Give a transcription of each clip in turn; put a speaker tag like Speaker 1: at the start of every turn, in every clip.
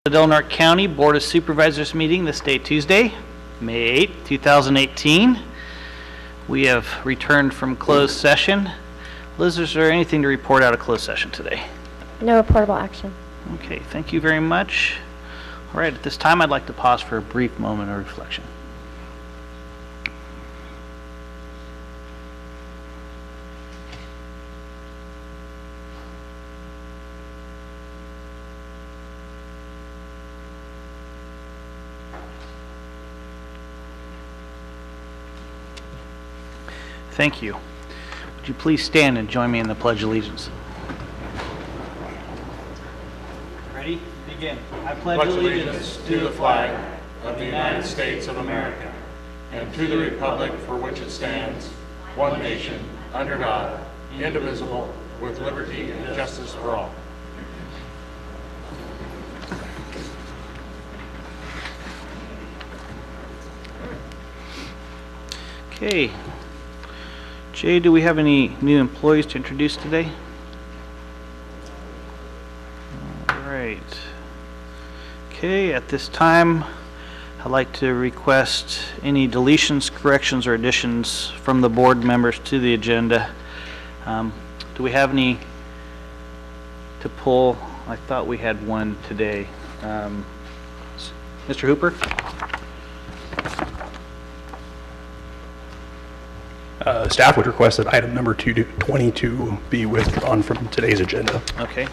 Speaker 1: Del Norte County Board of Supervisors meeting this day, Tuesday, May 8, 2018. We have returned from closed session. Liz, is there anything to report out of closed session today?
Speaker 2: No reportable action.
Speaker 1: Okay, thank you very much. All right, at this time I'd like to pause for a brief moment of reflection. Thank you. Would you please stand and join me in the Pledge of Allegiance? Ready? Begin. I pledge allegiance to the flag of the United States of America and to the republic for which it stands, one nation, under God, indivisible, with liberty and justice for all. Okay. Jay, do we have any new employees to introduce today? All right. Okay, at this time, I'd like to request any deletions, corrections, or additions from the board members to the agenda. Do we have any to pull? I thought we had one today. Mr. Hooper?
Speaker 3: Staff would request that item number 22 be withdrawn from today's agenda.
Speaker 1: Okay.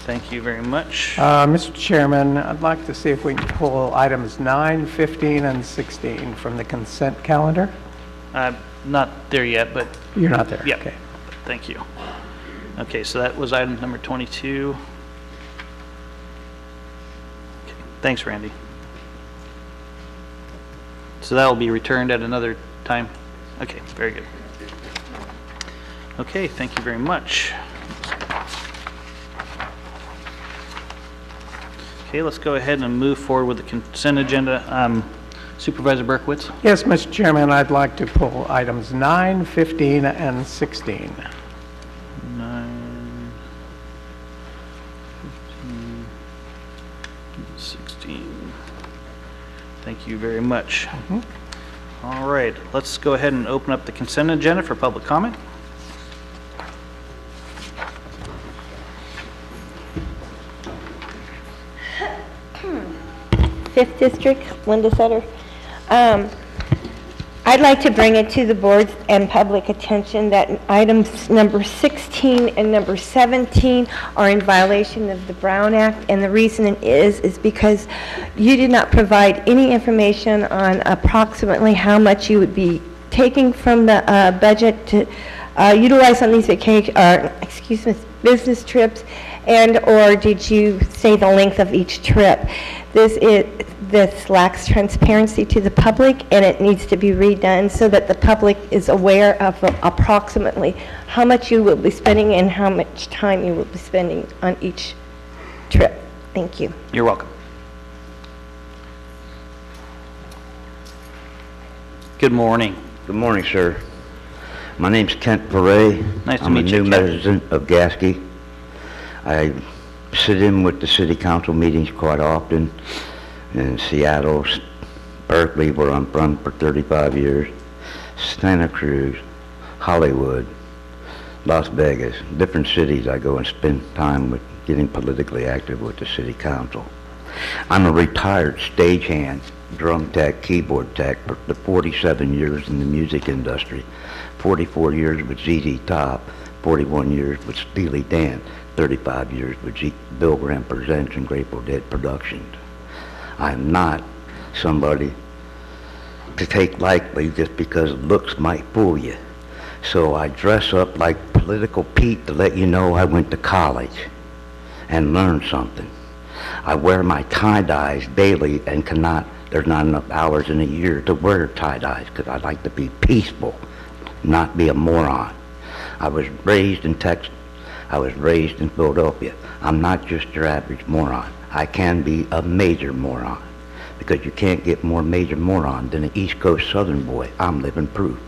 Speaker 1: Thank you very much.
Speaker 4: Mr. Chairman, I'd like to see if we can pull items 9, 15, and 16 from the consent calendar.
Speaker 1: Not there yet, but...
Speaker 4: You're not there?
Speaker 1: Yeah.
Speaker 4: Okay.
Speaker 1: Thank you. Okay, so that was item number 22. Okay. Thanks, Randy. So that will be returned at another time? Okay, very good. Okay, thank you very much. Okay, let's go ahead and move forward with the consent agenda. Supervisor Berkowitz?
Speaker 4: Yes, Mr. Chairman, I'd like to pull items 9, 15, and 16.
Speaker 1: 9, 15, 16. Thank you very much. All right, let's go ahead and open up the consent agenda for public comment.
Speaker 2: Fifth District, Linda Sutter. I'd like to bring it to the board and public attention that items number 16 and number 17 are in violation of the Brown Act, and the reason is because you did not provide any information on approximately how much you would be taking from the budget to utilize on these business trips, and or did you say the length of each trip? This lacks transparency to the public, and it needs to be redone so that the public is aware of approximately how much you will be spending and how much time you will be spending on each trip. Thank you.
Speaker 1: You're welcome. Good morning.
Speaker 5: Good morning, sir. My name's Kent Perret.
Speaker 1: Nice to
Speaker 5: I'm a
Speaker 1: meet you,
Speaker 5: new
Speaker 1: Kent.
Speaker 5: resident of Gasky. I sit in with the city council meetings quite often in Seattle, Berkeley, where I'm from, for 35 years, Santa Cruz, Hollywood, Las Vegas, different cities I go and spend time with, getting politically active with the city council. I'm a retired stagehand, drum tech, keyboard tech for the 47 years in the music industry, 44 years with ZZ Top, 41 years with Steely Dan, 35 years with Bill Graham Presents and Grateful Dead Productions. I'm not somebody to take lightly just because looks might fool you. So I dress up like Political Pete to let you know I went to college and learned something. I wear my tie-dyes daily and there's not enough hours in a year to wear tie-dyes because I like to be peaceful, not be a moron. I was raised in Texas. I was raised in Philadelphia. I'm not just your average moron. I can be a major moron because you can't get more major moron than an East Coast Southern boy. I'm living proof.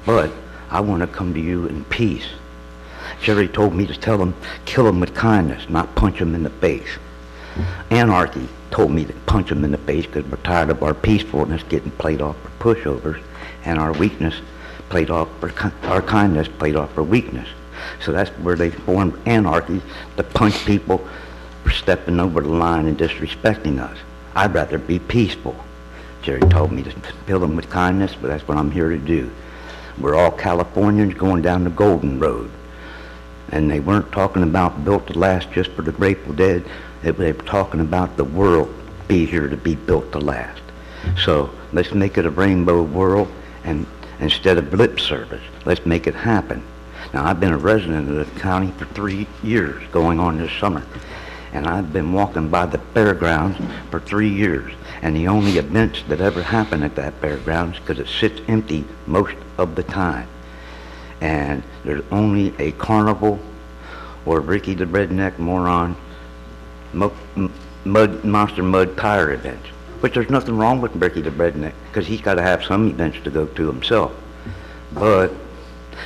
Speaker 5: But I want to come to you in peace. Jerry told me to tell him, kill him with kindness, not punch him in the face. Anarchy told me to punch them in the face because we're tired of our peacefulness getting played off for pushovers and our weakness played off for our kindness played off for weakness. So that's where they formed anarchy, to punch people for stepping over the line and disrespecting us. I'd rather be peaceful. Jerry told me to fill them with kindness, but that's what I'm here to do. We're all Californians going down the Golden Road. And they weren't talking about built to last just for the Grateful Dead. They were talking about the world be here to be built to last. So let's make it a rainbow world, and instead of lip service, let's make it happen. Now, I've been a resident of the county for 3 years, going on this summer. And I've been walking by the fairgrounds for 3 years. And the only events that ever happen at that fairgrounds, because it sits empty most of the time. And there's only a carnival or Ricky the Redneck Moron Monster Mud Tire events. Which there's nothing wrong with Ricky the Redneck, because he's got to have some events to go to himself. But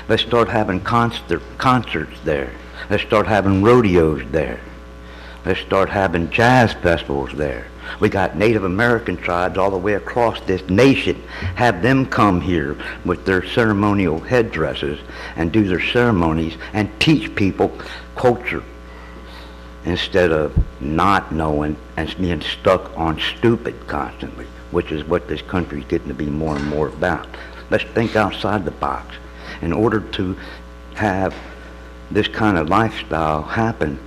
Speaker 5: let's start having concerts there. Let's start having rodeos there. Let's start having jazz festivals there. We got Native American tribes all the way across this nation. Have them come here with their ceremonial headdresses and do their ceremonies and teach people culture instead of not knowing and being stuck on stupid constantly, which is what this country's getting to be more and more about. Let's think outside the box. In order to have this kind of lifestyle happen,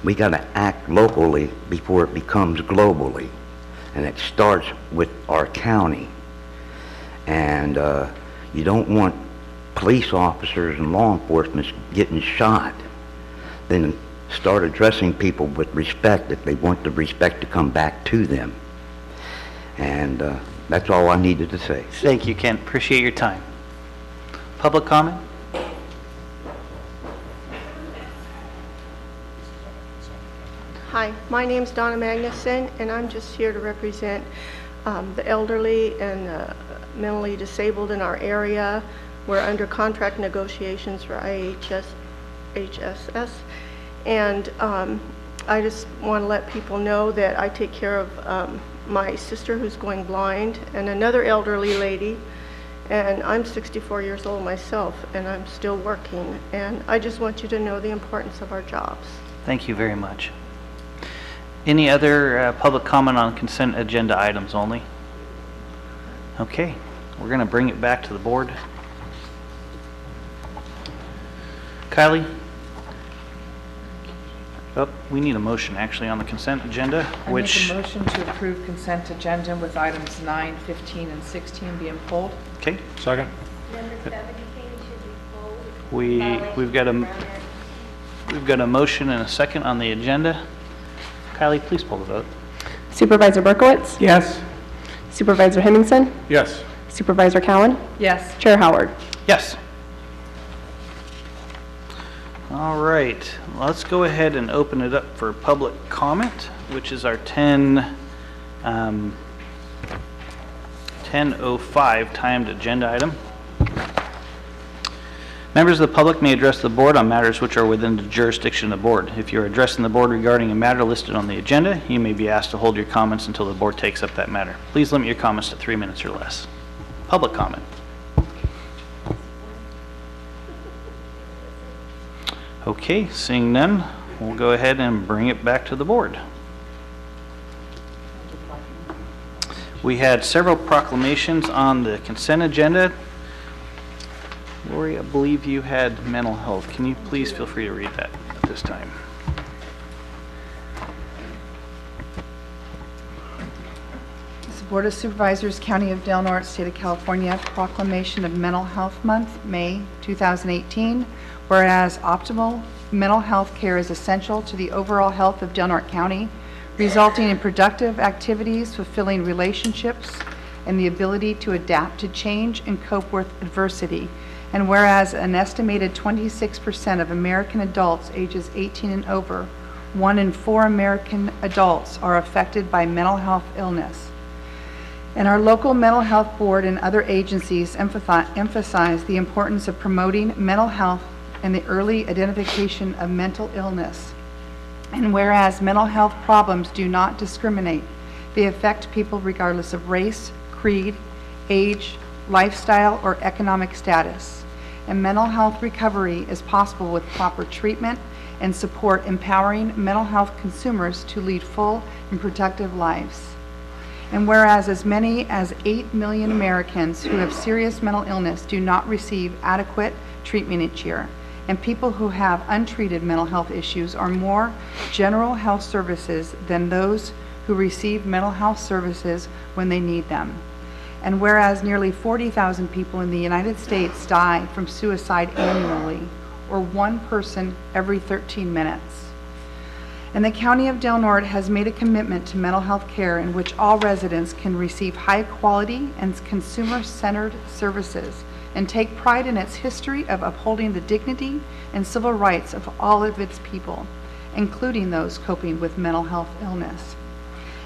Speaker 5: we got to act locally before it becomes globally. And it starts with our county. And you don't want police officers and law enforcement getting shot. Then start addressing people with respect if they want the respect to come back to them. And that's all I needed to say.
Speaker 1: Thank you, Ken. Appreciate your time. Public comment?
Speaker 6: Hi, my name's Donna Magnuson, and I'm just here to represent the elderly and mentally disabled in our area. We're under contract negotiations for HSS, and I just want to let people know that I take care of my sister who's going blind and another elderly lady, and I'm 64 years old myself, and I'm still working, and I just want you to know the importance of our jobs.
Speaker 1: Thank you very much. Any other public comment on consent agenda items only? Okay, we're going to bring it back to the board. Kylie? Oh, we need a motion actually on the consent agenda, which...
Speaker 7: I make a motion to approve consent agenda with items 9, 15, and 16 being pulled.
Speaker 1: Okay.
Speaker 3: Second.
Speaker 2: Number 17 should be pulled.
Speaker 1: We've got a motion and a second on the agenda. Kylie, please pull the vote.
Speaker 8: Supervisor Berkowitz?
Speaker 4: Yes.
Speaker 8: Supervisor Hemmingson?
Speaker 3: Yes.
Speaker 8: Supervisor Cowan?
Speaker 7: Yes.
Speaker 8: Chair Howard?
Speaker 1: Yes. All right, let's go ahead and open it up for public comment, which is our 10:05 timed agenda item. Members of the public may address the board on matters which are within the jurisdiction of the board. If you're addressing the board regarding a matter listed on the agenda, you may be asked to hold your comments until the board takes up that matter. Please limit your comments to 3 minutes or less. Public comment. Okay, seeing none, we'll go ahead and bring it back to the board. We had several proclamations on the consent agenda. Lori, I believe you had mental health. Can you please feel free to read that at this time?
Speaker 7: This is Board of Supervisors, County of Del Norte, State of California, proclamation of Mental Health Month, May 2018. Whereas optimal mental health care is essential to the overall health of Del Norte County, resulting in productive activities, fulfilling relationships, and the ability to adapt to change and cope with adversity. And whereas an estimated 26% of American adults ages 18 and over, 1 in 4 American adults are affected by mental health illness. And our local mental health board and other agencies emphasize the importance of promoting mental health and the early identification of mental illness. And whereas mental health problems do not discriminate, they affect people regardless of race, creed, age, lifestyle, or economic status. And mental health recovery is possible with proper treatment and support, empowering mental health consumers to lead full and productive lives. And whereas as many as 8 million Americans who have serious mental illness do not receive adequate treatment each year, and people who have untreated mental health issues are more general health services than those who receive mental health services when they need them. And whereas nearly 40,000 people in the United States die from suicide annually, or 1 person every 13 minutes. And the County of Del Norte has made a commitment to mental health care in which all residents can receive high quality and consumer-centered services, and take pride in its history of upholding the dignity and civil rights of all of its people, including those coping with mental health illness.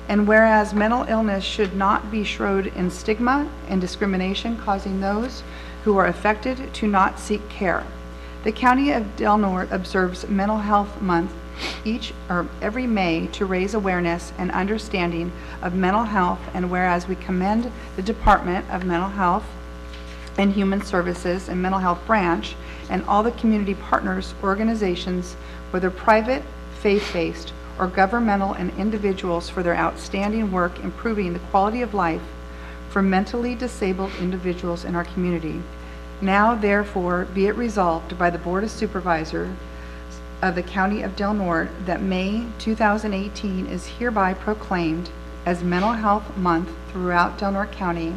Speaker 7: And whereas mental illness should not be shrouded in stigma and discrimination, causing those who are affected to not seek care. The County of Del Norte observes Mental Health Month every May to raise awareness and understanding of mental health, and whereas we commend the Department of Mental Health and Human Services and Mental Health Branch and all the community partners, organizations, whether private, faith-based, or governmental, and individuals for their outstanding work improving the quality of life for mentally disabled individuals in our community. Now, therefore, be it resolved by the Board of Supervisors of the County of Del Norte that May 2018 is hereby proclaimed as Mental Health Month throughout Del Norte County,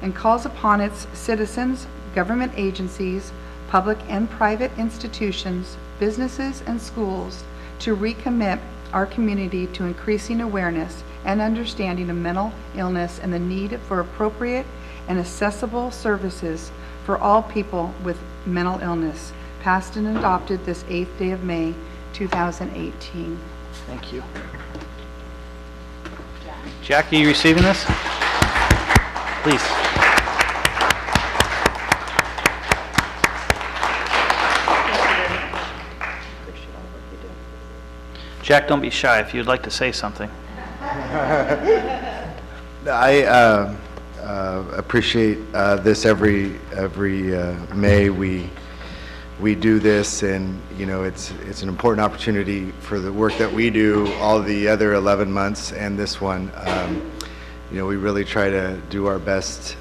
Speaker 7: and calls upon its citizens, government agencies, public and private institutions, businesses, and schools to recommit our community to increasing awareness and understanding of mental illness and the need for appropriate and accessible services for all people with mental illness, passed and adopted this 8th day of May, 2018.
Speaker 1: Thank you. Jackie, you receiving this? Please. Jack, don't be shy if you'd like to say something.
Speaker 9: I appreciate this every May we do this, and you know it's an important opportunity for the work that we do all the other 11 months and this one. You know, we really try to do our best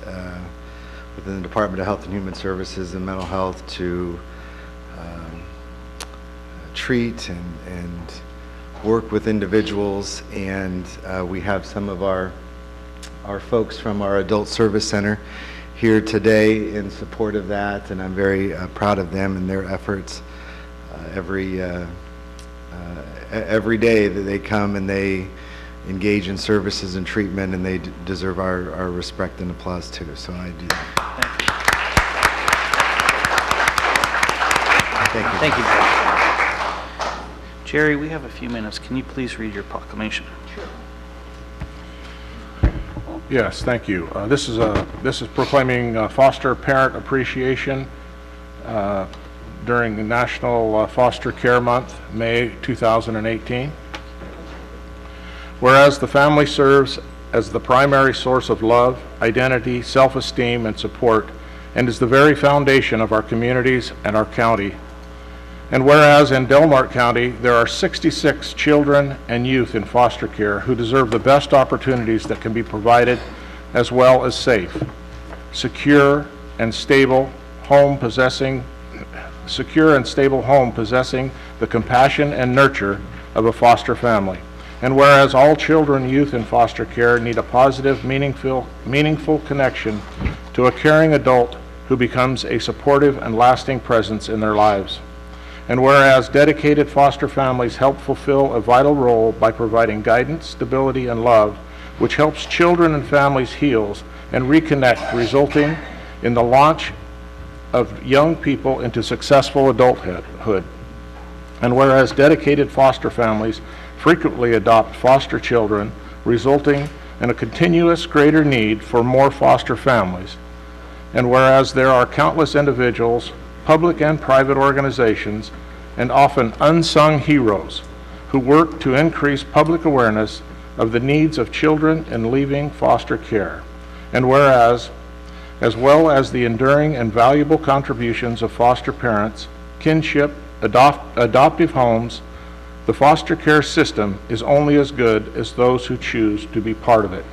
Speaker 9: within the Department of Health and Human Services and Mental Health to treat and work with individuals, and we have some of our folks from our Adult Service Center here today in support of that, and I'm very proud of them and their efforts every day that they come and they engage in services and treatment, and they deserve our respect and applause too, so I do that. Thank you.
Speaker 1: Thank you, Jack. Jerry, we have a few minutes. Can you please read your proclamation? Sure.
Speaker 10: Yes, thank you. This is proclaiming Foster Parent Appreciation during the National Foster Care Month, May 2018. Whereas the family serves as the primary source of love, identity, self-esteem, and support, and is the very foundation of our communities and our county. And whereas in Del Norte County, there are 66 children and youth in foster care who deserve the best opportunities that can be provided, as well as safe, secure, and stable home possessing the compassion and nurture of a foster family. And whereas all children and youth in foster care need a positive, meaningful connection to a caring adult who becomes a supportive and lasting presence in their lives. And whereas dedicated foster families help fulfill a vital role by providing guidance, stability, and love, which helps children and families heal and reconnect, resulting in the launch of young people into successful adulthood. And whereas dedicated foster families frequently adopt foster children, resulting in a continuous greater need for more foster families. And whereas there are countless individuals, public and private organizations, and often unsung heroes who work to increase public awareness of the needs of children in leaving foster care. And whereas, as well as the enduring and valuable contributions of foster parents, kinship, adoptive homes, the foster care system is only as good as those who choose to be part of it.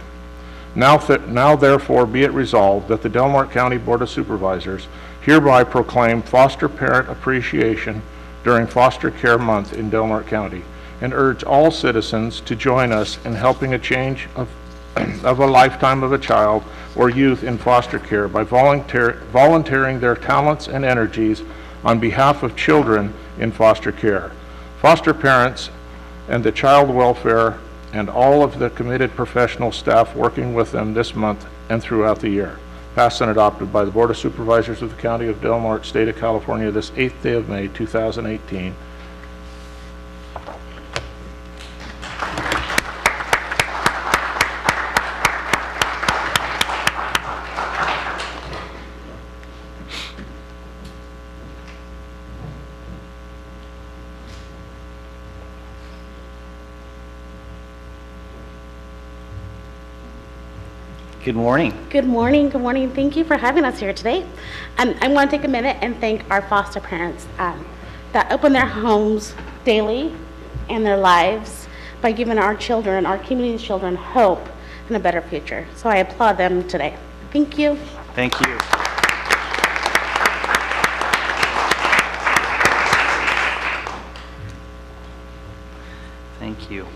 Speaker 10: Now therefore be it resolved that the Del Norte County Board of Supervisors hereby proclaim Foster Parent Appreciation during Foster Care Month in Del Norte County, and urge all citizens to join us in helping a change of a lifetime of a child or youth in foster care by volunteering their talents and energies on behalf of children in foster care, foster parents, and the child welfare, and all of the committed professional staff working with them this month and throughout the year. Passed and adopted by the Board of Supervisors of the County of Del Norte, State of California, this 8th day of May, 2018.
Speaker 1: Good morning.
Speaker 11: Good morning. Good morning. Thank you for having us here today. I want to take a minute and thank our foster parents that open their homes daily and their lives by giving our children, our community's children, hope and a better future. So I applaud them today. Thank you.
Speaker 1: Thank you. Thank you.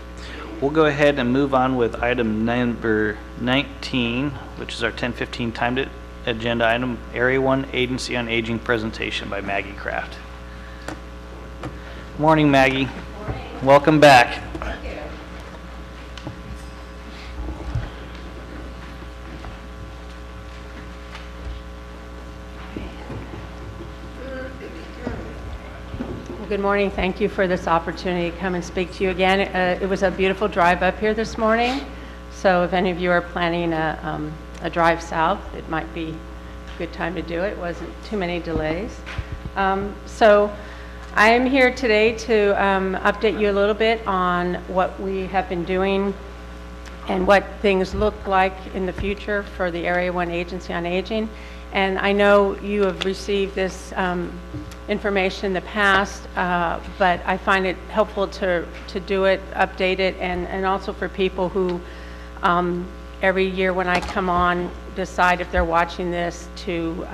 Speaker 1: We'll go ahead and move on with item number 19, which is our 10:15 timed agenda item, Area 1 Agency on Aging presentation by Maggie Kraft. Morning, Maggie. Morning. Welcome back.
Speaker 12: Thank you. Well, good morning. Thank you for this opportunity to come and speak to you again. It was a beautiful drive up here this morning, so if any of you are planning a drive south, it might be a good time to do it. It wasn't too many delays. So I am here today to update you a little bit on what we have been doing and what things look like in the future for the Area 1 Agency on Aging. And I know you have received this information in the past, but I find it helpful to do it, update it, and also for people who every year when I come on decide if they're watching this to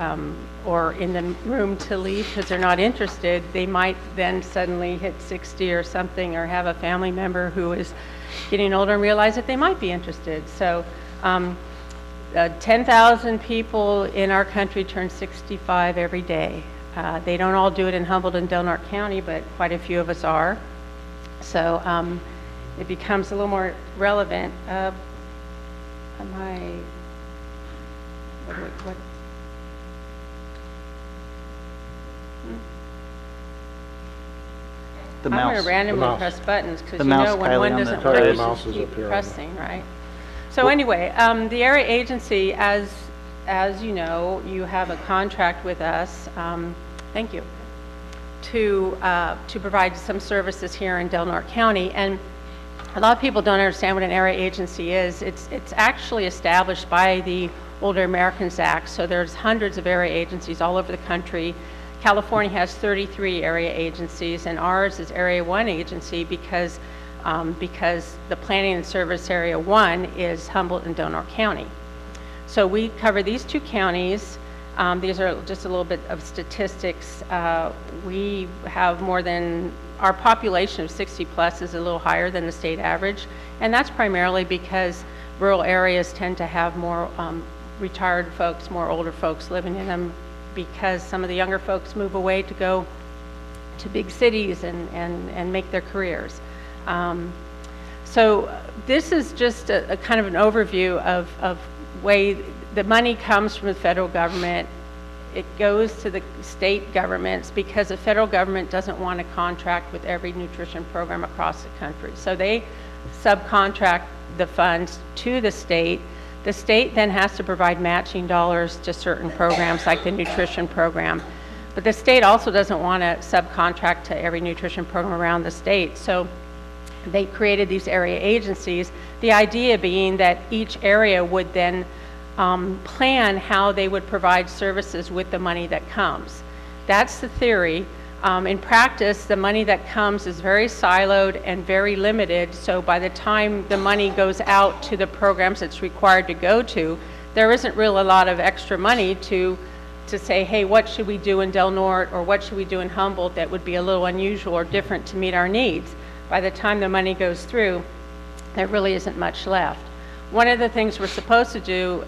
Speaker 12: or in the room to leave because they're not interested. They might then suddenly hit 60 or something, or have a family member who is getting older and realize that they might be interested. So 10,000 people in our country turn 65 every day. They don't all do it in Humboldt and Del Norte County, but quite a few of us are. So it becomes a little more relevant. What?
Speaker 1: The mouse.
Speaker 12: I'm going to randomly press buttons because you
Speaker 1: mouse,
Speaker 12: know when
Speaker 1: Kylie,
Speaker 12: one
Speaker 1: on
Speaker 12: doesn't
Speaker 1: the-
Speaker 12: work,
Speaker 10: The
Speaker 12: you
Speaker 10: mouse
Speaker 12: just
Speaker 10: is
Speaker 12: keep
Speaker 10: up here on
Speaker 12: pressing, right? So anyway, the area agency, as you know, you have a contract with us. Thank you. To provide some services here in Del Norte County, and a lot of people don't understand what an area agency is. It's actually established by the Older Americans Act, so there's hundreds of area agencies all over the country. California has 33 area agencies, and ours is Area 1 agency because the planning and service Area 1 is Humboldt and Del Norte County. So we cover these two counties. These are just a little bit of statistics. We have our population of 60 plus is a little higher than the state average, and that's primarily because rural areas tend to have more retired folks, more older folks living in them, because some of the younger folks move away to go to big cities and make their careers. So this is just a kind of an overview of way the money comes from the federal government. It goes to the state governments because the federal government doesn't want to contract with every nutrition program across the country. So they subcontract the funds to the state. The state then has to provide matching dollars to certain programs like the nutrition program. But the state also doesn't want to subcontract to every nutrition program around the state. So they created these area agencies, the idea being that each area would then plan how they would provide services with the money that comes. That's the theory. In practice, the money that comes is very siloed and very limited, so by the time the money goes out to the programs it's required to go to, there isn't really a lot of extra money to say, hey, what should we do in Del Norte or what should we do in Humboldt that would be a little unusual or different to meet our needs. By the time the money goes through, there really isn't much left. One of the things we're supposed to do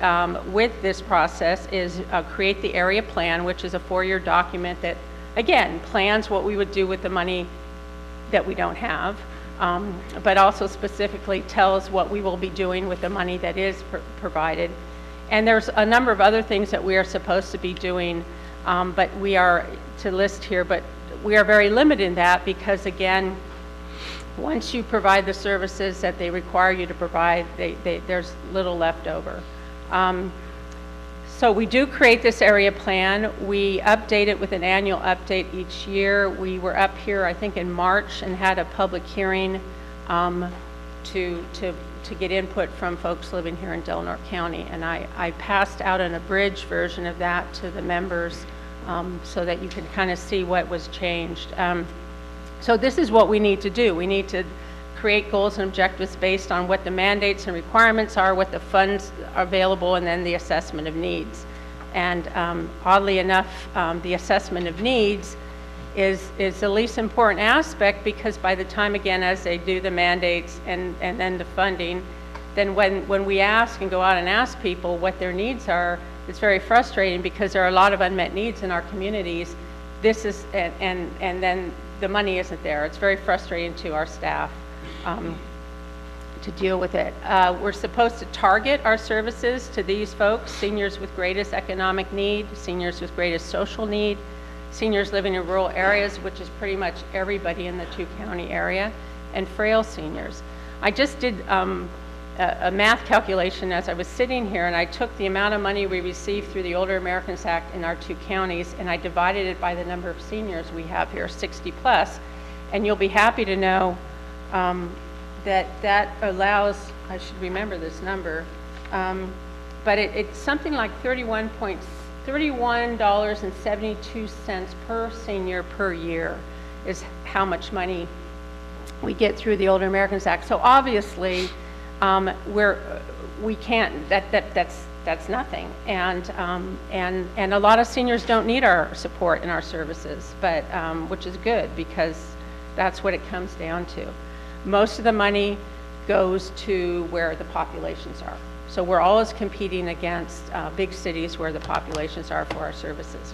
Speaker 12: with this process is create the area plan, which is a 4-year document that, again, plans what we would do with the money that we don't have, but also specifically tells what we will be doing with the money that is provided. And there's a number of other things that we are supposed to be doing, but we are to list here, but we are very limited in that because, again, once you provide the services that they require you to provide, there's little left over. So we do create this area plan. We update it with an annual update each year. We were up here, I think, in March and had a public hearing to get input from folks living here in Del Norte County. And I passed out an abridged version of that to the members so that you can kind of see what was changed. So this is what we need to do. We need to create goals and objectives based on what the mandates and requirements are, what the funds are available, and then the assessment of needs. And oddly enough, the assessment of needs is the least important aspect because by the time, again, as they do the mandates and then the funding, then when we ask and go out and ask people what their needs are, it's very frustrating because there are a lot of unmet needs in our communities. This is, and then the money isn't there. It's very frustrating to our staff to deal with it. We're supposed to target our services to these folks: seniors with greatest economic need, seniors with greatest social need, seniors living in rural areas, which is pretty much everybody in the 2-county area, and frail seniors. I just did a math calculation as I was sitting here, and I took the amount of money we received through the Older Americans Act in our 2 counties, and I divided it by the number of seniors we have here, 60 plus, and you'll be happy to know that allows, I should remember this number, but it's something like $31.72 per senior per year is how much money we get through the Older Americans Act. So obviously, we can't. That's nothing. And a lot of seniors don't need our support and our services, but which is good because that's what it comes down to. Most of the money goes to where the populations are. So we're always competing against big cities where the populations are for our services.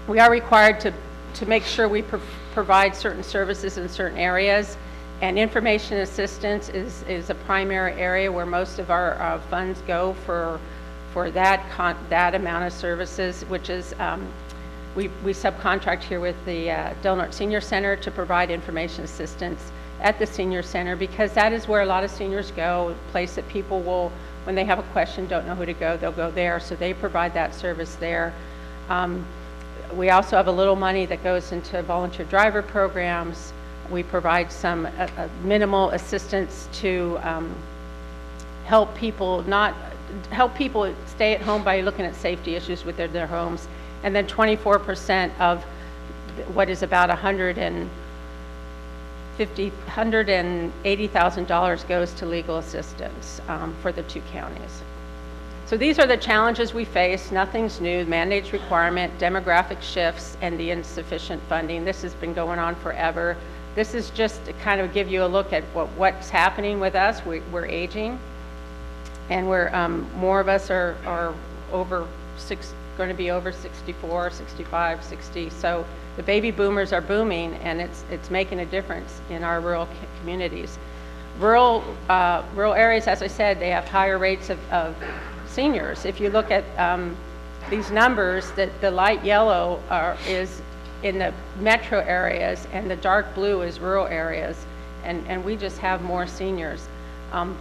Speaker 12: We are required to make sure we provide certain services in certain areas, and information assistance is a primary area where most of our funds go for that amount of services, which is we subcontract here with the Del Norte Senior Center to provide information assistance at the senior center because that is where a lot of seniors go, a place that people will, when they have a question, don't know who to go, they'll go there, so they provide that service there. We also have a little money that goes into volunteer driver programs. We provide some minimal assistance to help people stay at home by looking at safety issues with their homes, and then 24% of what is about $180,000 goes to legal assistance for the 2 counties. So these are the challenges we face. Nothing's new. Mandates, requirement, demographic shifts, and the insufficient funding. This has been going on forever. This is just to kind of give you a look at what's happening with us. We're aging, and more of us are going to be over 64, 65, 60. So the baby boomers are booming, and it's making a difference in our rural communities. Rural areas, as I said, they have higher rates of seniors. If you look at these numbers, the light yellow is in the metro areas, and the dark blue is rural areas, and we just have more seniors,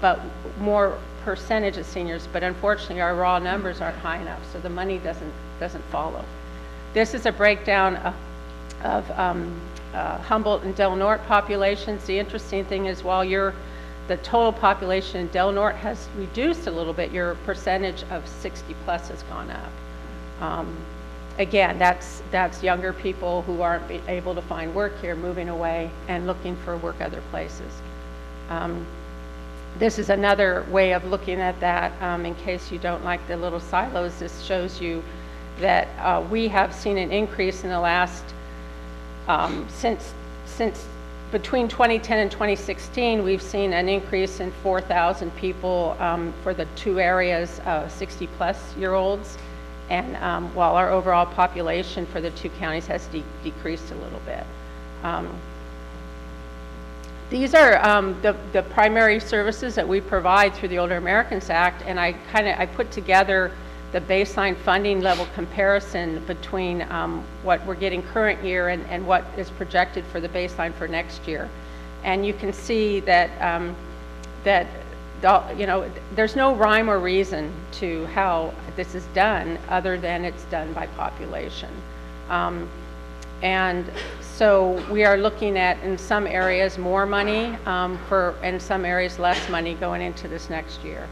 Speaker 12: but more percentage of seniors, but unfortunately our raw numbers aren't high enough, so the money doesn't follow. This is a breakdown of Humboldt and Del Norte populations. The interesting thing is while the total population in Del Norte has reduced a little bit, your percentage of 60 plus has gone up. Again, that's younger people who aren't able to find work here, moving away and looking for work other places. This is another way of looking at that. In case you don't like the little silos, this shows you that we have seen an increase in the last, since between 2010 and 2016, we've seen an increase in 4,000 people for the two areas, 60 plus year olds. And while our overall population for the two counties has decreased a little bit. These are the primary services that we provide through the Older Americans Act, and I put together the baseline funding level comparison between what we're getting current year and what is projected for the baseline for next year. And you can see that there's no rhyme or reason to how this is done other than it's done by population. And so we are looking at, in some areas, more money, in some areas, less money going into this next year.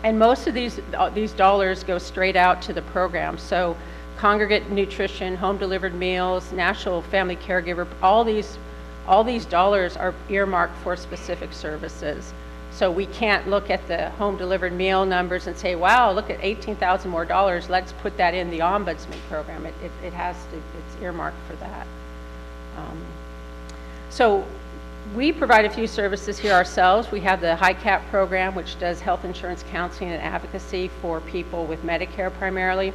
Speaker 12: And most of these dollars go straight out to the program. So congregate nutrition, home delivered meals, national family caregiver, all these dollars are earmarked for specific services. So we can't look at the home delivered meal numbers and say, wow, look at 18,000 more dollars, let's put that in the ombudsman program. It has to, it's earmarked for that. So we provide a few services here ourselves. We have the HICAP program, which does health insurance counseling and advocacy for people with Medicare primarily.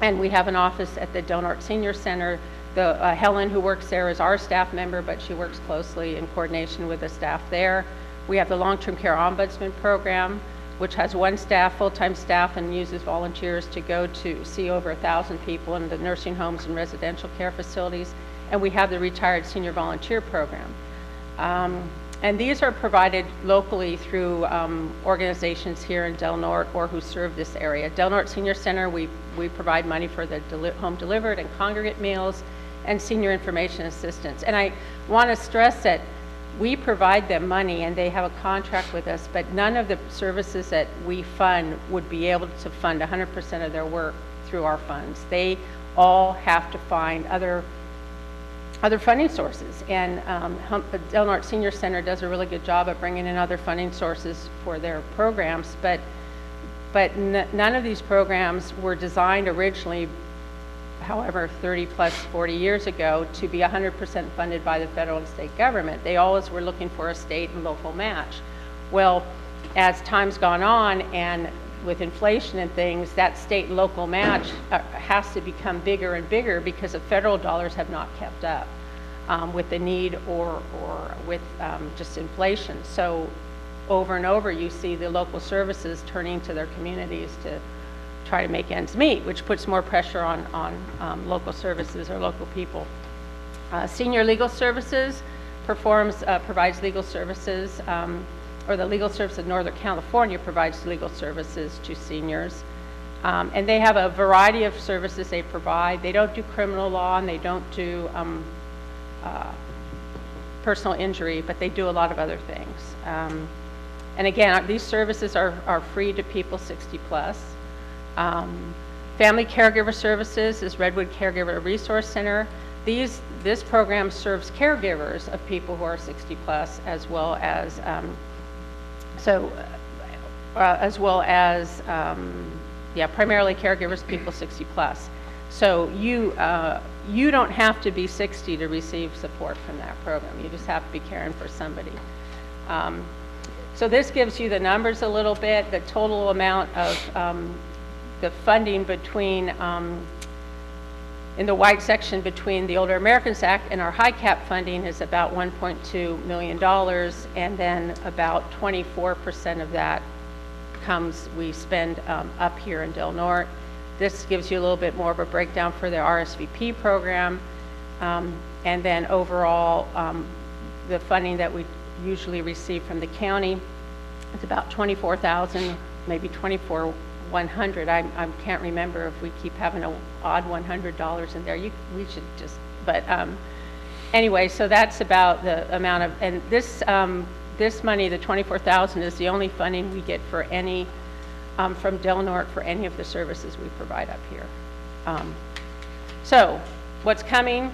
Speaker 12: And we have an office at the Del Norte Senior Center. Helen, who works there, is our staff member, but she works closely in coordination with the staff there. We have the long-term care ombudsman program, which has one full-time staff, and uses volunteers to go to see over 1,000 people in the nursing homes and residential care facilities. And we have the retired senior volunteer program. And these are provided locally through organizations here in Del Norte or who serve this area. Del Norte Senior Center, we provide money for the home delivered and congregate meals and senior information assistance. And I want to stress that we provide them money and they have a contract with us, but none of the services that we fund would be able to fund 100% of their work through our funds. They all have to find other funding sources, and Del Norte Senior Center does a really good job of bringing in other funding sources for their programs, but none of these programs were designed originally, however, 30 plus 40 years ago, to be 100% funded by the federal and state government. They always were looking for a state and local match. Well, as time's gone on and with inflation and things, that state and local match has to become bigger and bigger because the federal dollars have not kept up with the need or with just inflation. So over and over you see the local services turning to their communities to try to make ends meet, which puts more pressure on local services or local people. Senior Legal Services provides legal services, or the Legal Service of Northern California provides legal services to seniors. And they have a variety of services they provide. They don't do criminal law and they don't do personal injury, but they do a lot of other things. And again, these services are free to people 60 plus. Family Caregiver Services is Redwood Caregiver Resource Center. This program serves caregivers of people who are 60 plus, as well as primarily caregivers, people 60 plus. So you don't have to be 60 to receive support from that program. You just have to be caring for somebody. So this gives you the numbers a little bit. The total amount of the funding between, in the white section between the Older Americans Act and our HICAP funding is about $1.2 million, and then about 24% of that we spend up here in Del Norte. This gives you a little bit more of a breakdown for the RSVP program, and then overall the funding that we usually receive from the county is about $24,000, maybe $24,100. I can't remember if we keep having an odd $100 in there. We should just, but Anyway, so that's about the amount of, and this money, the $24,000, is the only funding we get for any, from Del Norte for any of the services we provide up here. So what's coming?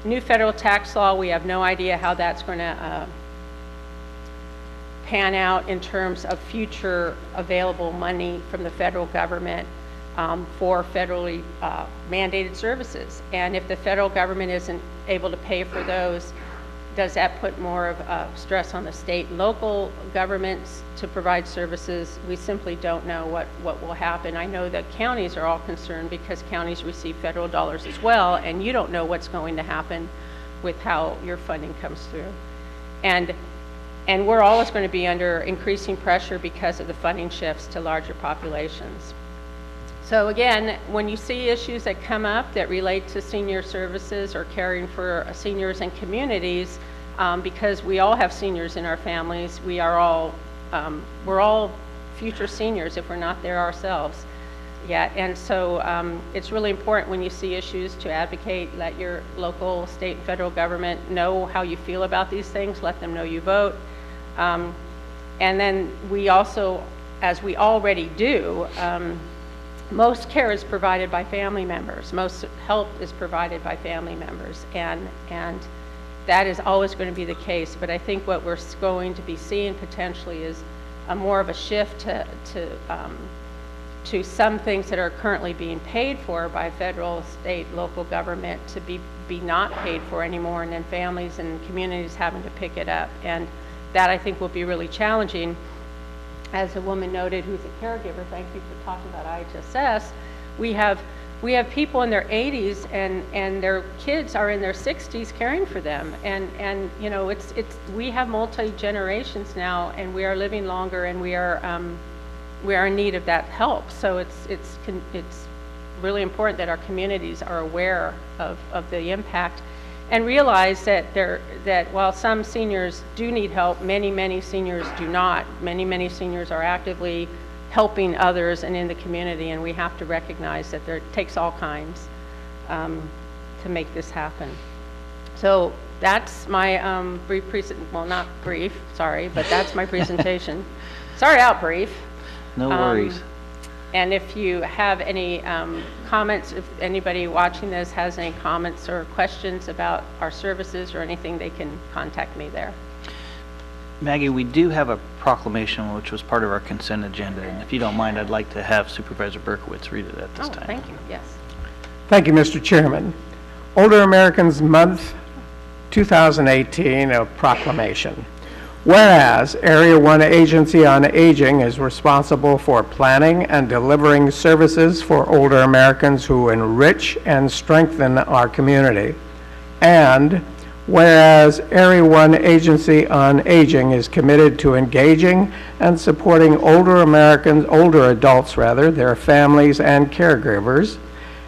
Speaker 12: New federal tax law. We have no idea how that's going to pan out in terms of future available money from the federal government for federally mandated services. And if the federal government isn't able to pay for those, does that put more of stress on the state and local governments to provide services? We simply don't know what will happen. I know that counties are all concerned because counties receive federal dollars as well, and you don't know what's going to happen with how your funding comes through. And we're always going to be under increasing pressure because of the funding shifts to larger populations. So again, when you see issues that come up that relate to senior services or caring for seniors and communities, because we all have seniors in our families, we're all future seniors if we're not there ourselves yet. And so it's really important when you see issues to advocate, let your local, state, and federal government know how you feel about these things, let them know you vote. And then we also, as we already do, most care is provided by family members. Most help is provided by family members, and that is always going to be the case. But I think what we're going to be seeing potentially is more of a shift to some things that are currently being paid for by federal, state, local government to be not paid for anymore, and then families and communities having to pick it up. And that, I think, will be really challenging. As a woman noted who's a caregiver, thank you for talking about IHSS, we have people in their 80s and their kids are in their 60s caring for them. And you know, we have multi-generations now, and we are living longer, and we are in need of that help. So it's really important that our communities are aware of the impact and realize that while some seniors do need help, many seniors do not. Many seniors are actively helping others and in the community, and we have to recognize that it takes all kinds to make this happen. So that's my brief well, not brief, sorry, but that's my presentation. Sorry out brief.
Speaker 1: No worries.
Speaker 12: And if you have any comments, if anybody watching this has any comments or questions about our services or anything, they can contact me there.
Speaker 1: Maggie, we do have a proclamation which was part of our consent agenda, and if you don't mind, I'd like to have Supervisor Berkowitz read it at this time.
Speaker 12: Thank you, yes.
Speaker 4: Thank you, Mr. Chairman. Older Americans Month 2018, a proclamation. Whereas Area 1 Agency on Aging is responsible for planning and delivering services for older Americans who enrich and strengthen our community. And whereas Area 1 Agency on Aging is committed to engaging and supporting older adults, their families and caregivers.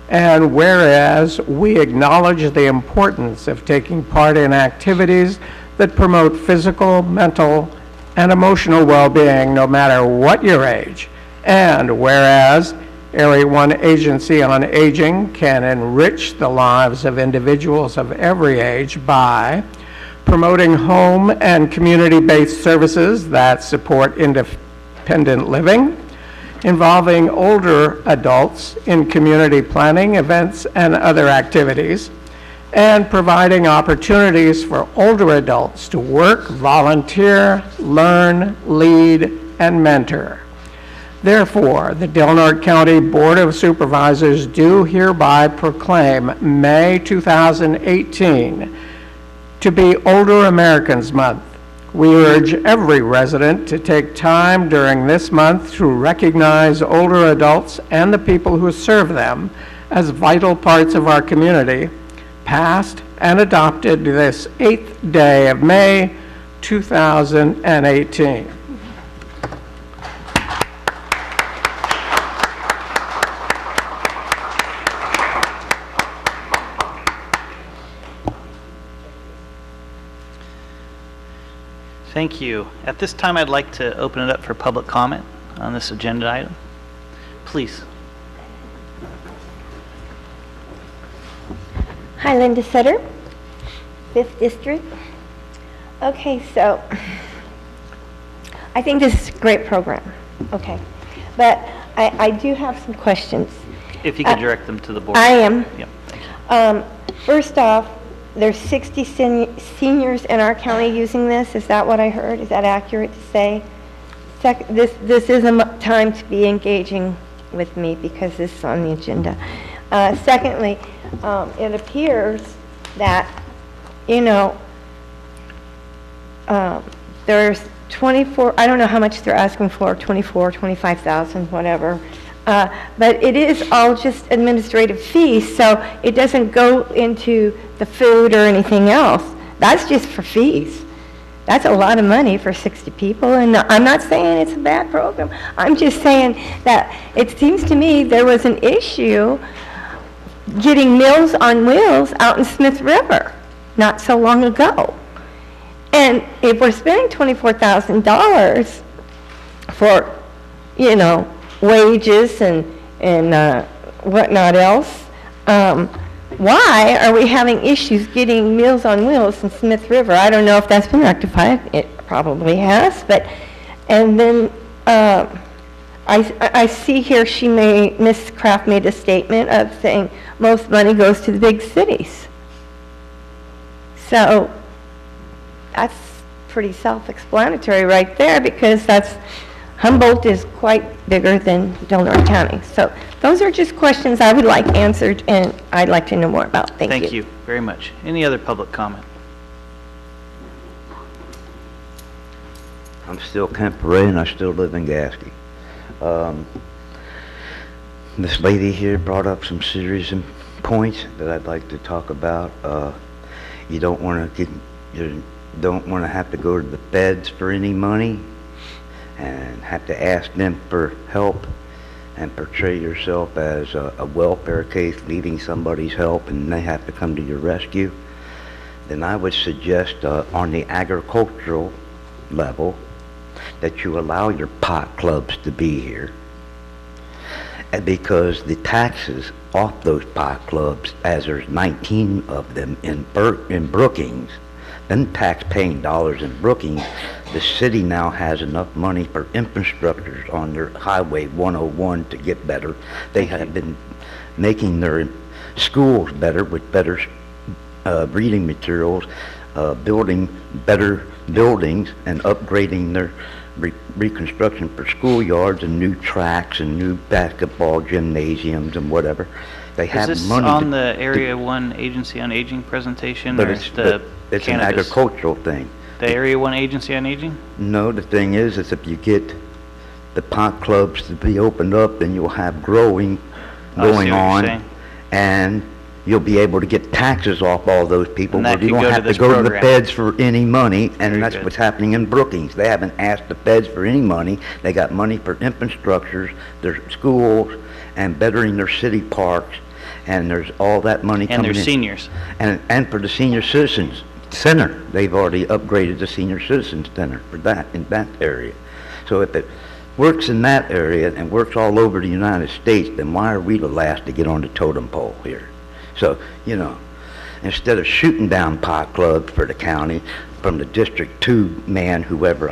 Speaker 4: And whereas we acknowledge the importance of taking part in activities that promote physical, mental, and emotional well-being no matter what your age. And whereas Area 1 Agency on Aging can enrich the lives of individuals of every age by promoting home and community-based services that support independent living, involving older adults in community planning, events, and other activities, and providing opportunities for older adults to work, volunteer, learn, lead, and mentor. Therefore, the Del Norte County Board of Supervisors do hereby proclaim May 2018 to be Older Americans Month. We urge every resident to take time during this month to recognize older adults and the people who serve them as vital parts of our community, passed and adopted this 8th day of May 2018.
Speaker 1: Thank you. At this time, I'd like to open it up for public comment on this agenda item. Please.
Speaker 2: Hi, Linda Sutter. 5th District. Okay, so I think this is a great program, okay. But I do have some questions.
Speaker 1: If you could direct them to the board.
Speaker 2: I am.
Speaker 1: Yep.
Speaker 2: First off, there's 60 seniors in our county using this. Is that what I heard? Is that accurate to say? This is a time to be engaging with me because this is on the agenda. Secondly, it appears that, you know, there's 24, I don't know how much they're asking for, 24, 25,000, whatever. But it is all just administrative fees, so it doesn't go into the food or anything else. That's just for fees. That's a lot of money for 60 people, and I'm not saying it's a bad program. I'm just saying that it seems to me there was an issue getting Meals on Wheels out in Smith River not so long ago. And if we're spending $24,000 for, you know, wages and whatnot else, why are we having issues getting Meals on Wheels in Smith River? I don't know if that's been rectified. It probably has, but, and then I see here Ms. Kraft made a statement of saying most money goes to the big cities. So that's pretty self-explanatory right there, because Humboldt is quite bigger than Del Norte County. So those are just questions I would like answered, and I'd like to know more about. Thank you.
Speaker 1: Thank you very much. Any other public comment?
Speaker 5: I'm still Kent Parade, and I still live in Gasky. This lady here brought up some serious points that I'd like to talk about. You don't want to have to go to the feds for any money and have to ask them for help and portray yourself as a welfare case needing somebody's help and they have to come to your rescue. Then I would suggest on the agricultural level that you allow your pot clubs to be here, and because the taxes off those pot clubs, as there's 19 of them in Brookings, them tax-paying dollars in Brookings, the city now has enough money for infrastructures on their Highway 101 to get better. They have been making their schools better with better reading materials, building better buildings, and upgrading their reconstruction for schoolyards and new tracks and new basketball gymnasiums and whatever. They have
Speaker 1: Is this
Speaker 5: money
Speaker 1: on the Area 1 Agency on Aging presentation, or
Speaker 5: it's
Speaker 1: the
Speaker 5: it's an
Speaker 1: cannabis?
Speaker 5: agricultural thing.
Speaker 1: The Area 1 Agency on Aging?
Speaker 5: No, the thing is if you get the pot clubs to be opened up, then you'll have growing
Speaker 1: I see what
Speaker 5: going
Speaker 1: you're
Speaker 5: on,
Speaker 1: saying.
Speaker 5: and you'll be able to get taxes off all those people.
Speaker 1: And that
Speaker 5: But you
Speaker 1: could
Speaker 5: don't
Speaker 1: go to
Speaker 5: have to
Speaker 1: this
Speaker 5: go to the
Speaker 1: program.
Speaker 5: feds for any money, and
Speaker 1: Very
Speaker 5: that's
Speaker 1: good.
Speaker 5: what's happening in Brookings. They haven't asked the feds for any money. They got money for infrastructures, their schools, and bettering their city parks, and there's all that money
Speaker 1: And
Speaker 5: coming in.
Speaker 1: their seniors.
Speaker 5: And for the senior citizens center, they've already upgraded the senior citizens center for that, in that area. So if it works in that area and works all over the United States, then why are we the last to get on the totem pole here? So, you know, instead of shooting down pot clubs for the county, from the District 2 man, whoever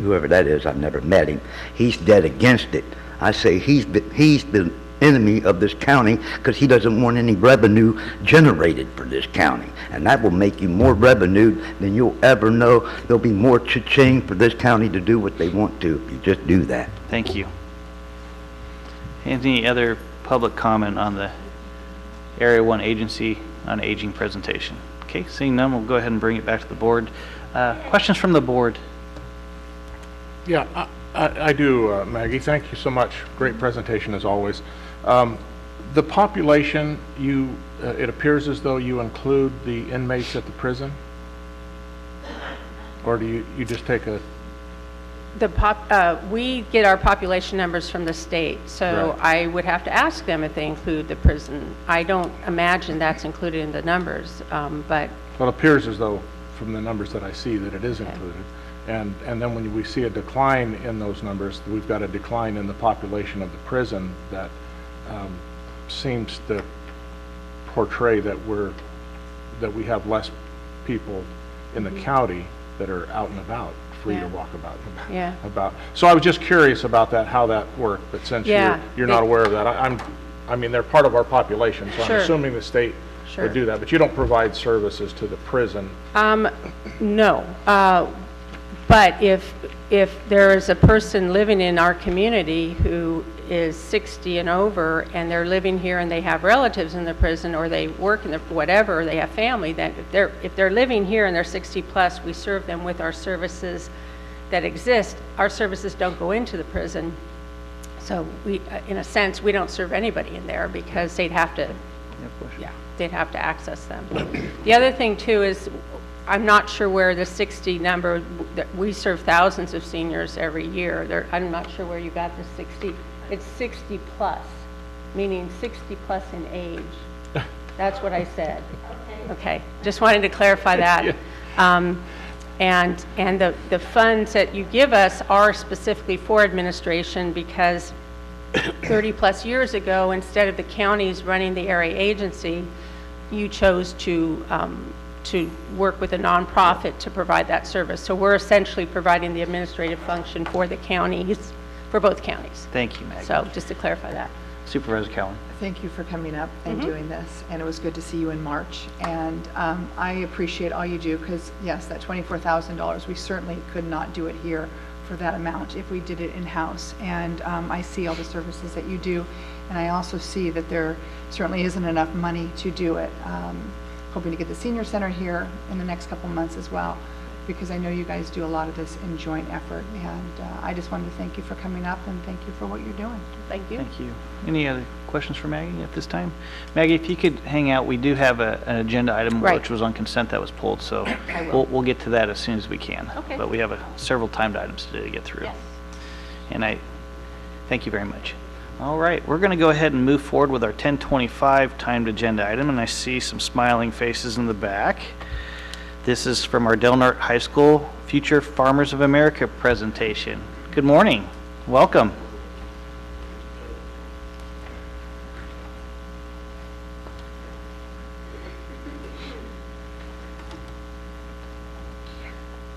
Speaker 5: that is, I've never met him, he's dead against it. I say he's the enemy of this county because he doesn't want any revenue generated for this county. And that will make you more revenue than you'll ever know. There'll be more cha-ching for this county to do what they want to if you just do that.
Speaker 1: Thank you. Any other public comment on the Area 1 Agency on Aging presentation? Okay, seeing none, we'll go ahead and bring it back to the board. Questions from the board?
Speaker 10: Yeah, I do, Maggie. Thank you so much. Great presentation as always. The population, it appears as though you include the inmates at the prison? Or do you just take a...
Speaker 12: We get our population numbers from the state, so
Speaker 10: Right.
Speaker 12: I would have to ask them if they include the prison. I don't imagine that's included in the numbers, but...
Speaker 10: Well, it appears as though, from the numbers that I see, that it is included. And then when we see a decline in those numbers, we've got a decline in the population of the prison that seems to portray that we have less people in the county that are out and about, free to
Speaker 12: Yeah.
Speaker 10: walk about.
Speaker 12: Yeah.
Speaker 10: So I was just curious about that, how that worked, but since
Speaker 12: Yeah,
Speaker 10: you're not aware of that, I mean, they're part of our population, so I'm
Speaker 12: Sure.
Speaker 10: assuming the state
Speaker 12: Sure.
Speaker 10: would do that, but you don't provide services to the prison.
Speaker 12: No, but if there is a person living in our community who is 60 and over, and they're living here and they have relatives in the prison, or they work in the, whatever, or they have family, then if they're living here and they're 60 plus, we serve them with our services that exist. Our services don't go into the prison. So we, in a sense, we don't serve anybody in there because they'd have to, they'd have to access them. The other thing too is, I'm not sure where the 60 number, we serve thousands of seniors every year. I'm not sure where you got the 60. It's 60 plus, meaning 60 plus in age. That's what I said. Okay, just wanted to clarify that. And the funds that you give us are specifically for administration, because 30 plus years ago, instead of the counties running the area agency, you chose to work with a nonprofit to provide that service. So we're essentially providing the administrative function for the counties, for both counties.
Speaker 1: Thank you, Maggie.
Speaker 12: So just to clarify that.
Speaker 1: Supervisor Cowan.
Speaker 7: Thank you for coming up and doing this, and it was good to see you in March. And I appreciate all you do, because yes, that $24,000, we certainly could not do it here for that amount if we did it in-house. And I see all the services that you do, and I also see that there certainly isn't enough money to do it. Hoping to get the senior center here in the next couple months as well, because I know you guys do a lot of this in joint effort. And I just wanted to thank you for coming up, and thank you for what you're doing.
Speaker 12: Thank you.
Speaker 1: Thank you. Any other questions for Maggie at this time? Maggie, if you could hang out, we do have an agenda item which was on consent that was pulled, so we'll get to that as soon as we can.
Speaker 12: Okay.
Speaker 1: But we have several timed items today to get through.
Speaker 12: Yes.
Speaker 1: And I thank you very much. All right, we're going to go ahead and move forward with our 10:25 timed agenda item, and I see some smiling faces in the back. This is from our Del Norte High School Future Farmers of America presentation. Good morning. Welcome.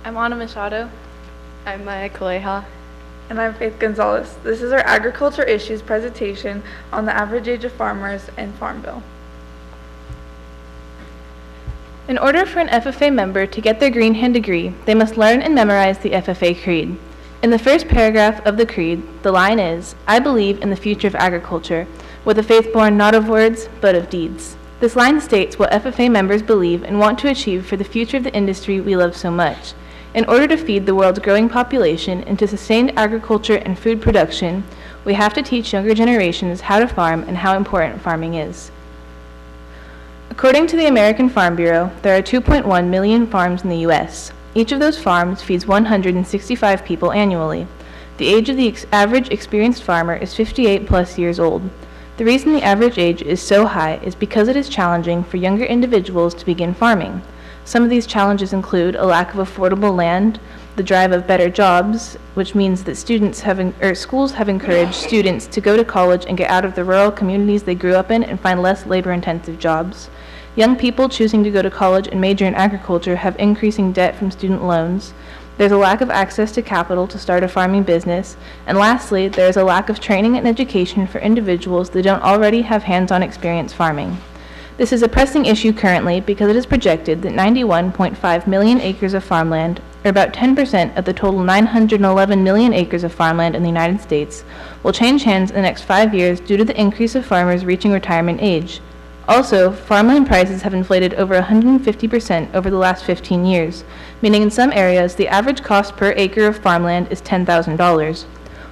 Speaker 13: I'm Ana Machado. I'm Maya Coleja. And I'm Faith Gonzalez. This is our agriculture issues presentation on the average age of farmers and Farm Bill. In order for an FFA member to get their Green Hand degree, they must learn and memorize the FFA Creed. In the first paragraph of the Creed, the line is, "I believe in the future of agriculture, with a faith born not of words, but of deeds." This line states what FFA members believe and want to achieve for the future of the industry we love so much. In order to feed the world's growing population and to sustain agriculture and food production, we have to teach younger generations how to farm and how important farming is. According to the American Farm Bureau, there are 2.1 million farms in the U.S. Each of those farms feeds 165 people annually. The age of the average experienced farmer is 58 plus years old. The reason the average age is so high is because it is challenging for younger individuals to begin farming. Some of these challenges include a lack of affordable land, the drive of better jobs, which means that schools have encouraged students to go to college and get out of the rural communities they grew up in and find less labor-intensive jobs. Young people choosing to go to college and major in agriculture have increasing debt from student loans. There's a lack of access to capital to start a farming business. And lastly, there is a lack of training and education for individuals that don't already have hands-on experience farming. This is a pressing issue currently because it is projected that 91.5 million acres of farmland, or about 10% of the total 911 million acres of farmland in the United States, will change hands in the next 5 years due to the increase of farmers reaching retirement age. Also, farmland prices have inflated over 150% over the last 15 years, meaning in some areas the average cost per acre of farmland is $10,000.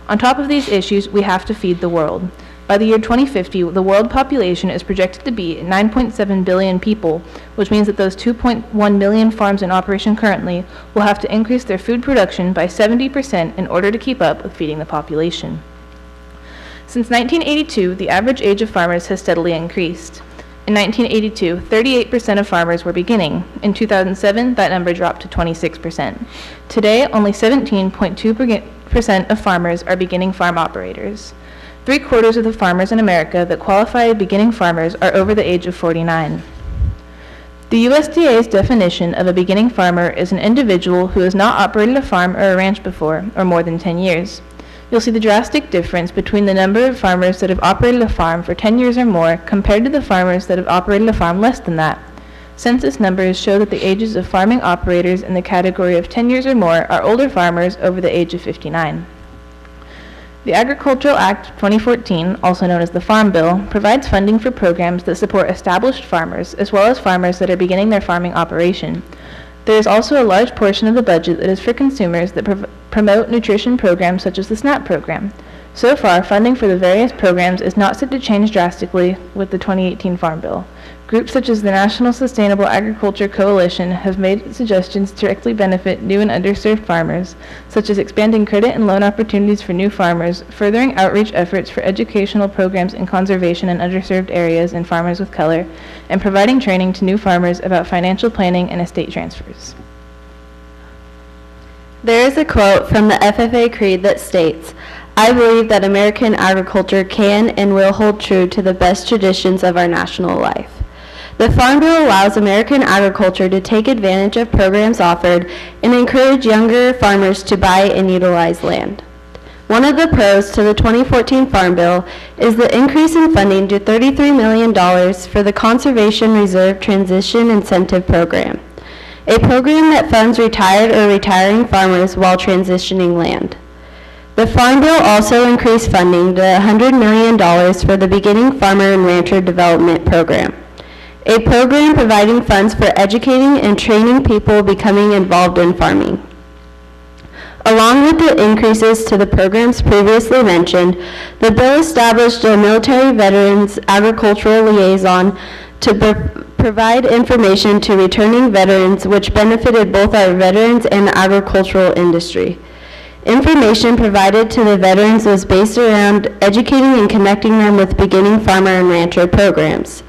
Speaker 13: On top of these issues, we have to feed the world. By the year 2050, the world population is projected to be 9.7 billion people, which means that those 2.1 million farms in operation currently will have to increase their food production by 70% in order to keep up with feeding the population. Since 1982, the average age of farmers has steadily increased. In 1982, 38% of farmers were beginning. In 2007, that number dropped to 26%. Today, only 17.2% of farmers are beginning farm operators. 3/4 of the farmers in America that qualify as beginning farmers are over the age of 49. The USDA's definition of a beginning farmer is an individual who has not operated a farm or a ranch before, or more than 10 years. You'll see the drastic difference between the number of farmers that have operated a farm for 10 years or more compared to the farmers that have operated a farm less than that. Census numbers show that the ages of farming operators in the category of 10 years or more are older farmers over the age of 59. The Agricultural Act 2014, also known as the Farm Bill, provides funding for programs that support established farmers, as well as farmers that are beginning their farming operation. There is also a large portion of the budget that is for consumers that promote nutrition programs such as the SNAP program. So far, funding for the various programs is not set to change drastically with the 2018 Farm Bill. Groups such as the National Sustainable Agriculture Coalition have made suggestions to directly benefit new and underserved farmers, such as expanding credit and loan opportunities for new farmers, furthering outreach efforts for educational programs in conservation and underserved areas and farmers with color, and providing training to new farmers about financial planning and estate transfers.
Speaker 14: There is a quote from the FFA Creed that states, "I believe that American agriculture can and will hold true to the best traditions of our national life." The Farm Bill allows American agriculture to take advantage of programs offered and encourage younger farmers to buy and utilize land. One of the pros to the 2014 Farm Bill is the increase in funding to $33 million for the Conservation Reserve Transition Incentive Program, a program that funds retired or retiring farmers while transitioning land. The Farm Bill also increased funding to $100 million for the Beginning Farmer and Rancher Development Program, a program providing funds for educating and training people becoming involved in farming. Along with the increases to the programs previously mentioned, the bill established a military veterans agricultural liaison to provide information to returning veterans, which benefited both our veterans and the agricultural industry. Information provided to the veterans was based around educating and connecting them with beginning farmer and rancher programs.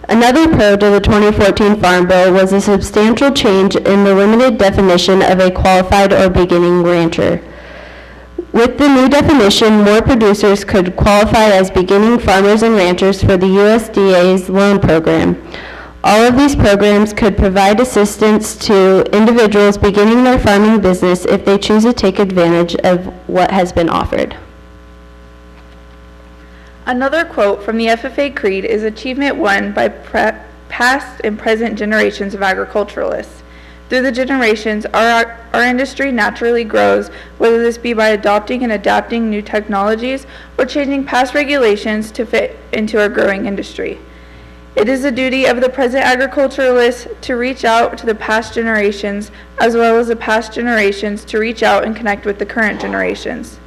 Speaker 14: Another pro to the 2014 Farm Bill was a substantial change in the limited definition of a qualified or beginning rancher. With the new definition, more producers could qualify as beginning farmers and ranchers for the USDA's loan program. All of these programs could provide assistance to individuals beginning their farming business if they choose to take advantage of what has been offered.
Speaker 13: Another quote from the FFA Creed is achievement won by past and present generations of agriculturalists. Through the generations, our industry naturally grows, whether this be by adopting and adapting new technologies or changing past regulations to fit into our growing industry. It is the duty of the present agriculturalists to reach out to the past generations, as well as the past generations to reach out and connect with the current generations.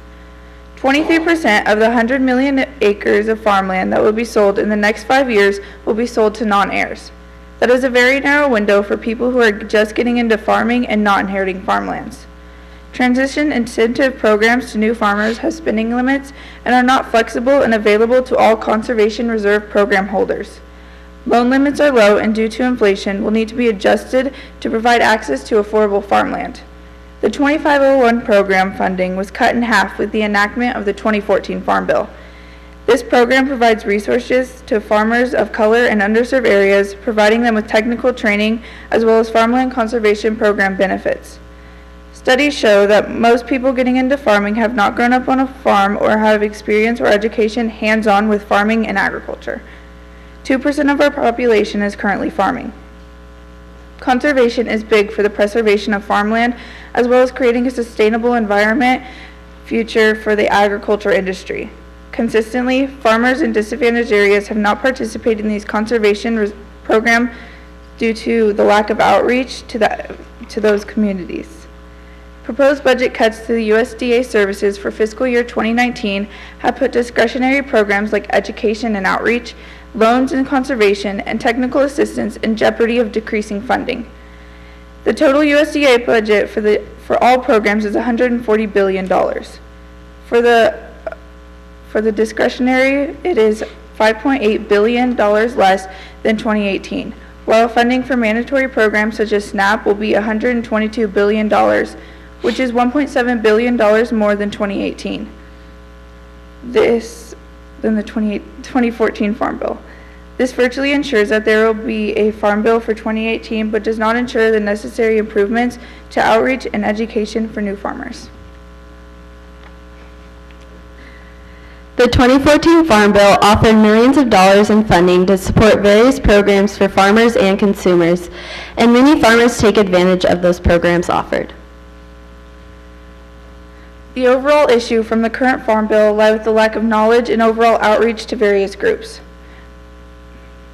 Speaker 13: 23% of the 100 million acres of farmland that will be sold in the next 5 years will be sold to non-heirs. That is a very narrow window for people who are just getting into farming and not inheriting farmlands. Transition incentive programs to new farmers have spending limits and are not flexible and available to all Conservation Reserve Program holders. Loan limits are low and due to inflation will need to be adjusted to provide access to affordable farmland. The 2501 program funding was cut in half with the enactment of the 2014 Farm Bill. This program provides resources to farmers of color in underserved areas, providing them with technical training as well as farmland conservation program benefits. Studies show that most people getting into farming have not grown up on a farm or have experience or education hands-on with farming and agriculture. 2% of our population is currently farming. Conservation is big for the preservation of farmland, as well as creating a sustainable environment future for the agriculture industry. Consistently, farmers in disadvantaged areas have not participated in these conservation programs due to the lack of outreach to those communities. Proposed budget cuts to the USDA services for fiscal year 2019 have put discretionary programs like education and outreach, loans and conservation, and technical assistance in jeopardy of decreasing funding. The total USDA budget for all programs is $140 billion. For the discretionary, it is $5.8 billion less than 2018, while funding for mandatory programs such as SNAP will be $122 billion, which is $1.7 billion more than 2018. Than the 2014 Farm Bill.
Speaker 15: This virtually ensures that there will be a Farm Bill for 2018, but does not ensure the necessary improvements to outreach and education for new farmers.
Speaker 14: The 2014 Farm Bill offered millions of dollars in funding to support various programs for farmers and consumers, and many farmers take advantage of those programs offered.
Speaker 15: The overall issue from the current Farm Bill lies with the lack of knowledge and overall outreach to various groups.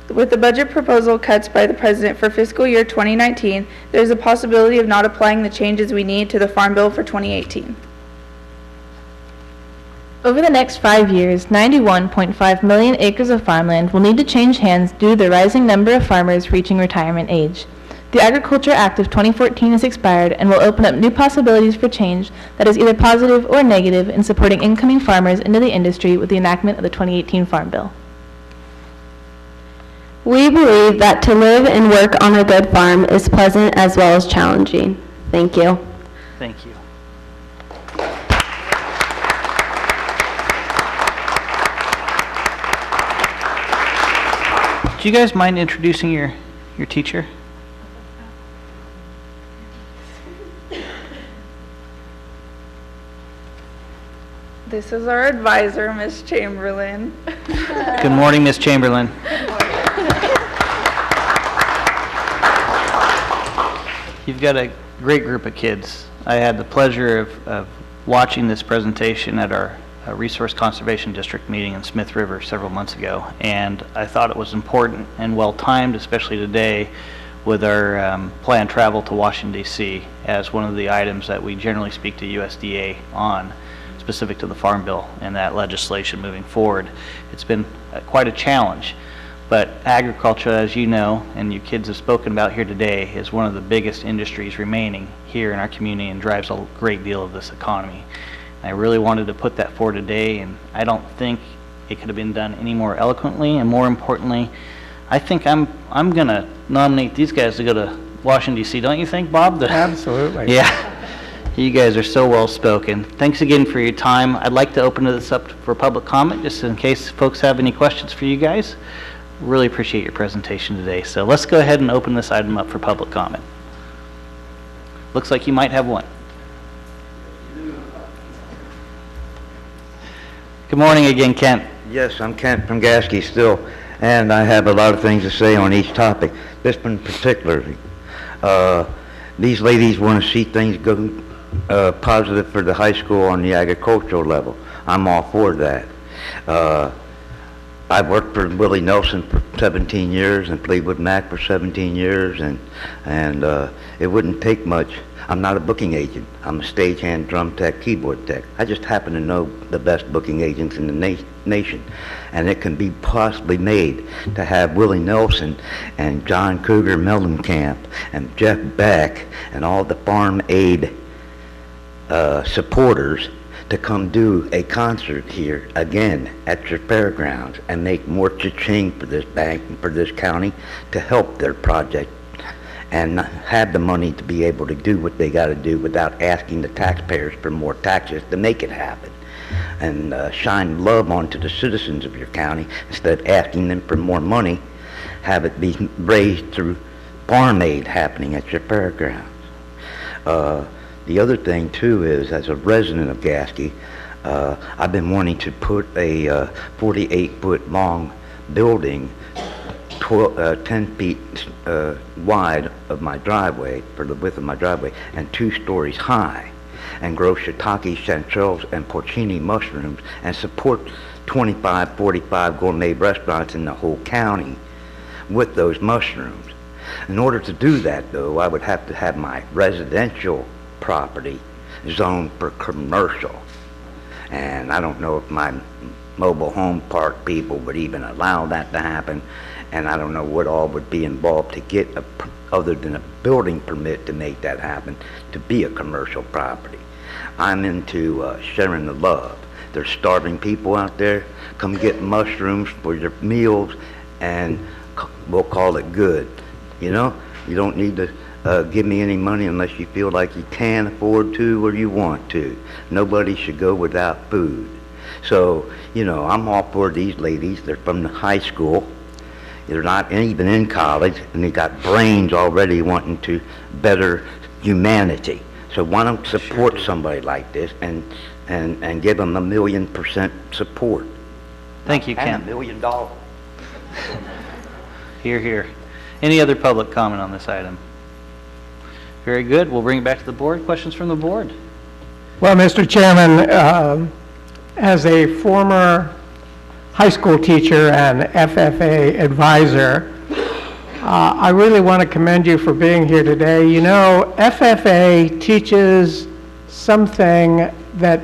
Speaker 15: With the budget proposal cuts by the President for fiscal year 2019, there is a possibility of not applying the changes we need to the Farm Bill for 2018.
Speaker 13: Over the next 5 years, 91.5 million acres of farmland will need to change hands due to the rising number of farmers reaching retirement age. The Agriculture Act of 2014 has expired and will open up new possibilities for change that is either positive or negative in supporting incoming farmers into the industry with the enactment of the 2018 Farm Bill.
Speaker 14: We believe that to live and work on a good farm is pleasant as well as challenging. Thank you.
Speaker 1: Thank you. Do you guys mind introducing your teacher?
Speaker 15: This is our advisor, Ms. Chamberlain.
Speaker 1: Good morning, Ms. Chamberlain. You've got a great group of kids. I had the pleasure of watching this presentation at our Resource Conservation District meeting in Smith River several months ago, and I thought it was important and well-timed, especially today with our planned travel to Washington, D.C. as one of the items that we generally speak to USDA on, specific to the Farm Bill and that legislation moving forward. It's been quite a challenge, but agriculture, as you know, and you kids have spoken about here today, is one of the biggest industries remaining here in our community and drives a great deal of this economy. I really wanted to put that forward today, and I don't think it could have been done any more eloquently, and more importantly, I think I'm going to nominate these guys to go to Washington, D.C. Don't you think, Bob?
Speaker 4: Absolutely.
Speaker 1: Yeah. You guys are so well spoken. Thanks again for your time. I'd like to open this up for public comment, just in case folks have any questions for you guys. Really appreciate your presentation today. So let's go ahead and open this item up for public comment. Looks like you might have one. Good morning again, Kent.
Speaker 5: Yes, I'm Kent from Gasky still, and I have a lot of things to say on each topic. This one particularly. These ladies want to see things go positive for the high school on the agricultural level. I'm all for that. I've worked for Willie Nelson for 17 years and Fleetwood Mac for 17 years, and it wouldn't take much. I'm not a booking agent. I'm a stagehand, drum tech, keyboard tech. I just happen to know the best booking agents in the nation, and it can be possibly made to have Willie Nelson and John Cougar Mellencamp and Jeff Beck and all the farm aid supporters to come do a concert here again at your fairgrounds and make more cha-ching for this bank and for this county to help their project and have the money to be able to do what they got to do without asking the taxpayers for more taxes to make it happen, and shine love onto the citizens of your county instead of asking them for more money. Have it be raised through farm aid happening at your fairgrounds. The other thing too is, as a resident of Gasky, I've been wanting to put a 48-foot long building 10 feet wide of my driveway, for the width of my driveway, and 2 stories high, and grow shiitake, chanterelles, and porcini mushrooms, and support 25, 45 gourmet restaurants in the whole county with those mushrooms. In order to do that, though, I would have to have my residential property zoned for commercial. And I don't know if my mobile home park people would even allow that to happen. And I don't know what all would be involved to get, other than a building permit to make that happen, to be a commercial property. I'm into sharing the love. There's starving people out there. Come get mushrooms for your meals, and we'll call it good. You know, you don't need to give me any money unless you feel like you can afford to or you want to. Nobody should go without food. So, you know, I'm all for these ladies. They're from the high school. They're not even in college, and they got brains already wanting to better humanity. So why don't support somebody like this and give them 1,000,000% support?
Speaker 1: Thank you,
Speaker 5: And
Speaker 1: Ken.
Speaker 5: $1 million.
Speaker 1: Here, here. Any other public comment on this item? Very good. We'll bring it back to the board. Questions from the board?
Speaker 4: Well, Mr. Chairman, as a former high school teacher and FFA advisor, I really want to commend you for being here today. You know, FFA teaches something that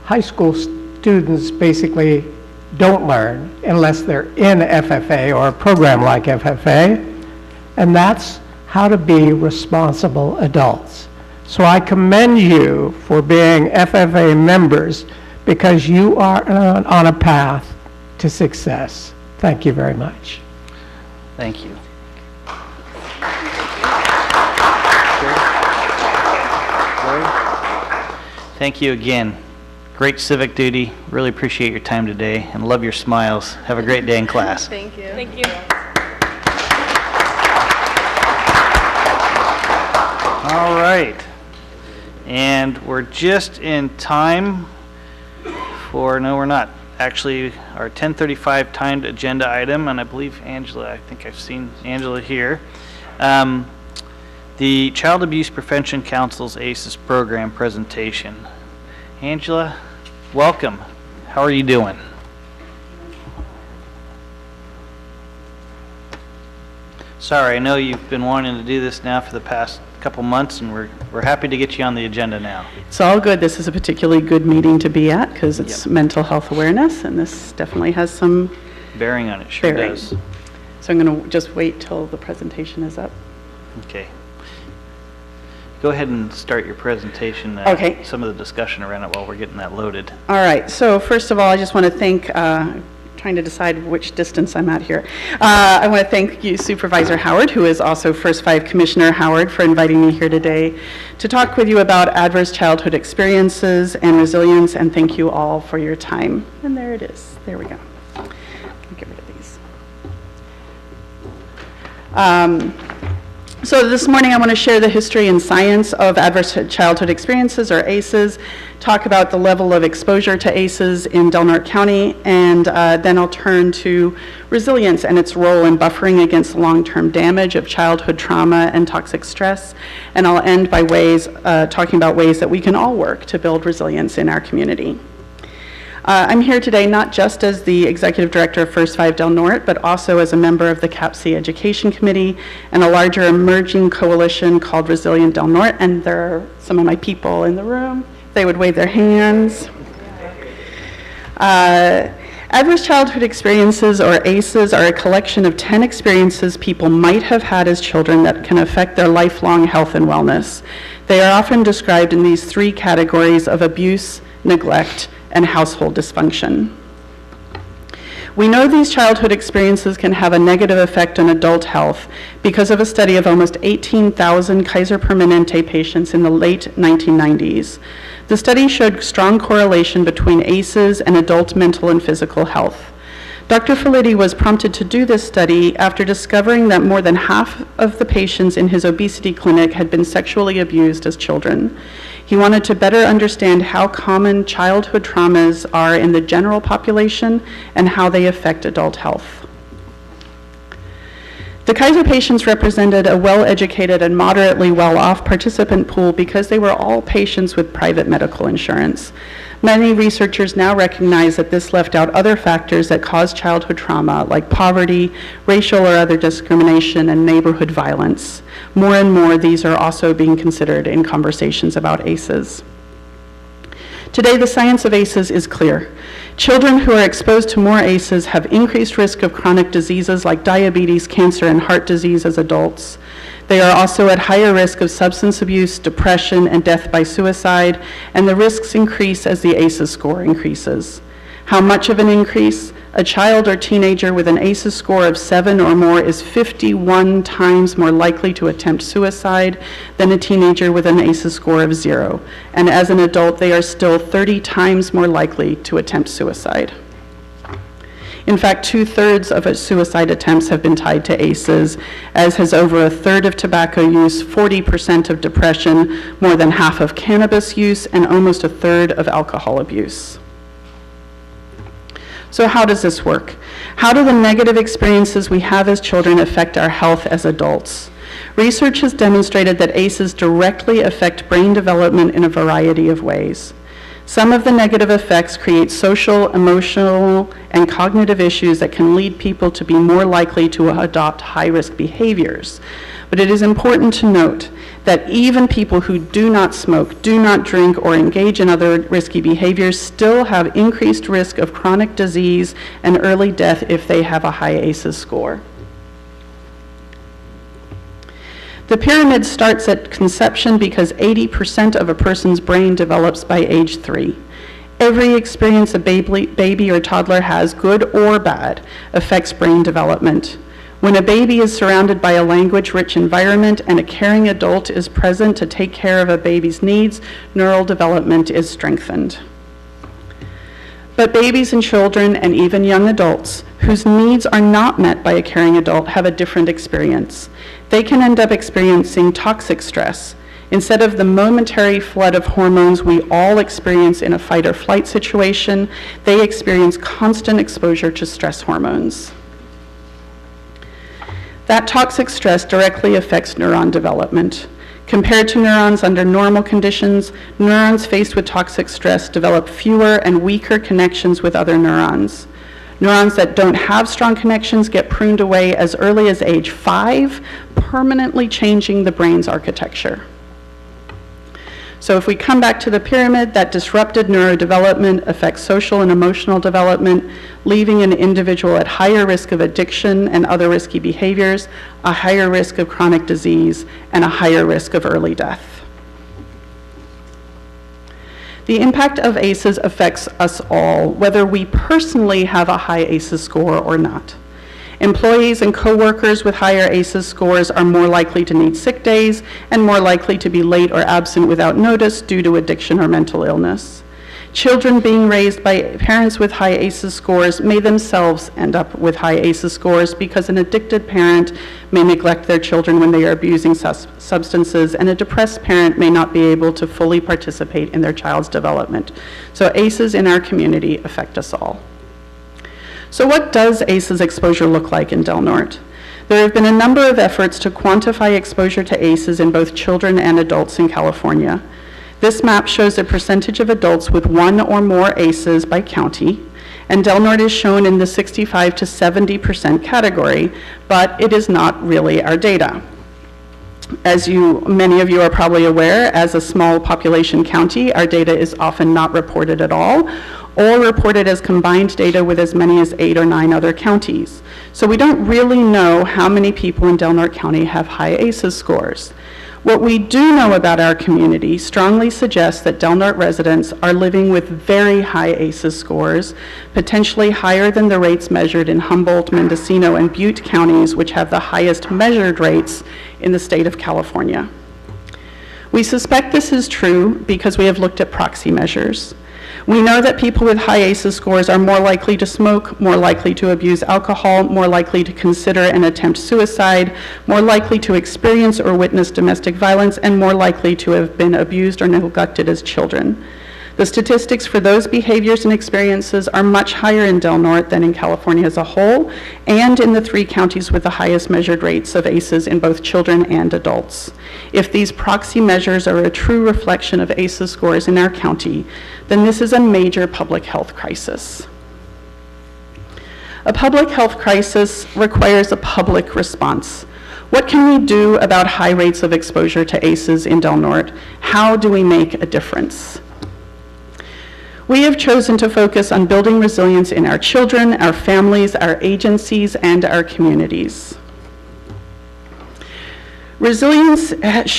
Speaker 4: high school students basically don't learn unless they're in FFA or a program like FFA, and that's how to be responsible adults. So I commend you for being FFA members because you are on a path to success. Thank you very much.
Speaker 1: Thank you. Thank you again. Great civic duty. Really appreciate your time today and love your smiles. Have a great day in class.
Speaker 12: Thank you.
Speaker 13: Thank you.
Speaker 1: All right. And we're just in time for, no, we're not. Actually, our 10:35 timed agenda item, and I believe Angela, I think I've seen Angela here. The Child Abuse Prevention Council's ACES program presentation. Angela, welcome. How are you doing? Sorry, I know you've been wanting to do this now for the past couple months, and we're happy to get you on the agenda now.
Speaker 16: It's all good. This is a particularly good meeting to be at because it's mental health awareness, and this definitely has some
Speaker 1: bearing on it. Sure
Speaker 16: bearing.
Speaker 1: does.
Speaker 16: So I'm going to just wait till the presentation is up.
Speaker 1: Okay. Go ahead and start your presentation.
Speaker 16: Okay.
Speaker 1: Some of the discussion around it while we're getting that loaded.
Speaker 16: All right. So first of all, I just want to thank, trying to decide which distance I'm at here. I want to thank you, Supervisor Howard, who is also First 5 Commissioner Howard, for inviting me here today to talk with you about adverse childhood experiences and resilience, and thank you all for your time. And there it is. There we go. Get rid of these. So this morning I want to share the history and science of adverse childhood experiences, or ACEs, talk about the level of exposure to ACEs in Del Norte County, and then I'll turn to resilience and its role in buffering against long-term damage of childhood trauma and toxic stress, and I'll end by talking about ways that we can all work to build resilience in our community. I'm here today not just as the Executive Director of First 5 Del Norte, but also as a member of the CAPC Education Committee and a larger emerging coalition called Resilient Del Norte, and there are some of my people in the room. They would wave their hands. Adverse childhood experiences, or ACEs, are a collection of 10 experiences people might have had as children that can affect their lifelong health and wellness. They are often described in these 3 categories of abuse, neglect, and household dysfunction. We know these childhood experiences can have a negative effect on adult health because of a study of almost 18,000 Kaiser Permanente patients in the late 1990s. The study showed strong correlation between ACEs and adult mental and physical health. Dr. Felitti was prompted to do this study after discovering that more than half of the patients in his obesity clinic had been sexually abused as children. He wanted to better understand how common childhood traumas are in the general population and how they affect adult health. The Kaiser patients represented a well-educated and moderately well-off participant pool because they were all patients with private medical insurance. Many researchers now recognize that this left out other factors that cause childhood trauma, like poverty, racial or other discrimination, and neighborhood violence. More and more, these are also being considered in conversations about ACEs. Today, the science of ACEs is clear. Children who are exposed to more ACEs have increased risk of chronic diseases like diabetes, cancer, and heart disease as adults. They are also at higher risk of substance abuse, depression, and death by suicide, and the risks increase as the ACEs score increases. How much of an increase? A child or teenager with an ACEs score of 7 or more is 51 times more likely to attempt suicide than a teenager with an ACEs score of 0. And as an adult, they are still 30 times more likely to attempt suicide. In fact, 2/3 of suicide attempts have been tied to ACEs, as has over 1/3 of tobacco use, 40% of depression, more than half of cannabis use, and almost 1/3 of alcohol abuse. So how does this work? How do the negative experiences we have as children affect our health as adults? Research has demonstrated that ACEs directly affect brain development in a variety of ways. Some of the negative effects create social, emotional, and cognitive issues that can lead people to be more likely to adopt high-risk behaviors. But it is important to note that even people who do not smoke, do not drink, or engage in other risky behaviors still have increased risk of chronic disease and early death if they have a high ACEs score. The pyramid starts at conception because 80% of a person's brain develops by age 3. Every experience a baby or toddler has, good or bad, affects brain development. When a baby is surrounded by a language-rich environment and a caring adult is present to take care of a baby's needs, neural development is strengthened. But babies and children, and even young adults, whose needs are not met by a caring adult have a different experience. They can end up experiencing toxic stress. Instead of the momentary flood of hormones we all experience in a fight or flight situation, they experience constant exposure to stress hormones. That toxic stress directly affects neuron development. Compared to neurons under normal conditions, neurons faced with toxic stress develop fewer and weaker connections with other neurons. Neurons that don't have strong connections get pruned away as early as age 5, permanently changing the brain's architecture. So if we come back to the pyramid, that disrupted neurodevelopment affects social and emotional development, leaving an individual at higher risk of addiction and other risky behaviors, a higher risk of chronic disease, and a higher risk of early death. The impact of ACEs affects us all, whether we personally have a high ACEs score or not. Employees and coworkers with higher ACEs scores are more likely to need sick days and more likely to be late or absent without notice due to addiction or mental illness. Children being raised by parents with high ACEs scores may themselves end up with high ACEs scores because an addicted parent may neglect their children when they are abusing substances, and a depressed parent may not be able to fully participate in their child's development. So ACEs in our community affect us all. So what does ACEs exposure look like in Del Norte? There have been a number of efforts to quantify exposure to ACEs in both children and adults in California. This map shows the percentage of adults with 1 or more ACEs by county, and Del Norte is shown in the 65 to 70% category, but it is not really our data. As many of you are probably aware, as a small population county, our data is often not reported at all, or reported as combined data with as many as 8 or 9 other counties. So we don't really know how many people in Del Norte County have high ACEs scores. What we do know about our community strongly suggests that Del Norte residents are living with very high ACEs scores, potentially higher than the rates measured in Humboldt, Mendocino, and Butte counties, which have the highest measured rates in the state of California. We suspect this is true because we have looked at proxy measures. We know that people with high ACEs scores are more likely to smoke, more likely to abuse alcohol, more likely to consider and attempt suicide, more likely to experience or witness domestic violence, and more likely to have been abused or neglected as children. The statistics for those behaviors and experiences are much higher in Del Norte than in California as a whole, and in the 3 counties with the highest measured rates of ACEs in both children and adults. If these proxy measures are a true reflection of ACEs scores in our county, then this is a major public health crisis. A public health crisis requires a public response. What can we do about high rates of exposure to ACEs in Del Norte? How do we make a difference? We have chosen to focus on building resilience in our children, our families, our agencies, and our communities. Research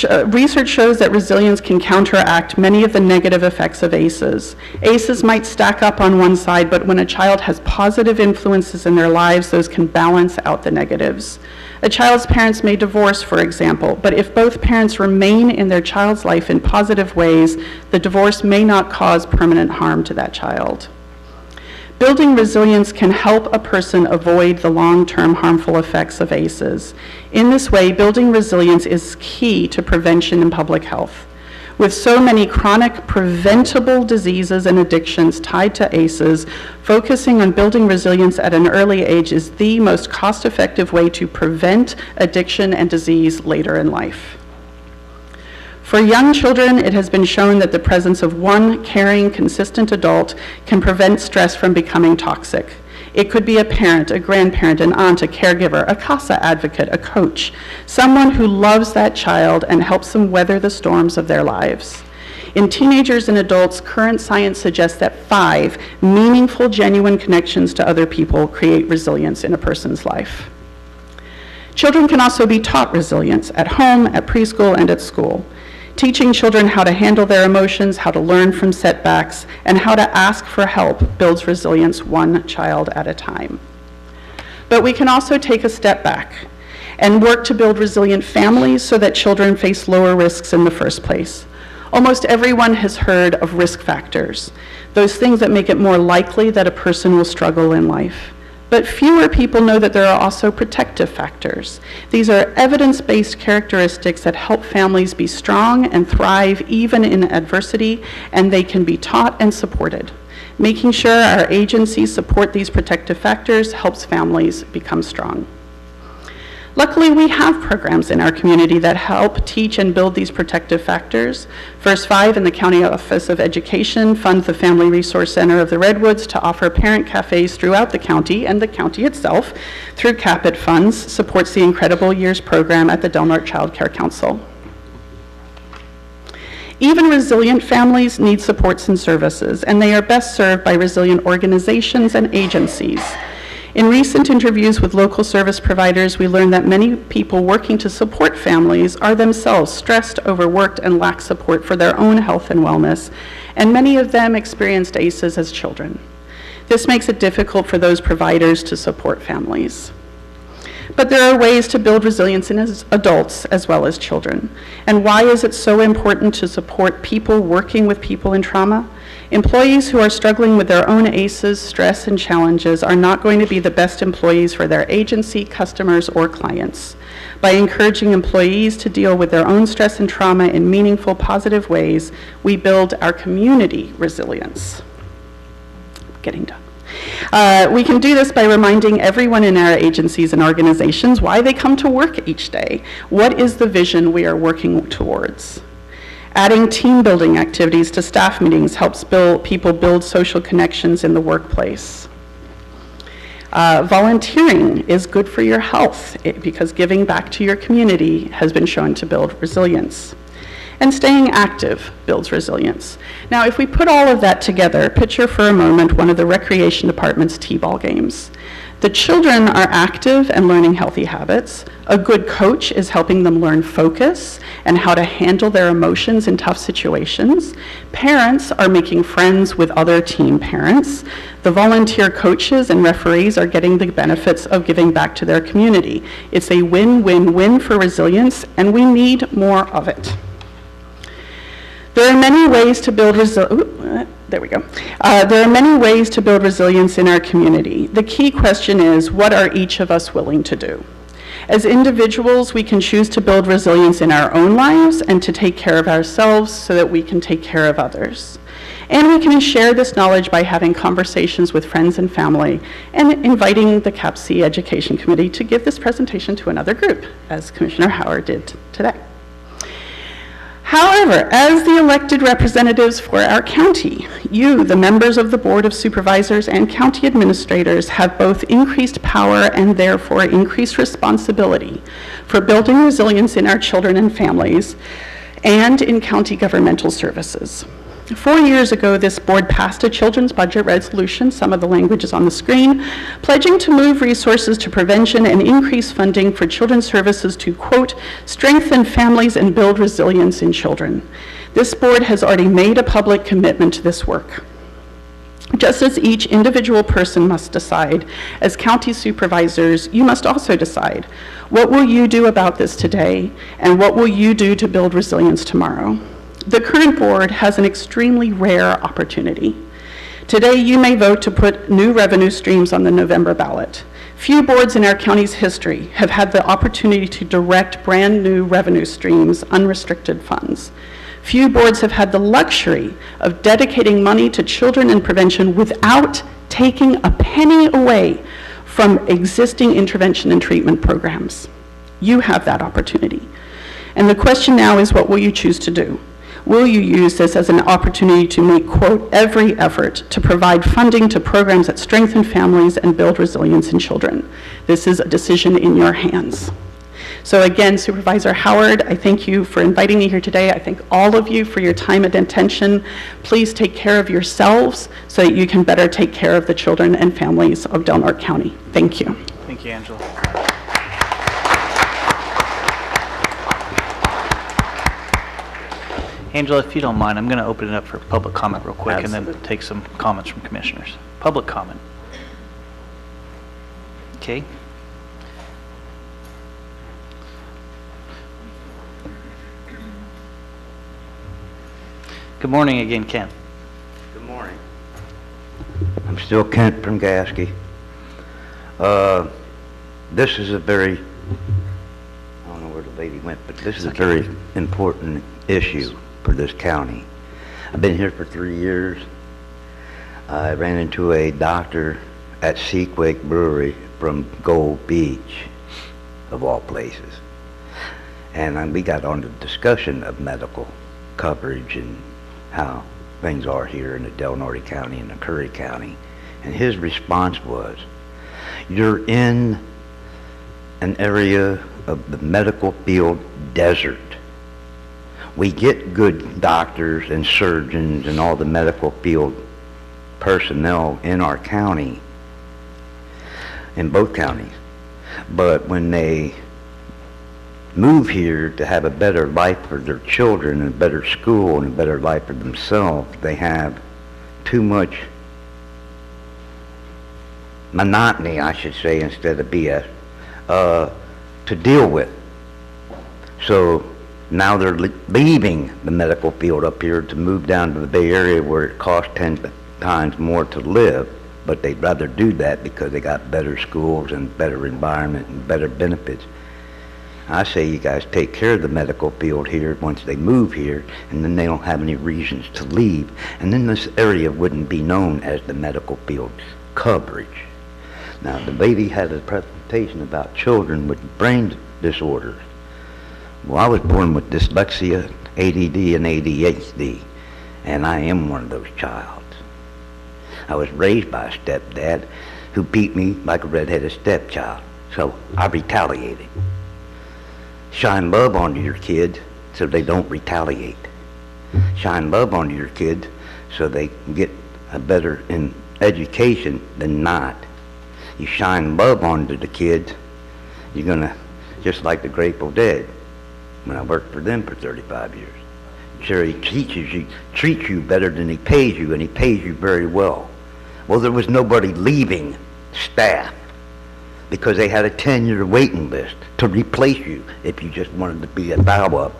Speaker 16: shows that resilience can counteract many of the negative effects of ACEs. ACEs might stack up on one side, but when a child has positive influences in their lives, those can balance out the negatives. A child's parents may divorce, for example, but if both parents remain in their child's life in positive ways, the divorce may not cause permanent harm to that child. Building resilience can help a person avoid the long-term harmful effects of ACEs. In this way, building resilience is key to prevention in public health. With so many chronic preventable diseases and addictions tied to ACEs, focusing on building resilience at an early age is the most cost-effective way to prevent addiction and disease later in life. For young children, it has been shown that the presence of one caring, consistent adult can prevent stress from becoming toxic. It could be a parent, a grandparent, an aunt, a caregiver, a CASA advocate, a coach, someone who loves that child and helps them weather the storms of their lives. In teenagers and adults, current science suggests that 5 meaningful, genuine connections to other people create resilience in a person's life. Children can also be taught resilience at home, at preschool, and at school. Teaching children how to handle their emotions, how to learn from setbacks, and how to ask for help builds resilience one child at a time. But we can also take a step back and work to build resilient families so that children face lower risks in the first place. Almost everyone has heard of risk factors, those things that make it more likely that a person will struggle in life. But fewer people know that there are also protective factors. These are evidence-based characteristics that help families be strong and thrive even in adversity, and they can be taught and supported. Making sure our agencies support these protective factors helps families become strong. Luckily, we have programs in our community that help teach and build these protective factors. First Five and the County Office of Education fund the Family Resource Center of the Redwoods to offer parent cafes throughout the county, and the county itself, through CAPIT funds, supports the Incredible Years program at the Del Norte Child Care Council. Even resilient families need supports and services, and they are best served by resilient organizations and agencies. In recent interviews with local service providers, we learned that many people working to support families are themselves stressed, overworked, and lack support for their own health and wellness, and many of them experienced ACEs as children. This makes it difficult for those providers to support families. But there are ways to build resilience in adults as well as children. And why is it so important to support people working with people in trauma? Employees who are struggling with their own ACEs, stress, and challenges are not going to be the best employees for their agency, customers, or clients. By encouraging employees to deal with their own stress and trauma in meaningful, positive ways, we build our community resilience. Getting done. We can do this by reminding everyone in our agencies and organizations why they come to work each day. What is the vision we are working towards? Adding team building activities to staff meetings helps people build social connections in the workplace. Volunteering is good for your health because giving back to your community has been shown to build resilience. And staying active builds resilience. Now, if we put all of that together, picture for a moment one of the recreation department's t-ball games. The children are active and learning healthy habits. A good coach is helping them learn focus and how to handle their emotions in tough situations. Parents are making friends with other team parents. The volunteer coaches and referees are getting the benefits of giving back to their community. It's a win-win-win for resilience, and we need more of it. There are many ways to build there we go. There are many ways to build resilience in our community. The key question is, what are each of us willing to do? As individuals, we can choose to build resilience in our own lives and to take care of ourselves so that we can take care of others. And we can share this knowledge by having conversations with friends and family and inviting the CAPC Education Committee to give this presentation to another group, as Commissioner Howard did today. However, as the elected representatives for our county, you, the members of the Board of Supervisors and county administrators, have both increased power and therefore increased responsibility for building resilience in our children and families and in county governmental services. 4 years ago, this board passed a children's budget resolution, some of the language is on the screen, pledging to move resources to prevention and increase funding for children's services to, quote, strengthen families and build resilience in children. This board has already made a public commitment to this work. Just as each individual person must decide, as county supervisors, you must also decide, what will you do about this today, and what will you do to build resilience tomorrow? The current board has an extremely rare opportunity Today, you may vote to put new revenue streams on the November ballot. Few boards in our county's history have had the opportunity to direct brand-new revenue streams, unrestricted funds. Few boards have had the luxury of dedicating money to children and prevention without taking a penny away from existing intervention and treatment programs. You have that opportunity. And the question now is, what will you choose to do? Will you use this as an opportunity to make, quote, every effort to provide funding to programs that strengthen families and build resilience in children? This is a decision in your hands. So again, Supervisor Howard, I thank you for inviting me here today. I thank all of you for your time and attention. Please take care of yourselves so that you can better take care of the children and families of Del Norte County. Thank you.
Speaker 1: Thank you, Angela. Angela, if you don't mind, I'm going to open it up for public comment real quick and then take some comments from commissioners. Public comment. Okay. Good morning again, Kent.
Speaker 5: Good morning. I'm still Kent from Gasky. This is a very, I don't know where the lady went, but this is a very important issue for this county. I've been here for 3 years. I ran into a doctor at Sequake Brewery from Gold Beach, of all places. And we got on the discussion of medical coverage and how things are here in the Del Norte County and the Curry County. And his response was, you're in an area of the medical field desert. We get good doctors and surgeons and all the medical field personnel in our county, in both counties. But when they move here to have a better life for their children and a better school and a better life for themselves, they have too much monotony, I should say, instead of BS, to deal with. So now they're leaving the medical field up here to move down to the Bay Area where it costs 10 times more to live, but they'd rather do that because they got better schools and better environment and better benefits. I say you guys take care of the medical field here once they move here, and then they don't have any reasons to leave, and then this area wouldn't be known as the medical field coverage. Now, the lady had a presentation about children with brain disorders. Well, I was born with dyslexia, ADD, and ADHD, and I am one of those childs. I was raised by a stepdad who beat me like a redheaded stepchild, so I retaliated. Shine love onto your kids so they don't retaliate. Shine love onto your kids so they can get a better education than not. You shine love onto the kids, you're gonna, just like the Grateful Dead, when I worked for them for 35 years. Sure, he treats you better than he pays you, and he pays you very well. Well, there was nobody leaving staff because they had a 10-year waiting list to replace you if you just wanted to be a bow-up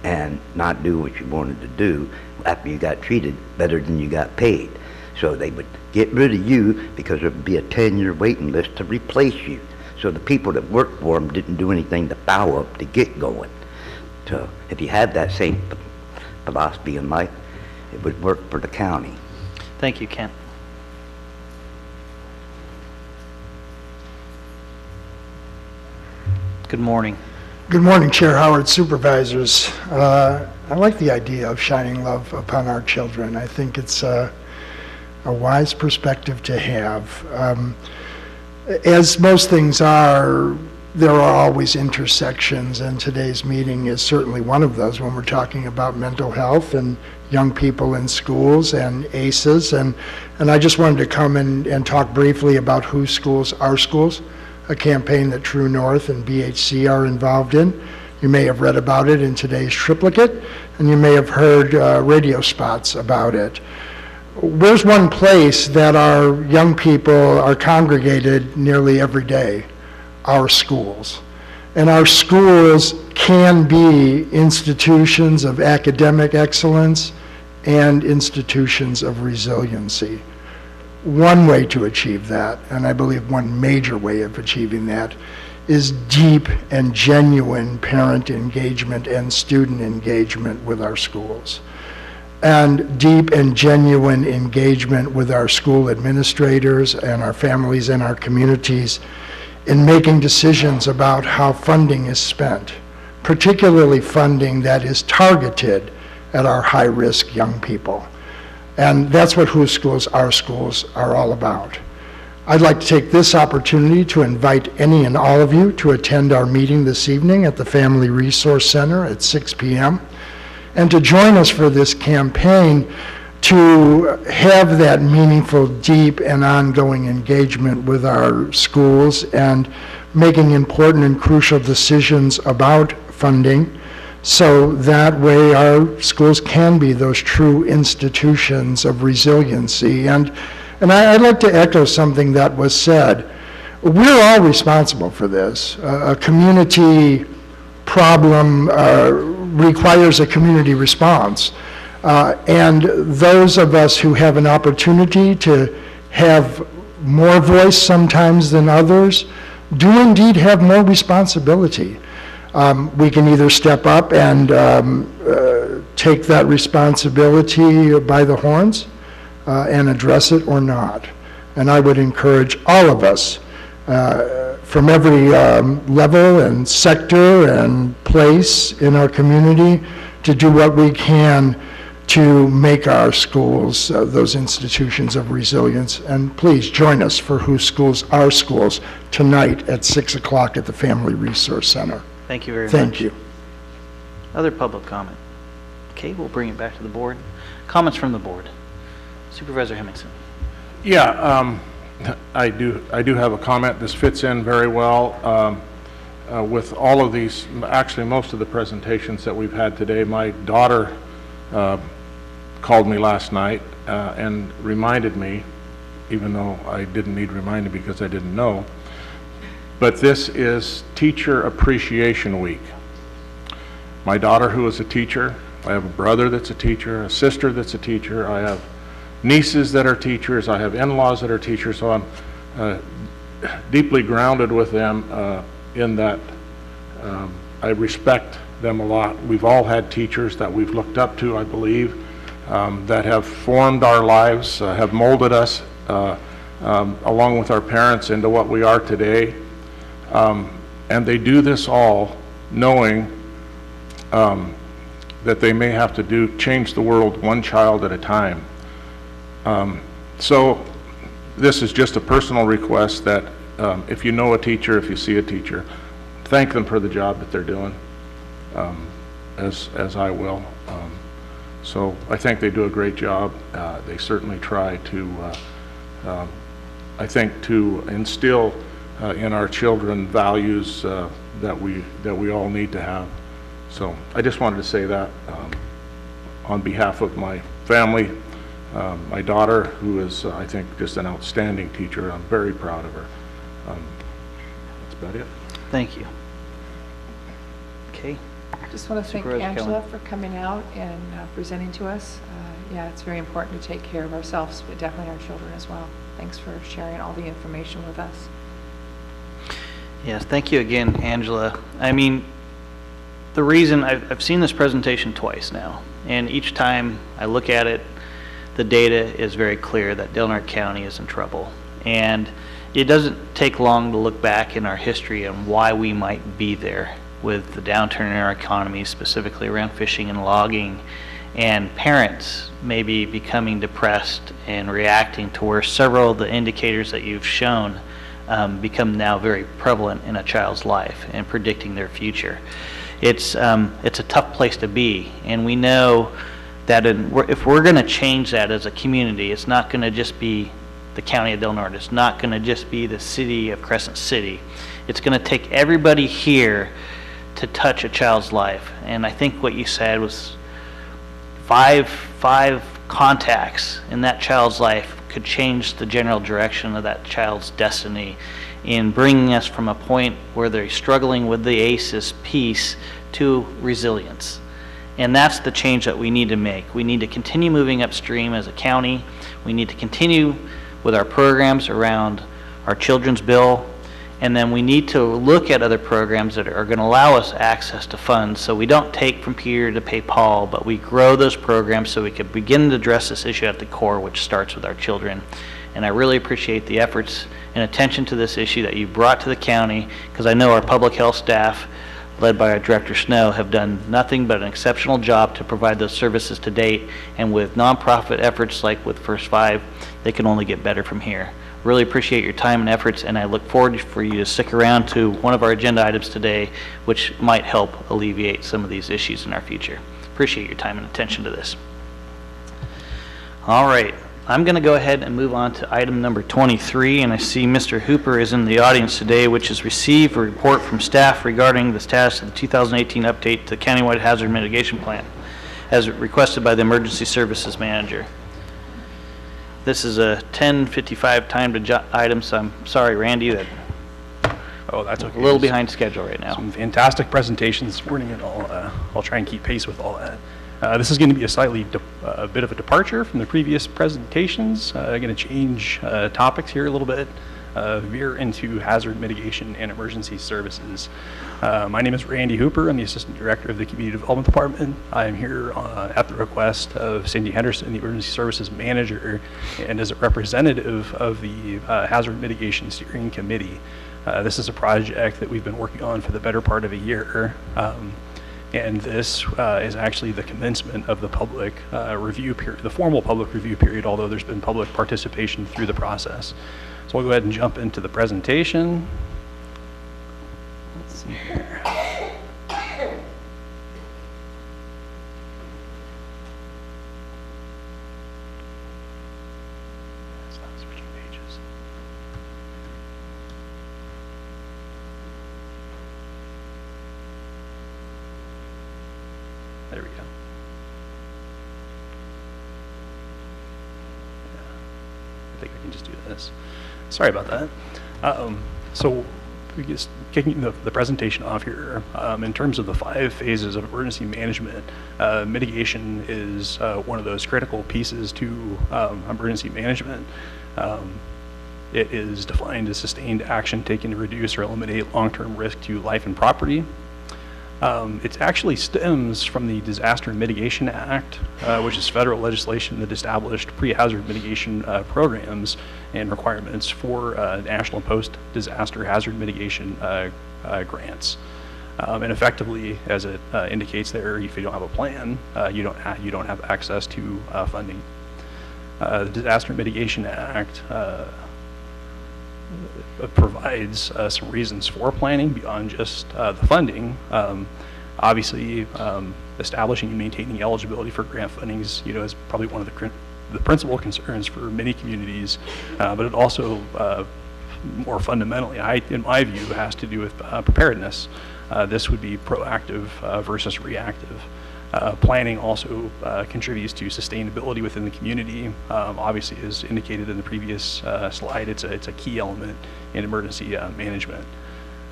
Speaker 5: and not do what you wanted to do after you got treated better than you got paid. So they would get rid of you because there would be a 10-year waiting list to replace you. So the people that worked for them didn't do anything to bow up to get going. So if you had that same philosophy in life, it would work for the county.
Speaker 1: Thank you, Kent. Good morning.
Speaker 17: Good morning, Chair Howard, Supervisors. I like the idea of shining love upon our children. I think it's a wise perspective to have. As most things are, there are always intersections, and today's meeting is certainly one of those when we're talking about mental health and young people in schools and ACEs. And I just wanted to come and talk briefly about whose schools are schools, a campaign that True North and BHC are involved in. You may have read about it in today's triplicate, and you may have heard radio spots about it. Where's one place that our young people are congregated nearly every day? Our schools. And our schools can be institutions of academic excellence and institutions of resiliency. one way to achieve that, and I believe one major way of achieving that, is deep and genuine parent engagement and student engagement with our schools. And deep and genuine engagement with our school administrators and our families and our communities in making decisions about how funding is spent, particularly funding that is targeted at our high-risk young people. And that's what Whose Schools, Our Schools are all about. I'd like to take this opportunity to invite any and all of you to attend our meeting this evening at the Family Resource Center at 6 p.m. and to join us for this campaign to have that meaningful, deep, and ongoing engagement with our schools and making important and crucial decisions about funding, so that way our schools can be those true institutions of resiliency. And I'd like to echo something that was said. We're all responsible for this. A community problem requires a community response. And those of us who have an opportunity to have more voice sometimes than others do indeed have more responsibility. We can either step up and take that responsibility by the horns and address it or not. And I would encourage all of us from every level and sector and place in our community to do what we can to make our schools those institutions of resilience. And please join us for Whose Schools, Our Schools tonight at 6 o'clock at the Family Resource Center.
Speaker 1: Thank you very much.
Speaker 17: Thank you.
Speaker 1: Other public comment? Okay, we'll bring it back to the board. Comments from the board. Supervisor Hemmingson.
Speaker 10: Yeah, I do have a comment. This fits in very well with all of these, actually most of the presentations that we've had today. My daughter called me last night and reminded me, even though I didn't need reminded because I didn't know, but this is Teacher Appreciation Week. My daughter, who is a teacher, I have a brother that's a teacher, a sister that's a teacher, I have nieces that are teachers, I have in-laws that are teachers, so I'm deeply grounded with them in that I respect them a lot. We've all had teachers that we've looked up to, I believe, that have formed our lives, have molded us along with our parents into what we are today. And they do this all knowing that they may have to change the world one child at a time. So this is just a personal request that if you know a teacher, if you see a teacher, thank them for the job that they're doing, as I will. So I think they do a great job. They certainly try to, I think, to instill in our children values that we all need to have. So I just wanted to say that on behalf of my family, my daughter, who is, I think, just an outstanding teacher. I'm very proud of her. That's about it.
Speaker 1: Thank you. Okay.
Speaker 18: I just want to thank
Speaker 1: Supervisor
Speaker 18: Angela
Speaker 1: Kelly.
Speaker 18: for coming out and presenting to us. Yeah, it's very important to take care of ourselves, but definitely our children as well. Thanks for sharing all the information with us.
Speaker 1: Yes, thank you again, Angela. I mean, the reason I've seen this presentation twice now, and each time I look at it, the data is very clear that Del Norte County is in trouble. And it doesn't take long to look back in our history on why we might be there with the downturn in our economy, specifically around fishing and logging, and parents maybe becoming depressed and reacting to where several of the indicators that you've shown become now very prevalent in a child's life and predicting their future. It's a tough place to be, and we know that if we're going to change that as a community, it's not going to just be the county of Del Norte. It's not going to just be the city of Crescent City. It's going to take everybody here to touch a child's life. And I think what you said was five contacts in that child's life could change the general direction of that child's destiny in bringing us from a point where they're struggling with the ACEs piece to resilience. And that's the change that we need to make. We need to continue moving upstream as a county. We need to continue with our programs around our children's bill, and then we need to look at other programs that are going to allow us access to funds, so we don't take from Peter to pay Paul, but we grow those programs so we can begin to address this issue at the core, which starts with our children. And I really appreciate the efforts and attention to this issue that you brought to the county, because I know our public health staff, led by our Director Snow, have done nothing but an exceptional job to provide those services to date, and with nonprofit efforts like with First Five, they can only get better from here. Really appreciate your time and efforts, and I look forward for you to stick around to one of our agenda items today, which might help alleviate some of these issues in our future. Appreciate your time and attention to this. All right, I'm going to go ahead and move on to item number 23, and I see Mr. Hooper is in the audience today, which is receive a report from staff regarding the status of the 2018 update to the Countywide Hazard Mitigation Plan, as requested by the Emergency Services Manager. This is a 10:55 timed item, so I'm sorry, Randy, that
Speaker 3: that's okay.
Speaker 1: A little behind schedule right now.
Speaker 3: Some fantastic presentations this morning, and I'll try and keep pace with all that. This is going to be a slightly a bit of a departure from the previous presentations. I'm going to change topics here a little bit, veer into hazard mitigation and emergency services. My name is Randy Hooper. I'm the Assistant Director of the Community Development Department. I am here at the request of Cindy Henderson, the Emergency Services Manager, and as a representative of the Hazard Mitigation Steering Committee. This is a project that we've been working on for the better part of a year. And this is actually the commencement of the public review period, the formal public review period, although there's been public participation through the process. So we'll go ahead and jump into the presentation. Let's see here. Stop switching pages. There we go. Yeah. I think I can just do this. Sorry about that. So we just kicking the presentation off here. In terms of the 5 phases of emergency management, mitigation is one of those critical pieces to emergency management. It is defined as sustained action taken to reduce or eliminate long-term risk to life and property. It actually stems from the Disaster Mitigation Act, which is federal legislation that established pre-hazard mitigation programs and requirements for national and post-disaster hazard mitigation grants. And effectively, as it indicates there, if you don't have a plan, you don't have access to funding. The Disaster Mitigation Act provides some reasons for planning beyond just the funding. Obviously, establishing and maintaining eligibility for grant funding is probably one of the principal concerns for many communities, but it also, more fundamentally, in my view, has to do with preparedness. This would be proactive versus reactive. Planning also contributes to sustainability within the community. Obviously, as indicated in the previous slide, it's a key element in emergency management.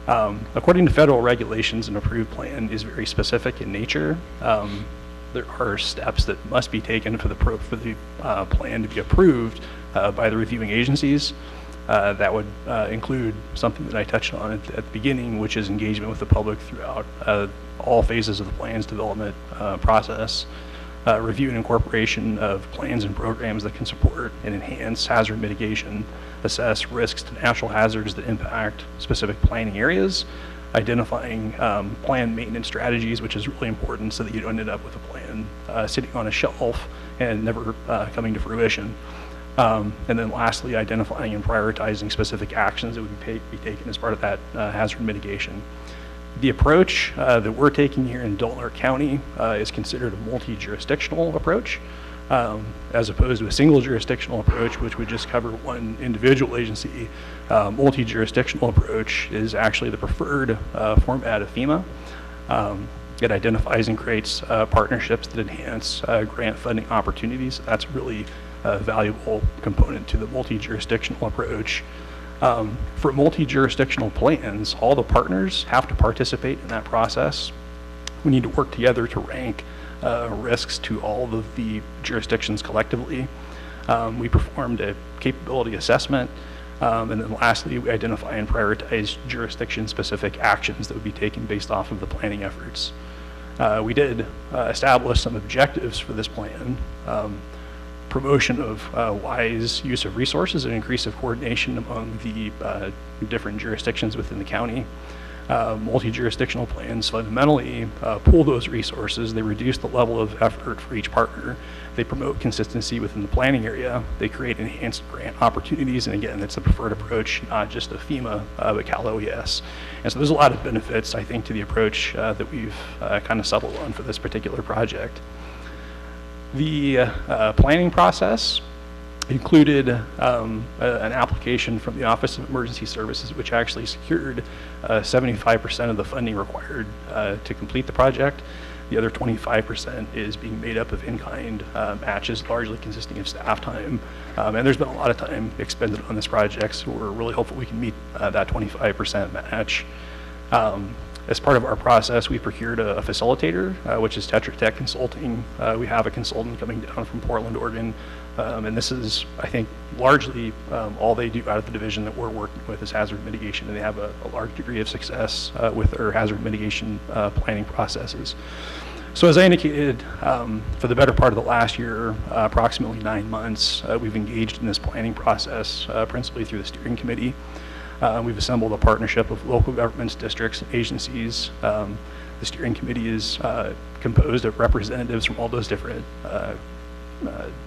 Speaker 3: According to federal regulations, an approved plan is very specific in nature. There are steps that must be taken for the plan to be approved by the reviewing agencies. That would include something that I touched on at the beginning, which is engagement with the public throughout all phases of the plan's development process, review and incorporation of plans and programs that can support and enhance hazard mitigation, assess risks to natural hazards that impact specific planning areas, identifying planned maintenance strategies, which is really important so that you don't end up with a plan sitting on a shelf and never coming to fruition. And then lastly, identifying and prioritizing specific actions that would be taken as part of that hazard mitigation. The approach that we're taking here in Delaware County is considered a multi-jurisdictional approach, as opposed to a single jurisdictional approach, which would just cover one individual agency. Multi-jurisdictional approach is actually the preferred format of FEMA. It identifies and creates partnerships that enhance grant funding opportunities. That's really a valuable component to the multi-jurisdictional approach. For multi-jurisdictional plans, all the partners have to participate in that process. We need to work together to rank risks to all of the jurisdictions collectively. We performed a capability assessment, and then lastly, we identify and prioritize jurisdiction-specific actions that would be taken based off of the planning efforts. We did establish some objectives for this plan. Promotion of wise use of resources and increase of coordination among the different jurisdictions within the county. Multi-jurisdictional plans fundamentally pool those resources. They reduce the level of effort for each partner. They promote consistency within the planning area. They create enhanced grant opportunities, and again, it's the preferred approach, not just a FEMA, but Cal OES. And so there's a lot of benefits, I think, to the approach that we've kind of settled on for this particular project. The planning process included an application from the Office of Emergency Services, which actually secured 75% of the funding required to complete the project. The other 25% is being made up of in-kind matches, largely consisting of staff time. And there's been a lot of time expended on this project, so we're really hopeful we can meet that 25% match. As part of our process, we procured a facilitator, which is Tetra Tech Consulting. We have a consultant coming down from Portland, Oregon, and this is, I think, largely all they do out of the division that we're working with is hazard mitigation, and they have a large degree of success with their hazard mitigation planning processes. So as I indicated, for the better part of the last year, approximately 9 months, we've engaged in this planning process, principally through the steering committee. We've assembled a partnership of local governments, districts, and agencies. The steering committee is composed of representatives from all those different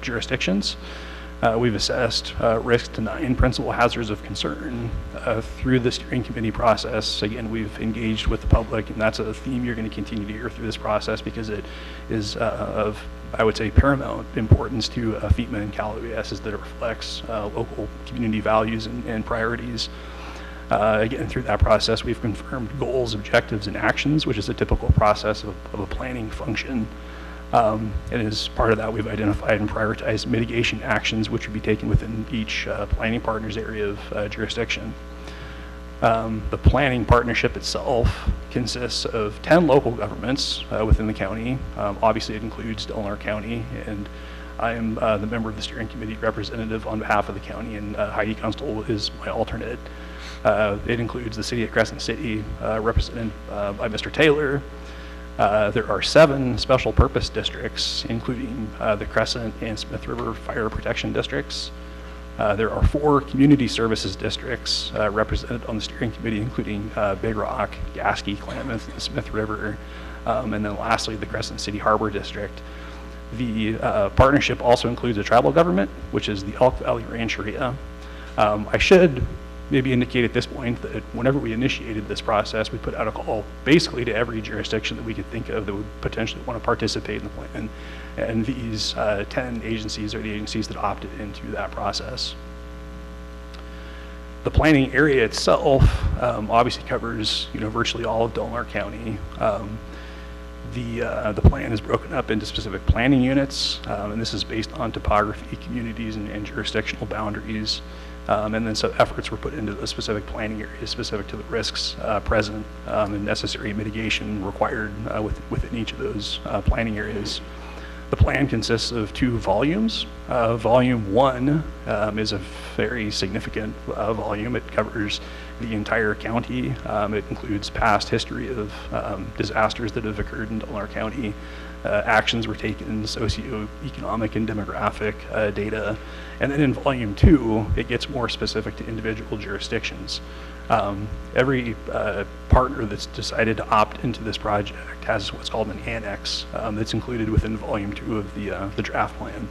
Speaker 3: jurisdictions. We've assessed risk to 9 principal hazards of concern through the steering committee process. Again, we've engaged with the public, and that's a theme you're going to continue to hear through this process because it is of, I would say, paramount importance to FEMA and Cal OES is that it reflects local community values and priorities. Again, through that process, we've confirmed goals, objectives, and actions, which is a typical process of a planning function. And as part of that, we've identified and prioritized mitigation actions, which would be taken within each planning partner's area of jurisdiction. The planning partnership itself consists of 10 local governments within the county. Obviously, it includes Delaware County, and I am the member of the steering committee representative on behalf of the county, and Heidi Kunstl is my alternate. It includes the city of Crescent City, represented by Mr. Taylor. There are 7 special purpose districts, including the Crescent and Smith River Fire Protection Districts. There are 4 community services districts represented on the steering committee, including Big Rock, Gasky, Klamath, and Smith River, and then lastly, the Crescent City Harbor District. The partnership also includes a tribal government, which is the Elk Valley Rancheria. I should maybe indicate at this point that whenever we initiated this process, we put out a call basically to every jurisdiction that we could think of that would potentially want to participate in the plan. And these 10 agencies are the agencies that opted into that process. The planning area itself obviously covers, virtually all of Delaware County. The plan is broken up into specific planning units, and this is based on topography, communities, and jurisdictional boundaries. And then some efforts were put into the specific planning areas specific to the risks present and necessary mitigation required within each of those planning areas. The plan consists of 2 volumes. Volume 1 is a very significant volume. It covers the entire county. It includes past history of disasters that have occurred in Delaware County. Actions were taken, socioeconomic and demographic data. And then in volume 2, it gets more specific to individual jurisdictions. Every partner that's decided to opt into this project has what's called an annex that's included within volume 2 of the draft plan.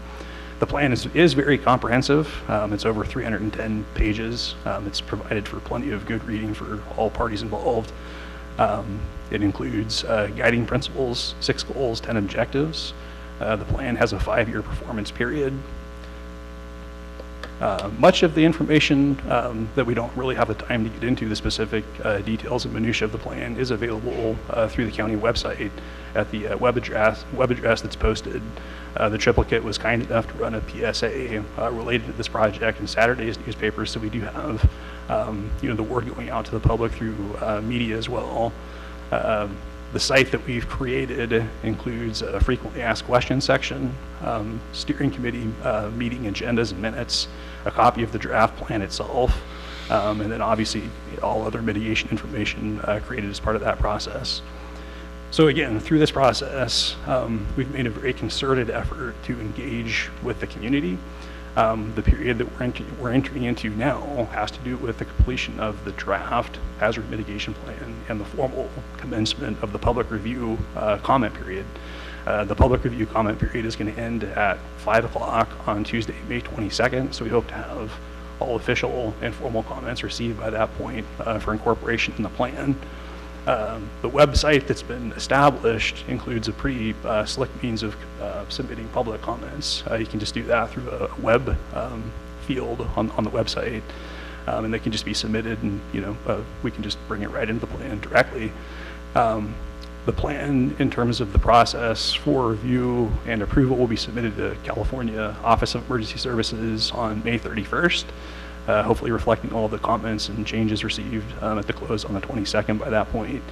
Speaker 3: The plan is very comprehensive. It's over 310 pages. It's provided for plenty of good reading for all parties involved. It includes guiding principles, 6 goals, 10 objectives. The plan has a 5-year performance period. Much of the information that we don't really have the time to get into, the specific details and minutiae of the plan, is available through the county website at the web address that's posted. The triplicate was kind enough to run a PSA related to this project in Saturday's newspapers, so we do have the word going out to the public through media as well. The site that we've created includes a frequently asked questions section, steering committee meeting agendas and minutes, a copy of the draft plan itself, and then obviously all other mitigation information created as part of that process. So again, through this process, we've made a very concerted effort to engage with the community. The period that we're entering into now has to do with the completion of the draft hazard mitigation plan and the formal commencement of the public review comment period. The public review comment period is going to end at 5 o'clock on Tuesday, May 22nd, so we hope to have all official and formal comments received by that point for incorporation in the plan. The website that's been established includes a pretty slick means of submitting public comments. You can just do that through a web field on the website, and they can just be submitted, and we can just bring it right into the plan directly. The plan, in terms of the process for review and approval, will be submitted to California Office of Emergency Services on May 31st. Hopefully reflecting all of the comments and changes received at the close on the 22nd by that point.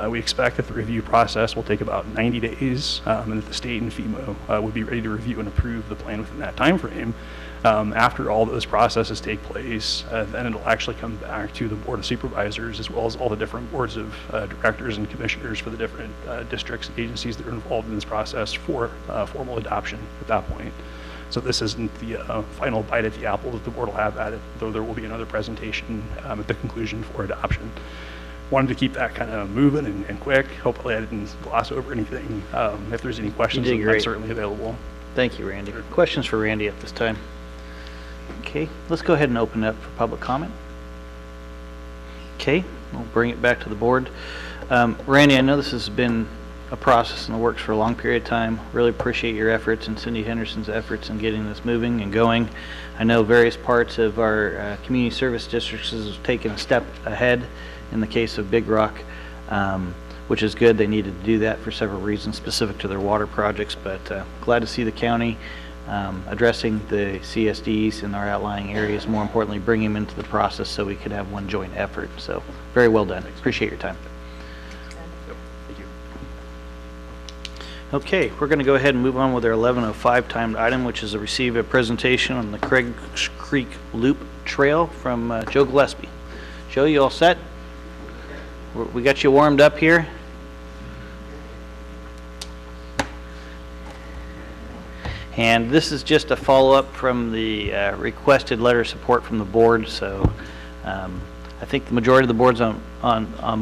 Speaker 3: We expect that the review process will take about 90 days, and that the state and FEMA would be ready to review and approve the plan within that time frame. After all those processes take place, then it'll actually come back to the Board of Supervisors, as well as all the different boards of directors and commissioners for the different districts and agencies that are involved in this process for formal adoption at that point. So this isn't the final bite at the apple that the board will have at it, though there will be another presentation at the conclusion for adoption. Wanted to keep that kind of moving and quick. Hopefully I didn't gloss over anything. If there's any questions, I'm certainly available.
Speaker 1: Thank you, Randy. Questions for Randy at this time? Okay, let's go ahead and open up for public comment. Okay, we'll bring it back to the board. Randy, I know this has been a process in the works for a long period of time. Really appreciate your efforts and Cindy Henderson's efforts in getting this moving and going. I know various parts of our community service districts have taken a step ahead in the case of Big Rock, which is good. They needed to do that for several reasons specific to their water projects, but glad to see the county addressing the CSDs in our outlying areas, more importantly bringing them into the process so we could have one joint effort. So very well done. Appreciate your time. Okay, we're going to go ahead and move on with our 11:05 timed item, which is to receive a presentation on the Craig Creek Loop Trail from Joe Gillespie. Joe, you all set? We got you warmed up here. And this is just a follow-up from the requested letter of support from the board. So I think the majority of the board's on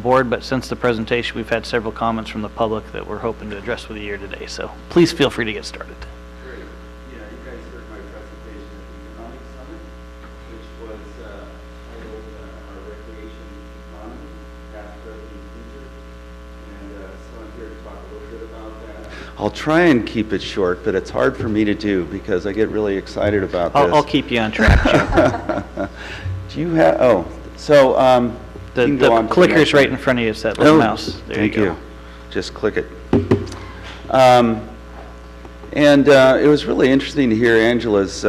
Speaker 1: board, but since the presentation, we've had several comments from the public that we're hoping to address with you here today. So please feel free to get started.
Speaker 19: Great. Yeah, you guys heard my presentation at the Economic Summit, which was titled Our Recreation Economy, Past, Present, and Future. And so I'm here to talk a little bit about that. I'll try and keep it short, but it's hard for me to do because I get really excited about this.
Speaker 1: I'll keep you on track, Joe.
Speaker 19: Do you have, so
Speaker 1: the clicker's right in front of you. It's that little mouse. There
Speaker 19: thank
Speaker 1: you go.
Speaker 19: you. Just click it. It was really interesting to hear Angela's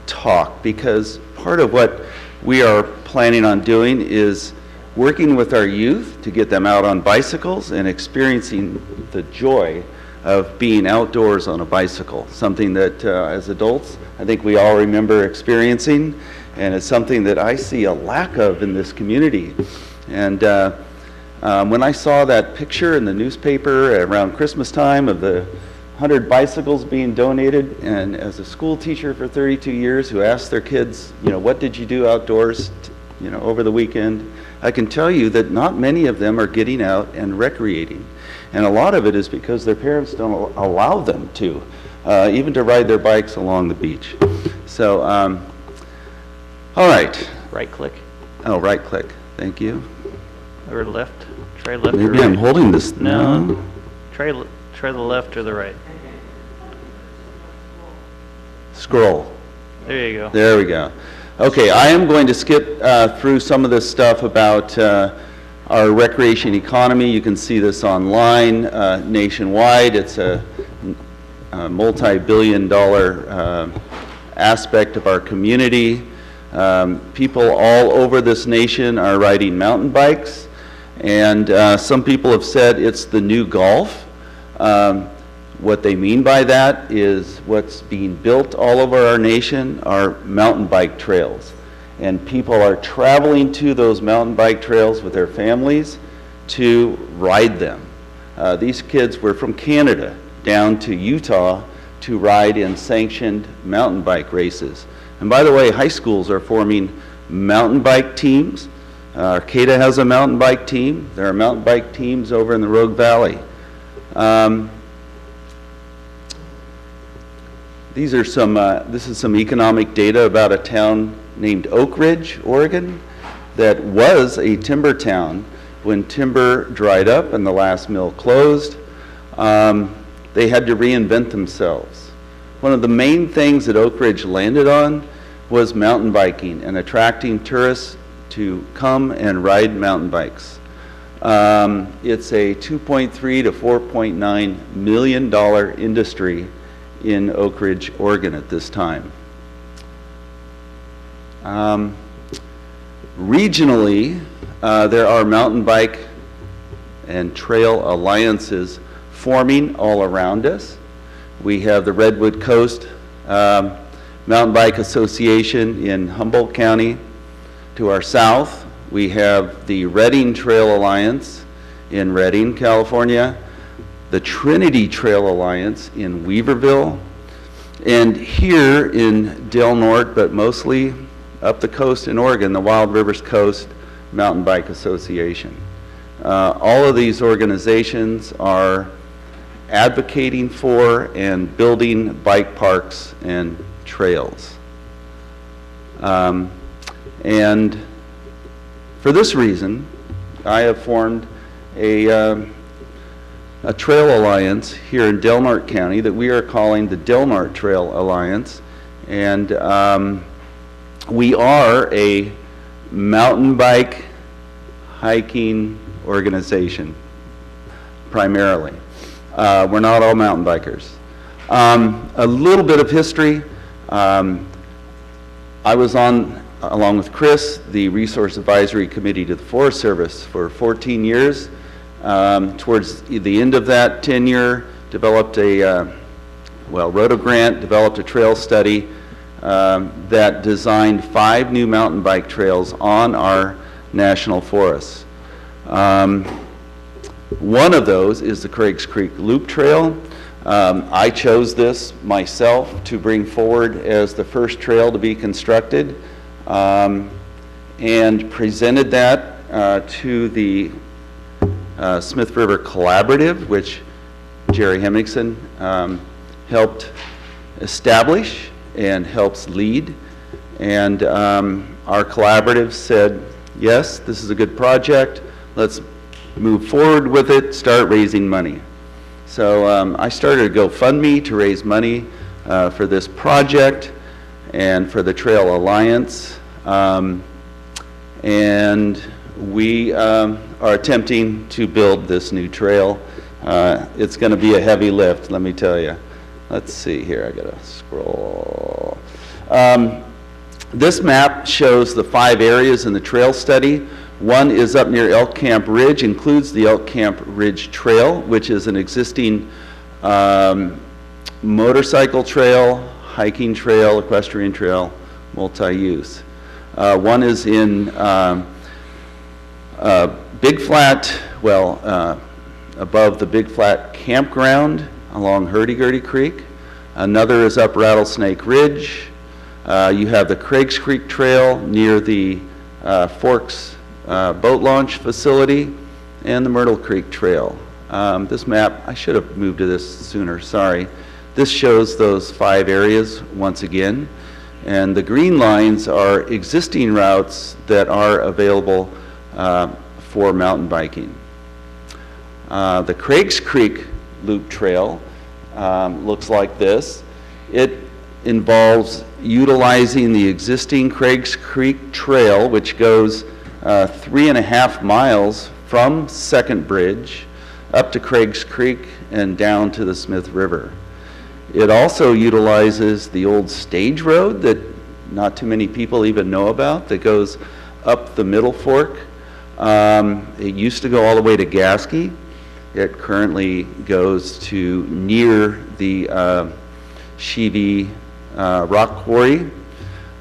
Speaker 19: talk, because part of what we are planning on doing is working with our youth to get them out on bicycles and experiencing the joy of being outdoors on a bicycle, something that as adults I think we all remember experiencing, and it's something that I see a lack of in this community. And when I saw that picture in the newspaper around Christmas time of the 100 bicycles being donated, and as a school teacher for 32 years who asked their kids, what did you do outdoors, over the weekend, I can tell you that not many of them are getting out and recreating. And a lot of it is because their parents don't allow them to, even to ride their bikes along the beach. So, all right.
Speaker 1: Right click.
Speaker 19: Oh, right click. Thank you.
Speaker 1: Or left. Try left or
Speaker 19: Maybe
Speaker 1: right.
Speaker 19: I'm holding this.
Speaker 1: No. Try the left or the right.
Speaker 19: Scroll.
Speaker 1: There you go.
Speaker 19: There we go. Okay, I am going to skip through some of this stuff about our recreation economy. You can see this online nationwide. It's a multi-billion-dollar aspect of our community. People all over this nation are riding mountain bikes, And some people have said it's the new golf. What they mean by that is what's being built all over our nation are mountain bike trails. And people are traveling to those mountain bike trails with their families to ride them. These kids were from Canada down to Utah to ride in sanctioned mountain bike races. And by the way, high schools are forming mountain bike teams. Arcata has a mountain bike team. There are mountain bike teams over in the Rogue Valley. This is some economic data about a town named Oak Ridge, Oregon, that was a timber town. When timber dried up and the last mill closed, they had to reinvent themselves. One of the main things that Oak Ridge landed on was mountain biking and attracting tourists to come and ride mountain bikes. It's a $2.3 to $4.9 million industry in Oak Ridge, Oregon at this time. Regionally, there are mountain bike and trail alliances forming all around us. We have the Redwood Coast Mountain Bike Association in Humboldt County. To our south, we have the Redding Trail Alliance in Redding, California, the Trinity Trail Alliance in Weaverville, and here in Del Norte, but mostly up the coast in Oregon, the Wild Rivers Coast Mountain Bike Association. All of these organizations are advocating for and building bike parks and trails. And for this reason, I have formed a trail alliance here in Del Norte County that we are calling the Del Norte Trail Alliance. And we are a mountain bike hiking organization, primarily. We're not all mountain bikers. A little bit of history. I was on, along with Chris, the Resource Advisory Committee to the Forest Service for 14 years. Towards the end of that tenure, developed wrote a grant, developed a trail study that designed 5 new mountain bike trails on our national forests. One of those is the Craigs Creek Loop Trail. I chose this myself to bring forward as the first trail to be constructed, and presented that to the Smith River Collaborative, which Jerry Hemmingson helped establish and helps lead. And our collaborative said, yes, this is a good project. Let's move forward with it, start raising money. So I started a GoFundMe to raise money for this project and for the Trail Alliance. And we are attempting to build this new trail. It's going to be a heavy lift, let me tell you. Let's see here, I gotta scroll. This map shows the 5 areas in the trail study. One is up near Elk Camp Ridge, includes the Elk Camp Ridge Trail, which is an existing motorcycle trail, hiking trail, equestrian trail, multi-use. One is in Big Flat, above the Big Flat campground along Hurdy-Gurdy Creek. Another is up Rattlesnake Ridge. You have the Craigs Creek Trail near the Forks boat launch facility, and the Myrtle Creek Trail. This map, I should have moved to this sooner, sorry. This shows those 5 areas once again, and the green lines are existing routes that are available for mountain biking. The Craigs Creek Loop Trail looks like this. It involves utilizing the existing Craigs Creek Trail, which goes 3.5 miles from Second Bridge up to Craigs Creek and down to the Smith River. It also utilizes the old stage road that not too many people even know about that goes up the Middle Fork It used to go all the way to Gasky. It currently goes to near the Chevy Rock Quarry.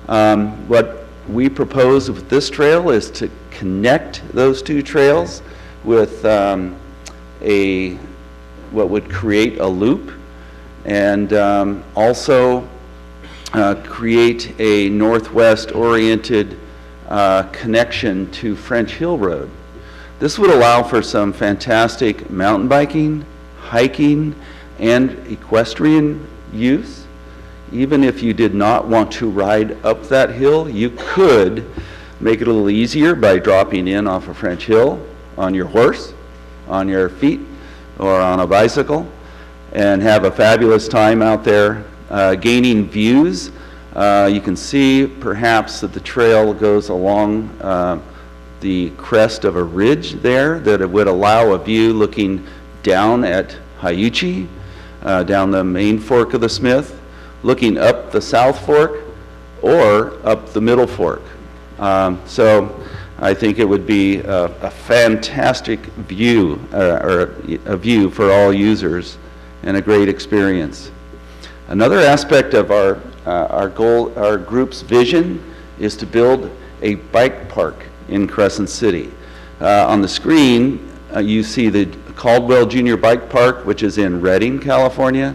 Speaker 19: What we propose with this trail is to connect those two trails with what would create a loop, and also create a northwest-oriented connection to French Hill Road. This would allow for some fantastic mountain biking, hiking, and equestrian use. Even if you did not want to ride up that hill, you could make it a little easier by dropping in off of French Hill on your horse, on your feet, or on a bicycle, and have a fabulous time out there gaining views. You can see perhaps that the trail goes along the crest of a ridge there that it would allow a view looking down at Hyuchi, down the main fork of the Smith, looking up the South Fork, or up the Middle Fork. So I think it would be a fantastic view, or a view for all users, and a great experience. Another aspect of our group's vision is to build a bike park in Crescent City. On the screen, you see the Caldwell Junior Bike Park, which is in Redding, California.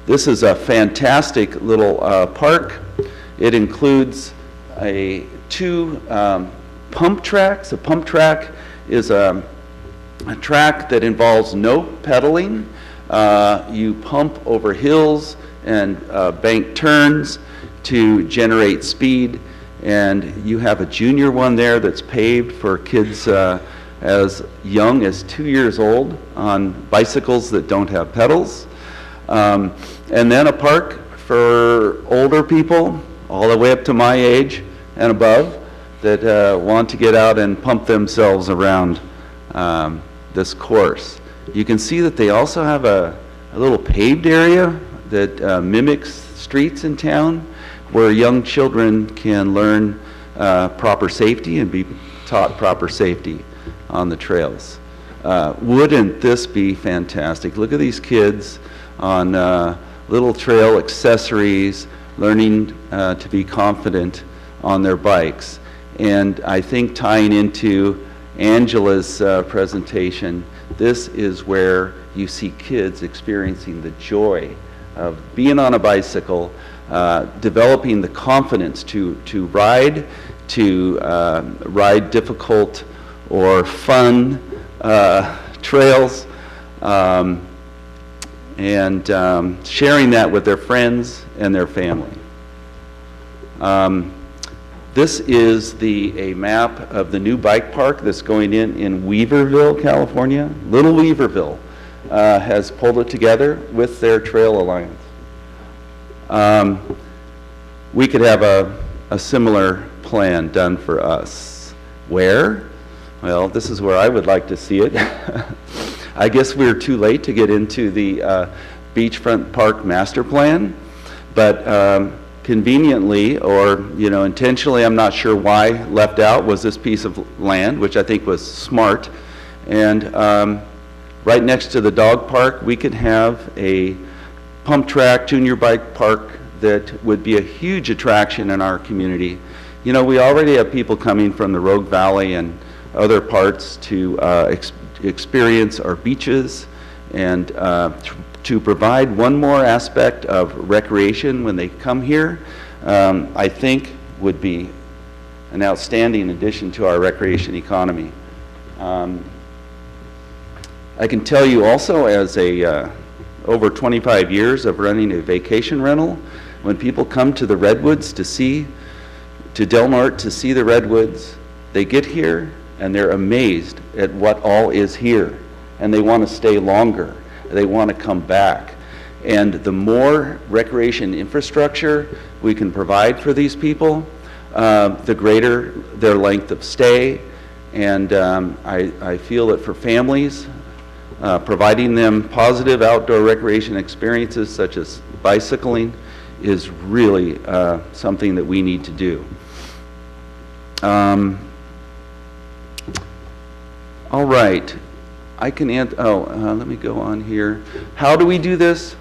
Speaker 19: This is a fantastic little park. It includes two pump tracks. A pump track is a track that involves no pedaling. You pump over hills and bank turns to generate speed, and you have a junior one there that's paved for kids as young as 2 years old on bicycles that don't have pedals. And then a park for older people, all the way up to my age and above, that want to get out and pump themselves around this course. You can see that they also have a little paved area that mimics streets in town, where young children can learn proper safety and be taught proper safety on the trails. Wouldn't this be fantastic? Look at these kids on little trail accessories, learning to be confident on their bikes. And I think tying into Angela's presentation, this is where you see kids experiencing the joy of being on a bicycle, developing the confidence to ride difficult or fun trails, and sharing that with their friends and their family. This is a map of the new bike park that's going in Weaverville, California. Little Weaverville has pulled it together with their Trail Alliance. We could have a similar plan done for us. Where? Well, this is where I would like to see it. I guess we're too late to get into the beachfront park master plan, but conveniently, or intentionally, I'm not sure why, left out was this piece of land, which I think was smart. And right next to the dog park, we could have a pump track junior bike park that would be a huge attraction in our community. We already have people coming from the Rogue Valley and other parts to experience our beaches, and to provide one more aspect of recreation when they come here, I think would be an outstanding addition to our recreation economy. I can tell you also, as over 25 years of running a vacation rental, when people come to the Redwoods to Del Norte to see the Redwoods, they get here and they're amazed at what all is here, and they want to stay longer. They want to come back. And the more recreation infrastructure we can provide for these people, the greater their length of stay. And I feel that for families, providing them positive outdoor recreation experiences such as bicycling is really something that we need to do. All right. I can let me go on here. How do we do this?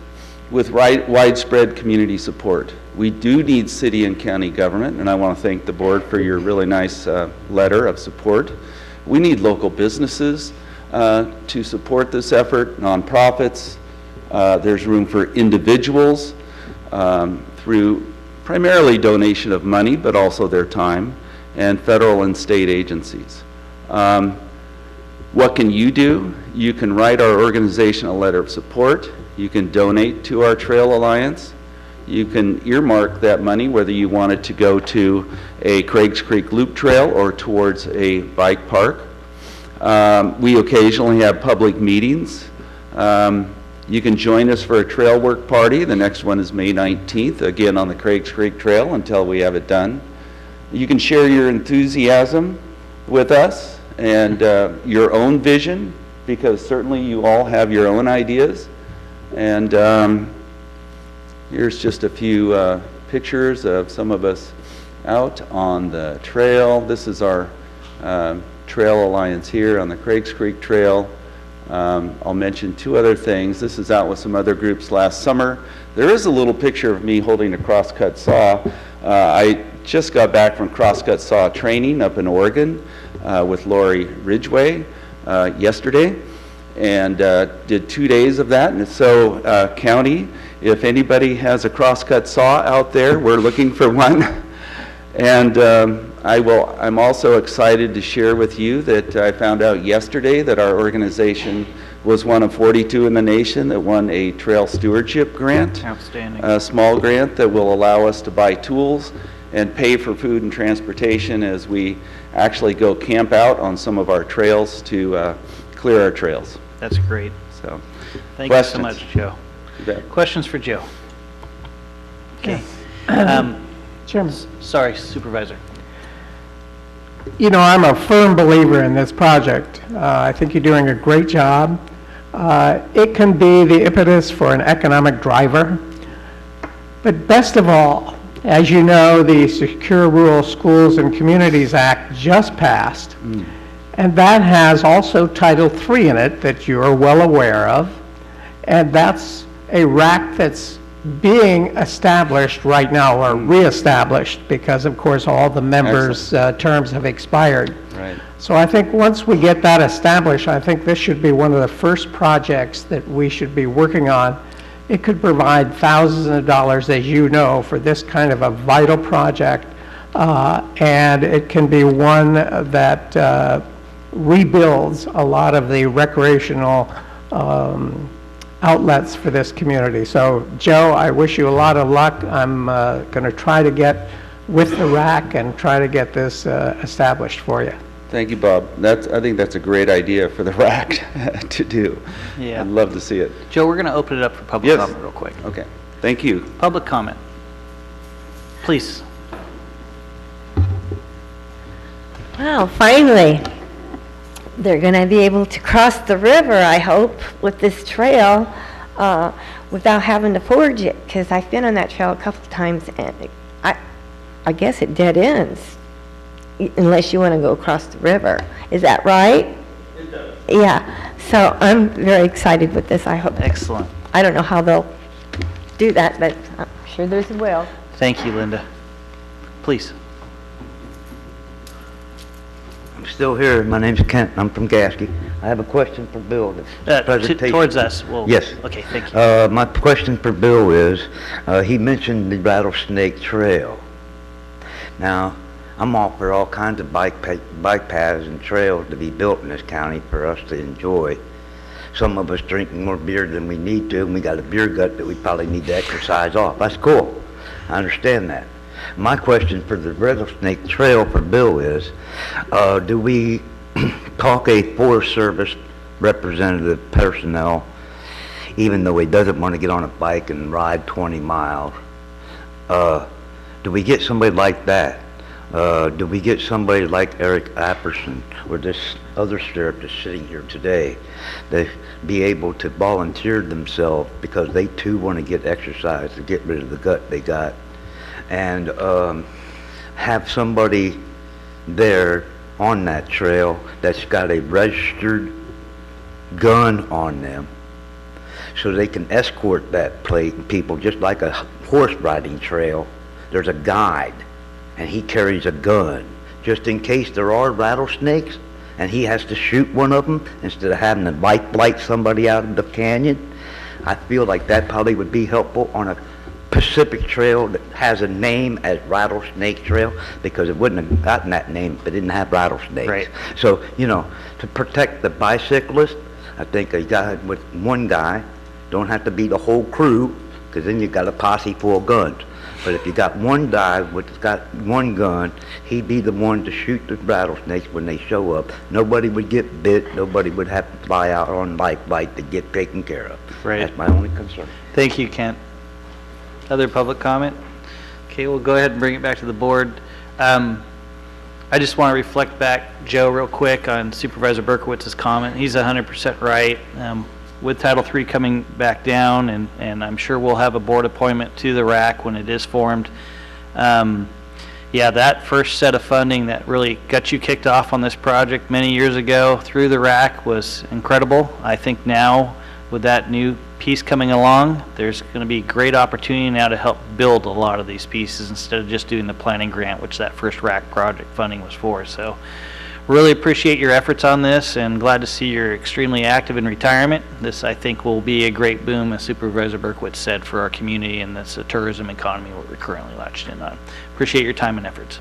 Speaker 19: With widespread community support. We do need city and county government, and I want to thank the board for your really nice letter of support. We need local businesses to support this effort, nonprofits. There's room for individuals through primarily donation of money, but also their time, and federal and state agencies. What can you do? You can write our organization a letter of support. You can donate to our Trail Alliance. You can earmark that money, whether you want it to go to a Craigs Creek Loop Trail or towards a bike park. We occasionally have public meetings. You can join us for a trail work party. The next one is May 19th, again on the Craigs Creek Trail until we have it done. You can share your enthusiasm with us and your own vision, because certainly you all have your own ideas. And here's just a few pictures of some of us out on the trail. This is our Trail Alliance here on the Craigs Creek Trail. I'll mention two other things. This is out with some other groups last summer. There is a little picture of me holding a crosscut saw. I just got back from crosscut saw training up in Oregon with Lori Ridgway yesterday, and did 2 days of that. And so county, if anybody has a crosscut saw out there, we're looking for one. And I'm also excited to share with you that I found out yesterday that our organization was one of 42 in the nation that won a trail stewardship grant.
Speaker 1: Outstanding.
Speaker 19: A small grant that will allow us to buy tools and pay for food and transportation as we actually go camp out on some of our trails to clear our trails.
Speaker 1: That's great.
Speaker 19: So,
Speaker 1: thank you so much, Joe. Questions for Joe? Okay.
Speaker 4: Chairman.
Speaker 1: Sorry, Supervisor.
Speaker 4: You know, I'm a firm believer in this project. I think you're doing a great job. It can be the impetus for an economic driver. But best of all, as you know, the Secure Rural Schools and Communities Act just passed. And that has also Title III in it that you're well aware of. And that's a RAC that's being established right now, or reestablished, because of course all the members' terms have expired.
Speaker 19: Right.
Speaker 4: So I think once we get that established, I think this should be one of the first projects that we should be working on. It could provide thousands of dollars, as you know, for this kind of a vital project, and it can be one that rebuilds a lot of the recreational outlets for this community. So, Joe, I wish you a lot of luck. I'm going to try to get with the RAC and try to get this established for you.
Speaker 19: Thank you, Bob. I think that's a great idea for the RAC to do.
Speaker 1: Yeah.
Speaker 19: I'd love to see it.
Speaker 1: Joe, we're going to open it up for public comment real quick.
Speaker 19: Okay. Thank you.
Speaker 1: Public comment. Please.
Speaker 2: Wow, finally. They're going to be able to cross the river, I hope, with this trail without having to forge it, because I've been on that trail a couple of times, and I guess it dead ends, unless you want to go across the river. Is that right?
Speaker 19: It does.
Speaker 2: Yeah, so I'm very excited with this, I hope.
Speaker 1: Excellent.
Speaker 2: I don't know how they'll do that, but I'm sure there's a will.
Speaker 1: Thank you, Linda. Please.
Speaker 5: I'm still here. My name's Kent. I'm from Gasky. I have a question for Bill.
Speaker 1: Towards us.
Speaker 5: Yes.
Speaker 1: Okay, thank you.
Speaker 5: My question for Bill is, he mentioned the Rattlesnake Trail. Now, I'm all for all kinds of bike paths and trails to be built in this county for us to enjoy. Some of us drinking more beer than we need to, and we got a beer gut that we probably need to exercise off. That's cool. I understand that. My question for the Rattlesnake Trail for Bill is, do we talk a Forest Service representative personnel, even though he doesn't want to get on a bike and ride 20 miles, do we get somebody like that? Do we get somebody like Eric Apperson or this other sheriff that's sitting here today that be able to volunteer themselves because they too want to get exercise to get rid of the gut they got, and have somebody there on that trail that's got a registered gun on them, so they can escort that people, just like a horse riding trail. There's a guide, and he carries a gun, just in case there are rattlesnakes, and he has to shoot one of them instead of having to light somebody out of the canyon. I feel like that probably would be helpful on a Pacific Trail that has a name as Rattlesnake Trail, because it wouldn't have gotten that name if it didn't have rattlesnakes.
Speaker 1: Right.
Speaker 5: So, you know, to protect the bicyclist, I think a guy with one guy don't have to be the whole crew, because then you got a posse full of guns. But if you got one guy with got one gun, he'd be the one to shoot the rattlesnakes when they show up. Nobody would get bit. Nobody would have to fly out on light to get taken care of.
Speaker 1: Right.
Speaker 5: That's my only concern.
Speaker 1: Thank you, Kent. Other public comment? Okay, we'll go ahead and bring it back to the board. I just want to reflect back, Joe, real quick on Supervisor Berkowitz's comment. He's 100% right. With Title III coming back down, and I'm sure we'll have a board appointment to the RAC when it is formed. Yeah, that first set of funding that really got you kicked off on this project many years ago through the RAC was incredible. I think now, with that new piece coming along, there's going to be great opportunity now to help build a lot of these pieces instead of just doing the planning grant, which that first RAC project funding was for. So really appreciate your efforts on this, and glad to see you're extremely active in retirement. This, I think, will be a great boom, as Supervisor Berkowitz said, for our community and this tourism economy we're currently latched in on. Appreciate your time and efforts.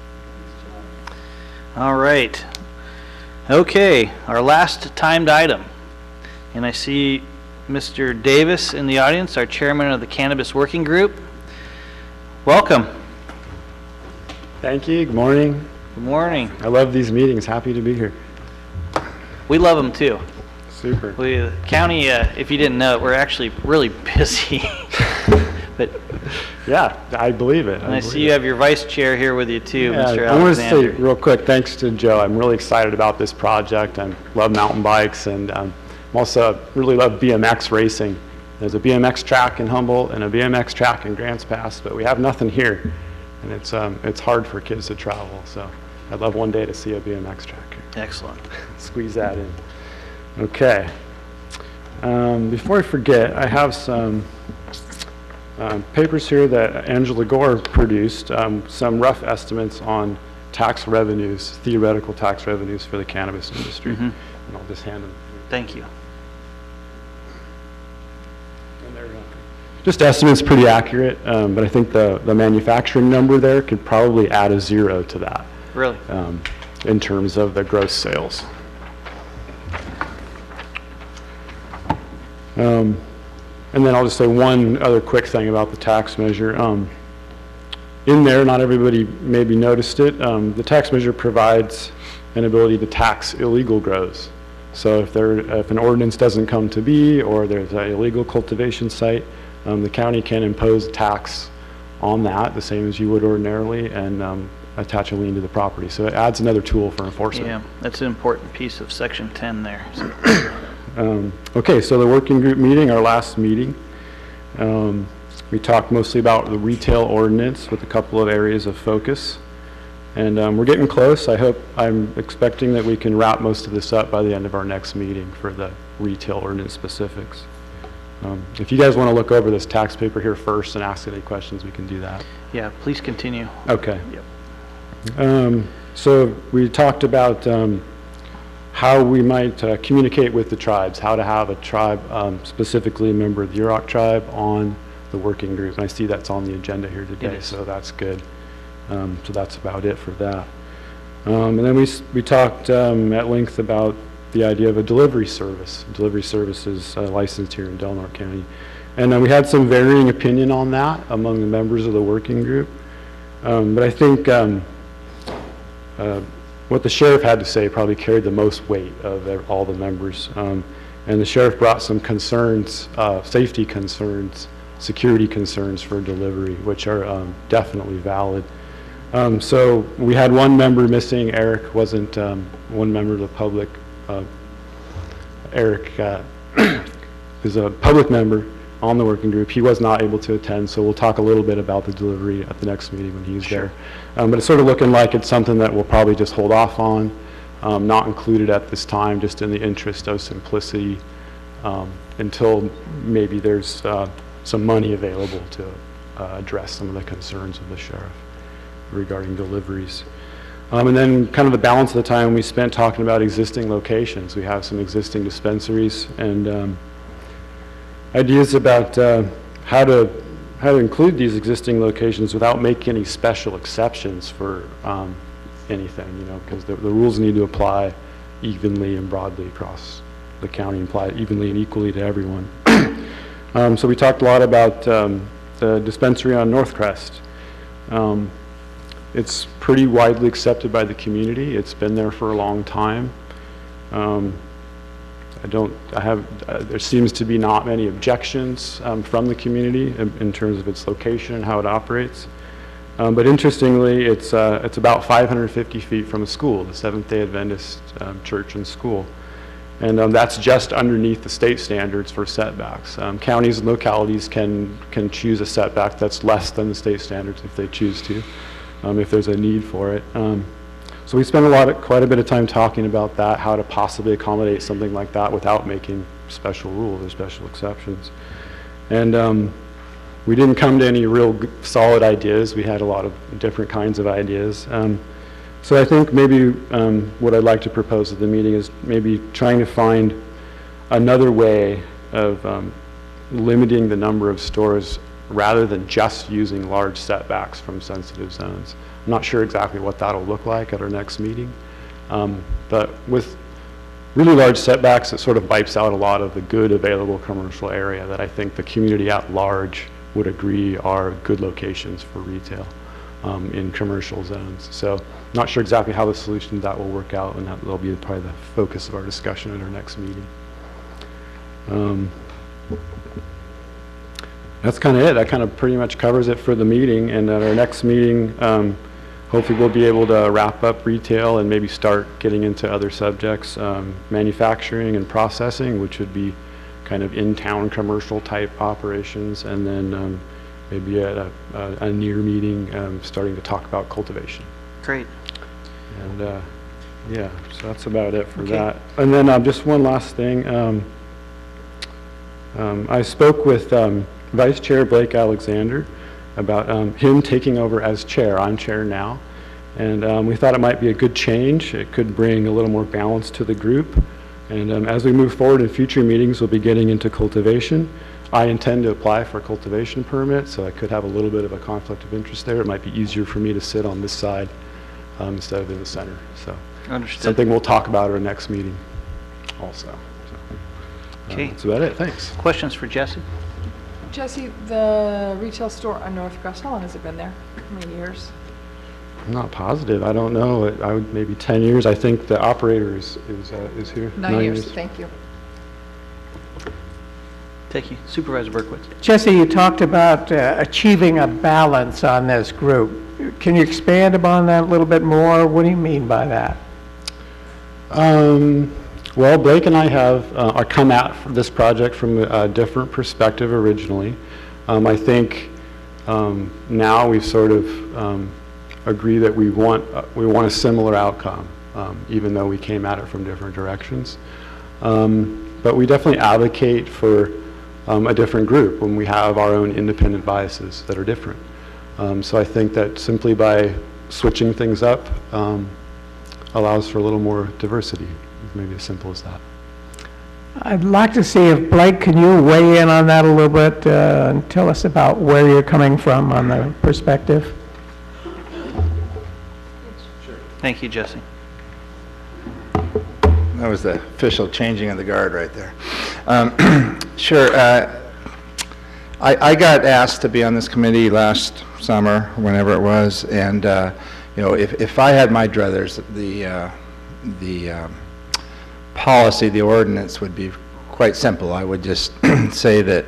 Speaker 1: All right. Okay, our last timed item. And I see Mr. Davis in the audience, our chairman of the Cannabis Working Group. Welcome.
Speaker 20: Thank you. Good morning.
Speaker 1: Good morning.
Speaker 20: I love these meetings. Happy to be here.
Speaker 1: We love them too.
Speaker 20: Super.
Speaker 1: The county, if you didn't know, we're actually really busy. But
Speaker 20: yeah, I believe it.
Speaker 1: And I see you have your vice chair here with you too,
Speaker 20: yeah,
Speaker 1: Mr. Alexander.
Speaker 20: I want to say real quick, thanks to Joe. I'm really excited about this project. I love mountain bikes, and also really love BMX racing. There's a BMX track in Humboldt and a BMX track in Grants Pass, but we have nothing here, and it's hard for kids to travel. So I'd love one day to see a BMX track here.
Speaker 1: Excellent.
Speaker 20: Squeeze that in. Okay. Before I forget, I have some papers here that Angela Gore produced, some rough estimates on tax revenues, theoretical tax revenues for the cannabis industry. And I'll just hand them.
Speaker 1: Thank you.
Speaker 20: Just estimates pretty accurate, but I think the manufacturing number there could probably add a 0 to that.
Speaker 1: Really?
Speaker 20: In terms of the gross sales. And then I'll just say one other quick thing about the tax measure. In there, not everybody maybe noticed it, the tax measure provides an ability to tax illegal grows. So if an ordinance doesn't come to be, or there's an illegal cultivation site, the county can impose a tax on that, the same as you would ordinarily, and attach a lien to the property. So it adds another tool for enforcement.
Speaker 1: Yeah, that's an important piece of Section 10 there.
Speaker 20: Okay, so the working group meeting, our last meeting, we talked mostly about the retail ordinance with a couple of areas of focus. And we're getting close. I'm expecting that we can wrap most of this up by the end of our next meeting for the retail ordinance specifics. If you guys want to look over this tax paper here first and ask any questions, we can do that.
Speaker 1: Yeah, please continue.
Speaker 20: Okay.
Speaker 1: Yep.
Speaker 20: So we talked about how we might communicate with the tribes, how to have a tribe, specifically a member of the Yurok tribe, on the working group. And I see that's on the agenda here today, so that's good. So that's about it for that. And then we talked at length about the idea of a delivery service. Delivery service is licensed here in Del Norte County. And we had some varying opinion on that among the members of the working group. But I think what the sheriff had to say probably carried the most weight of all the members. And the sheriff brought some concerns, safety concerns, security concerns for delivery, which are definitely valid. So we had one member missing. Eric wasn't one member of the public. Eric is a public member on the working group. He was not able to attend, so we'll talk a little bit about the delivery at the next meeting when he's there. But it's sort of looking like it's something that we'll probably just hold off on not included at this time, just in the interest of simplicity, until maybe there's some money available to address some of the concerns of the sheriff regarding deliveries. And then kind of the balance of the time we spent talking about existing locations. We have some existing dispensaries and ideas about how to include these existing locations without making any special exceptions for anything, you know, because the rules need to apply evenly and broadly across the county, and apply evenly and equally to everyone. So we talked a lot about the dispensary on Northcrest. It's pretty widely accepted by the community. It's been there for a long time. There seems to be not many objections from the community in terms of its location and how it operates. But interestingly, it's about 550 feet from a school, the Seventh-day Adventist church and school. And that's just underneath the state standards for setbacks. Counties and localities can choose a setback that's less than the state standards if they choose to, if there's a need for it. So we spent quite a bit of time talking about that, how to possibly accommodate something like that without making special rules or special exceptions. And we didn't come to any real solid ideas. We had a lot of different kinds of ideas. So I think maybe what I'd like to propose at the meeting is maybe trying to find another way of limiting the number of stores rather than just using large setbacks from sensitive zones. I'm not sure exactly what that'll look like at our next meeting, but with really large setbacks, it sort of wipes out a lot of the good available commercial area that I think the community at large would agree are good locations for retail in commercial zones. So not sure exactly how the solution to that will work out, and that'll be probably the focus of our discussion at our next meeting. That's kind of it. That kind of pretty much covers it for the meeting. And at our next meeting, hopefully we'll be able to wrap up retail and maybe start getting into other subjects, manufacturing and processing, which would be kind of in-town commercial type operations, and then maybe at a near meeting starting to talk about cultivation.
Speaker 1: Great.
Speaker 20: And yeah, so that's about it for that. And then just one last thing. I spoke with Vice Chair Blake Alexander about him taking over as chair. I'm chair now. And we thought it might be a good change. It could bring a little more balance to the group. And as we move forward in future meetings, we'll be getting into cultivation. I intend to apply for a cultivation permit, so I could have a little bit of a conflict of interest there. It might be easier for me to sit on this side instead of in the center. So
Speaker 1: understood.
Speaker 20: Something we'll talk about at our next meeting also.
Speaker 1: Okay.
Speaker 20: That's about it. Thanks.
Speaker 1: Questions for Jesse?
Speaker 18: Jesse, the retail store on Northcrest, how long has it been there? How many years?
Speaker 20: I'm not positive. I don't know. I would maybe 10 years. I think the operator is here.
Speaker 18: 9 years. Thank you.
Speaker 1: Thank you. Supervisor Berkowitz.
Speaker 4: Jesse, you talked about achieving a balance on this group. Can you expand upon that a little bit more? What do you mean by that?
Speaker 20: Well, Blake and I have come at this project from a different perspective originally. I think now we've sort of agree that we want a similar outcome, even though we came at it from different directions. But we definitely advocate for a different group when we have our own independent biases that are different. So I think that simply by switching things up allows for a little more diversity, maybe as simple as that.
Speaker 4: I'd like to see if, Blake, can you weigh in on that a little bit and tell us about where you're coming from on the perspective?
Speaker 1: Thank you, Jesse.
Speaker 21: That was the official changing of the guard right there. Sure. I got asked to be on this committee last summer, whenever it was, and you know, if I had my druthers, the policy, the ordinance would be quite simple. I would just say that,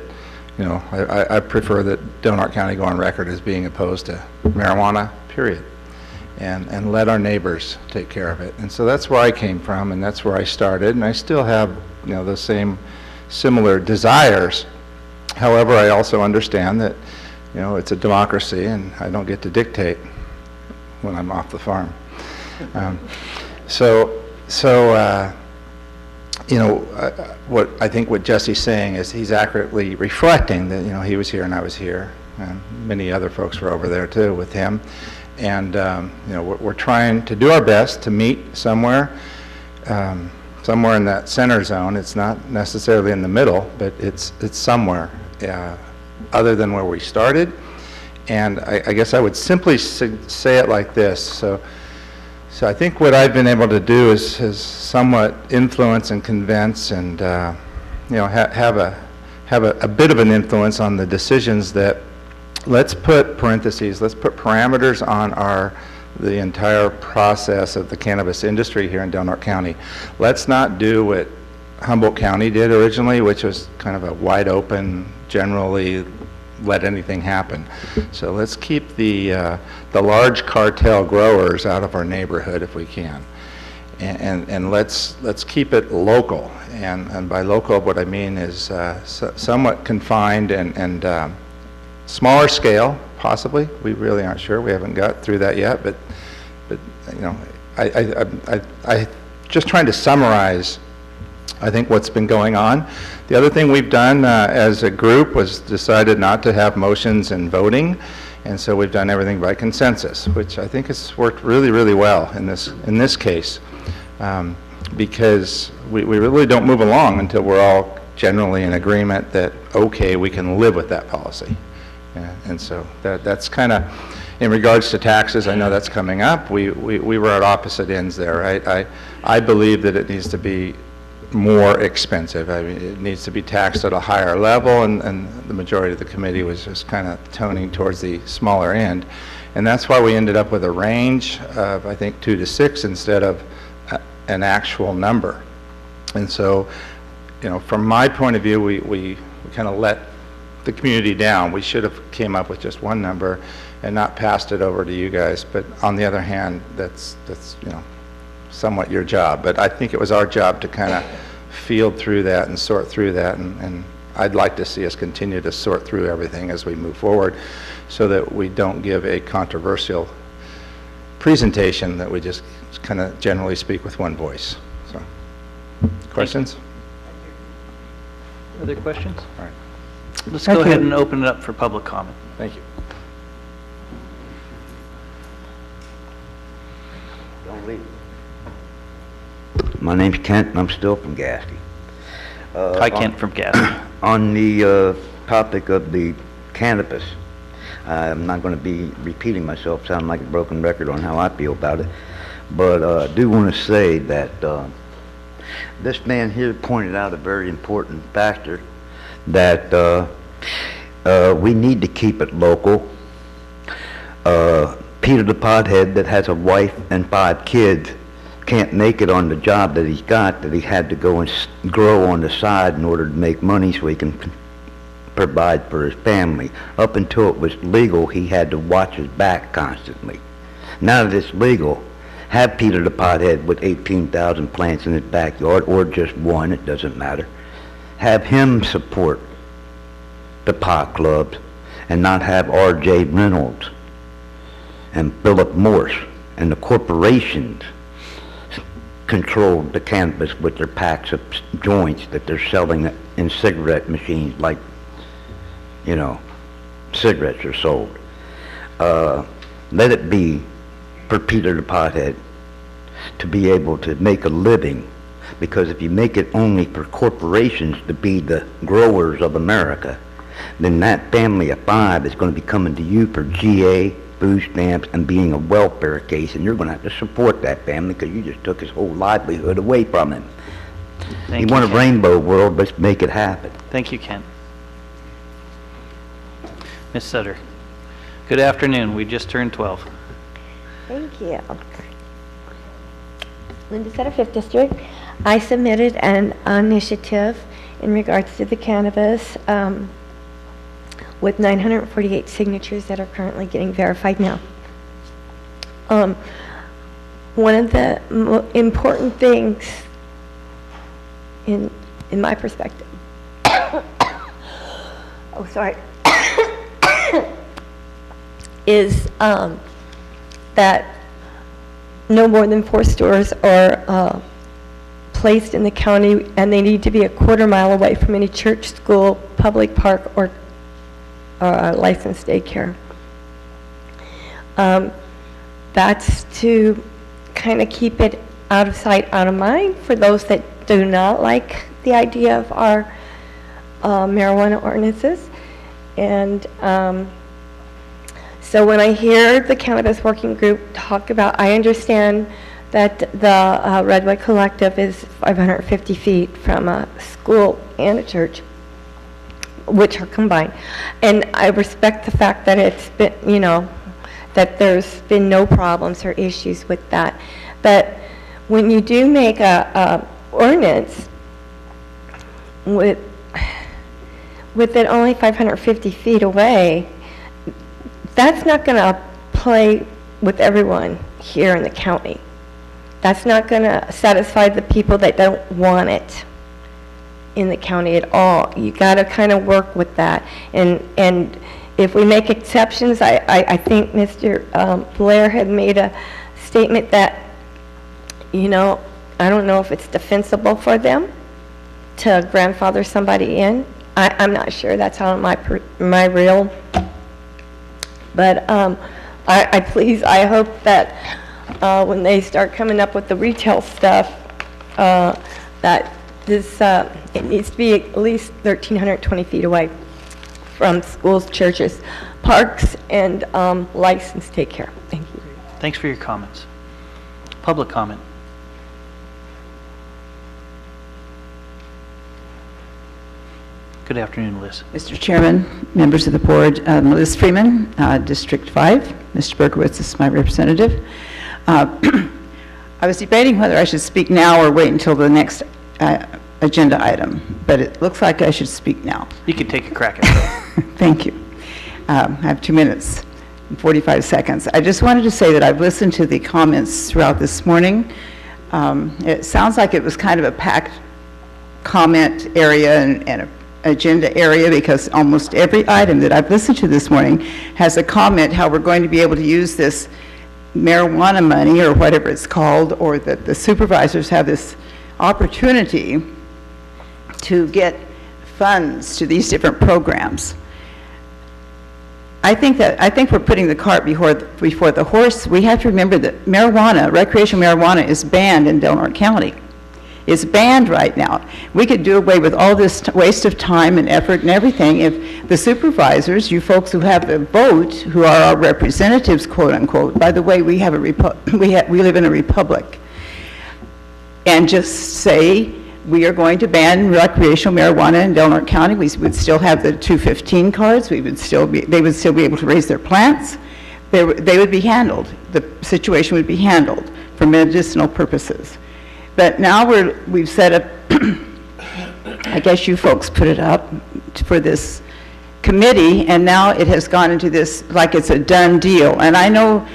Speaker 21: you know, I prefer that Del Norte County go on record as being opposed to marijuana, period. And let our neighbors take care of it. And so that's where I came from, and that's where I started, and I still have, you know, the same similar desires. However, I also understand that, you know, it's a democracy, and I don't get to dictate when I'm off the farm. So you know, what I think what Jesse's saying is he's accurately reflecting that, you know, he was here and I was here, and many other folks were over there too with him. And, you know, we're trying to do our best to meet somewhere in that center zone. It's not necessarily in the middle, but it's somewhere other than where we started. And I guess I would simply say it like this. So I think what I've been able to do is somewhat influence and convince and, you know, have a bit of an influence on the decisions that, let's put parentheses, let's put parameters on the entire process of the cannabis industry here in Del Norte County. Let's not do what Humboldt County did originally, which was kind of a wide open, generally let anything happen. So let's keep the large cartel growers out of our neighborhood if we can, and let's keep it local. And by local, what I mean is somewhat confined and smaller scale, possibly. We really aren't sure. We haven't got through that yet. But you know, I just trying to summarize, I think, what's been going on. The other thing we've done as a group was decided not to have motions and voting, and so we've done everything by consensus, which I think has worked really, really well in this case, because we really don't move along until we're all generally in agreement that, okay, we can live with that policy. And so that's kind of, in regards to taxes, I know that's coming up. We were at opposite ends there, right? I believe that it needs to be more expensive. I mean, it needs to be taxed at a higher level, and the majority of the committee was just kind of toning towards the smaller end. And that's why we ended up with a range of, I think, 2 to 6 instead of an actual number. And so, you know, from my point of view, we kind of let the community down. We should have came up with just one number and not passed it over to you guys. But on the other hand, that's you know, somewhat your job. But I think it was our job to kind of field through that and sort through that, and I'd like to see us continue to sort through everything as we move forward, so that we don't give a controversial presentation, that we just kind of generally speak with one voice. So, questions?
Speaker 1: Other questions?
Speaker 21: All right.
Speaker 1: Let's go ahead and open it up for public comment.
Speaker 21: Thank you.
Speaker 5: Don't leave. My name's Kent, and I'm still from Gasky.
Speaker 1: Hi, Kent from Gasky.
Speaker 5: On the topic of the cannabis, I'm not going to be repeating myself, sound like a broken record on how I feel about it, but I do want to say that this man here pointed out a very important factor, that we need to keep it local. Peter the pothead that has a wife and 5 kids can't make it on the job that he's got, that he had to go and grow on the side in order to make money so he can provide for his family. Up until it was legal, he had to watch his back constantly. Now that it's legal, have Peter the pothead with 18,000 plants in his backyard, or just one, it doesn't matter. Have him support the pot clubs and not have R.J. Reynolds and Philip Morse and the corporations control the cannabis with their packs of joints that they're selling in cigarette machines, like, you know, cigarettes are sold. Let it be for Peter the pothead to be able to make a living, because if you make it only for corporations to be the growers of America, then that family of 5 is going to be coming to you for GA, food stamps, and being a welfare case, and you're going to have to support that family because you just took his whole livelihood away from him.
Speaker 1: Thank
Speaker 5: you want
Speaker 1: Ken.
Speaker 5: a rainbow world, let's make it happen.
Speaker 1: Thank you, Ken. Ms. Sutter. Good afternoon. We just turned 12.
Speaker 2: Thank you. Linda Sutter, 5th District. I submitted an initiative in regards to the cannabis with 948 signatures that are currently getting verified now. One of the important things in my perspective, oh, sorry, is that no more than 4 stores are placed in the county, and they need to be a quarter-mile away from any church, school, public park, or licensed daycare. That's to kind of keep it out of sight, out of mind for those that do not like the idea of our marijuana ordinances. And so when I hear the Cannabis Working Group talk about, I understand that the Redwood Collective is 550 feet from a school and a church, which are combined. And I respect the fact that it's been, you know, that there's been no problems or issues with that. But when you do make a ordinance with it only 550 feet away, that's not going to play with everyone here in the county. That's not going to satisfy the people that don't want it in the county at all. You got to kind of work with that. And if we make exceptions, I think Mr. Blair had made a statement that, you know, I don't know if it's defensible for them to grandfather somebody in. I'm not sure that's on my reel. But I hope that when they start coming up with the retail stuff, that this, it needs to be at least 1,320 feet away from schools, churches, parks, and licensed daycare. Thank you.
Speaker 1: Thanks for your comments. Public comment. Good afternoon, Liz.
Speaker 6: Mr. Chairman, members of the board, Liz Freeman, District 5. Mr. Berkowitz is my representative. I was debating whether I should speak now or wait until the next agenda item, but it looks like I should speak now.
Speaker 1: You can take a crack at it.
Speaker 6: Thank you. I have 2 minutes and 45 seconds. I just wanted to say that I've listened to the comments throughout this morning. It sounds like it was kind of a packed comment area and a agenda area, because almost every item that I've listened to this morning has a comment how we're going to be able to use this marijuana money or whatever it's called, or that the supervisors have this opportunity to get funds to these different programs. I think we're putting the cart before the horse. We have to remember that marijuana, recreational marijuana, is banned in Del Norte County. It's banned right now. We could do away with all this waste of time and effort and everything if the supervisors, you folks who have the vote, who are our representatives, quote unquote. By the way, we have we live in a republic, and just say we are going to ban recreational marijuana in Del Norte County. We would still have the 215 cards. They would still be able to raise their plants. They would be handled. The situation would be handled for medicinal purposes. But now we've set up, I guess you folks put it up for this committee, and now it has gone into this like it's a done deal. And I know,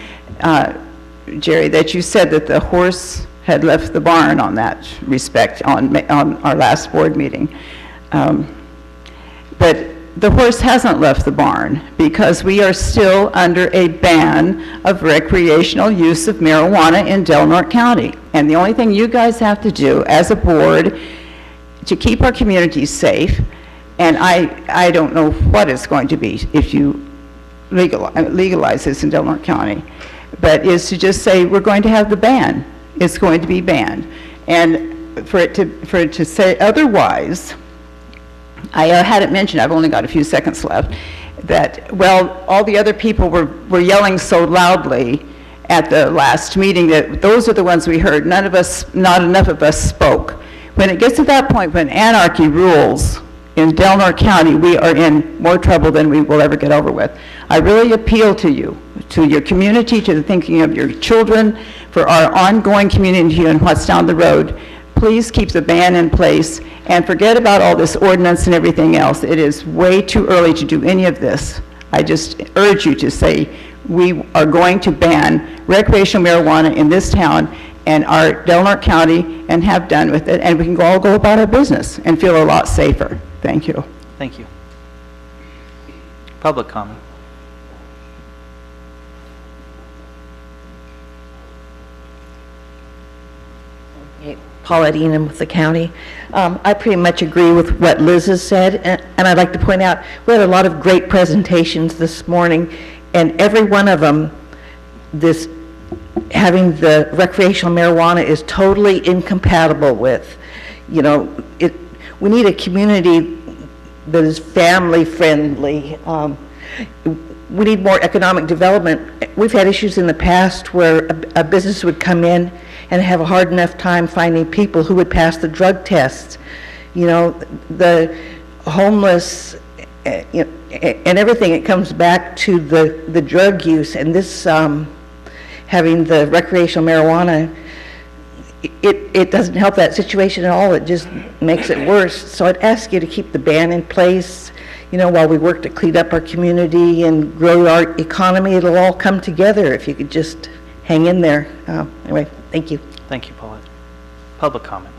Speaker 6: Jerry, that you said that the horse had left the barn on that respect on our last board meeting. But the horse hasn't left the barn, because we are still under a ban of recreational use of marijuana in Del Norte County. And the only thing you guys have to do as a board to keep our communities safe, and I don't know what it's going to be if you legalize this in Del Norte County, but is to just say we're going to have the ban. It's going to be banned. And for it to say otherwise, I hadn't mentioned, I've only got a few seconds left, that, well, all the other people were yelling so loudly at the last meeting that those are the ones we heard. Not enough of us spoke. When it gets to that point, when anarchy rules in Del Norte County, we are in more trouble than we will ever get over with. I really appeal to you, to your community, to the thinking of your children, for our ongoing community and what's down the road. Please keep the ban in place and forget about all this ordinance and everything else. It is way too early to do any of this. I just urge you to say we are going to ban recreational marijuana in this town and our Del Norte County and have done with it, and we can all go about our business and feel a lot safer. Thank you.
Speaker 1: Thank you. Public comment.
Speaker 8: Paulette Enum with the county. I pretty much agree with what Liz has said, and I'd like to point out, we had a lot of great presentations this morning, and every one of them, having the recreational marijuana is totally incompatible with. You know, we need a community that is family-friendly. We need more economic development. We've had issues in the past where a business would come in and have a hard enough time finding people who would pass the drug tests. You know, the homeless, and everything, it comes back to the drug use. And this, having the recreational marijuana, it doesn't help that situation at all. It just makes it worse. So I'd ask you to keep the ban in place, you know, while we work to clean up our community and grow our economy. It'll all come together if you could just hang in there. Anyway, thank you.
Speaker 1: Thank you, Paulette. Public comment.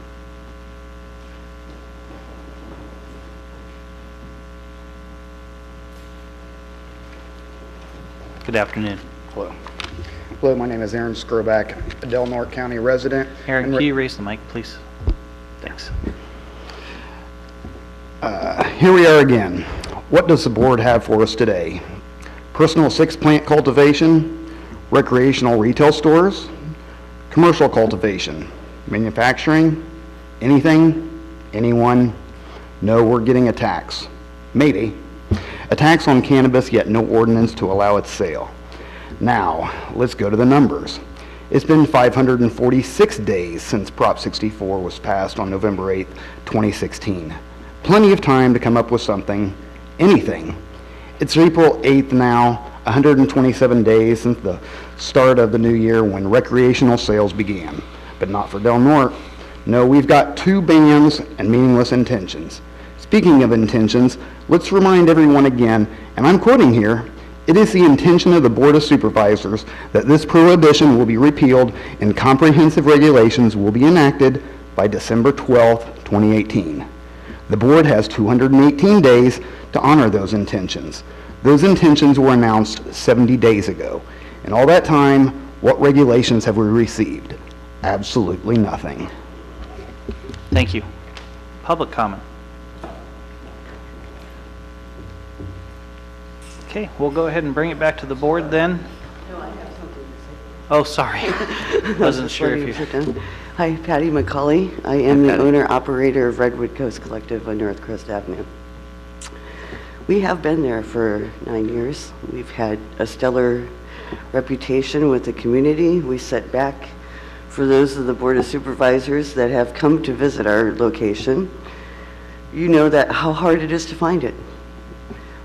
Speaker 1: Good afternoon.
Speaker 22: Hello. Hello, my name is Aaron Skroback, a Del Norte County resident.
Speaker 1: Aaron, can you raise the mic, please? Thanks.
Speaker 22: Here we are again. What does the board have for us today? Personal 6-plant cultivation, recreational retail stores, commercial cultivation, manufacturing, anything, anyone? No, we're getting a tax. Maybe. A tax on cannabis, yet no ordinance to allow its sale. Now, let's go to the numbers. It's been 546 days since Prop 64 was passed on November 8th, 2016. Plenty of time to come up with something, anything. It's April 8th now, 127 days since the start of the new year when recreational sales began. But not for Del Norte. No, we've got 2 bans and meaningless intentions. Speaking of intentions, let's remind everyone again, and I'm quoting here, it is the intention of the Board of Supervisors that this prohibition will be repealed and comprehensive regulations will be enacted by December 12th, 2018. The board has 218 days to honor those intentions. Those intentions were announced 70 days ago. In all that time, what regulations have we received? Absolutely nothing.
Speaker 1: Thank you. Public comment. Okay, we'll go ahead and bring it back to the board then.
Speaker 23: No, I have something to say.
Speaker 1: Oh, sorry. Wasn't sure if you...
Speaker 23: Hi, Patty McCauley. I am the owner-operator of Redwood Coast Collective on North Crest Avenue. We have been there for 9 years. We've had a stellar reputation with the community. We set back for those of the Board of Supervisors that have come to visit our location. You know that how hard it is to find it.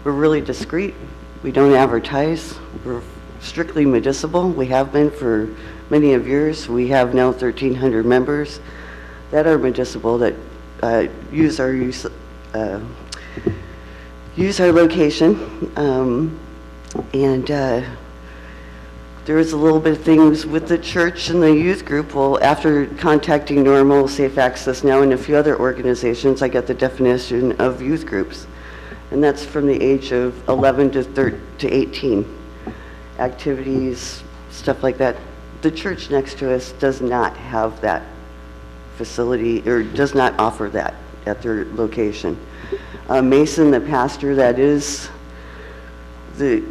Speaker 23: We're really discreet. We don't advertise. We're strictly municipal. We have been for many of years. We have now 1,300 members that are municipal that use our location. There was a little bit of things with the church and the youth group. Well, after contacting Normal, Safe Access Now, and a few other organizations, I got the definition of youth groups. And that's from the age of 11 to 18. Activities, stuff like that. The church next to us does not have that facility, or does not offer that at their location. Mason, the pastor that is the,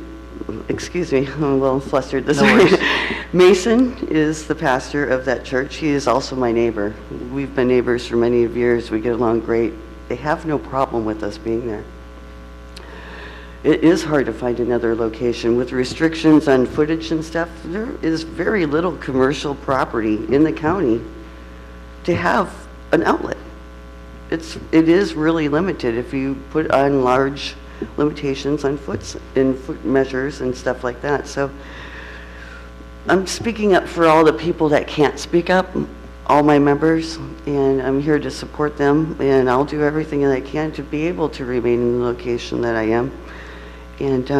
Speaker 23: excuse me, I'm a little flustered this morning. Mason is the pastor of that church. He is also my neighbor. We've been neighbors for many years. We get along great. They have no problem with us being there. It is hard to find another location. With restrictions on footage and stuff, there is very little commercial property in the county to have an outlet. It is really limited if you put on large limitations on foot measures and stuff like that. So I'm speaking up for all the people that can't speak up, all my members, and I'm here to support them, and I'll do everything that I can to be able to remain in the location that I am. And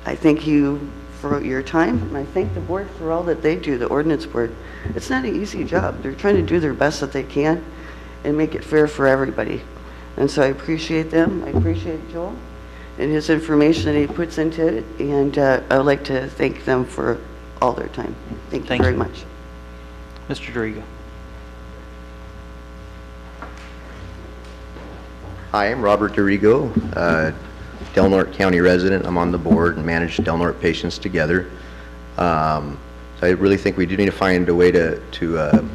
Speaker 23: I thank you for your time, and I thank the board for all that they do, the ordinance board. It's not an easy job. They're trying to do their best that they can and make it fair for everybody. And so I appreciate them. I appreciate Joel and his information that he puts into it, and I would like to thank them for all their time. Thank you very much.
Speaker 1: Mr. Dorigo.
Speaker 7: Hi, I'm Robert DeRigo, Del Norte County resident. I'm on the board and manage Del Norte Patients Together. So I really think we do need to find a way to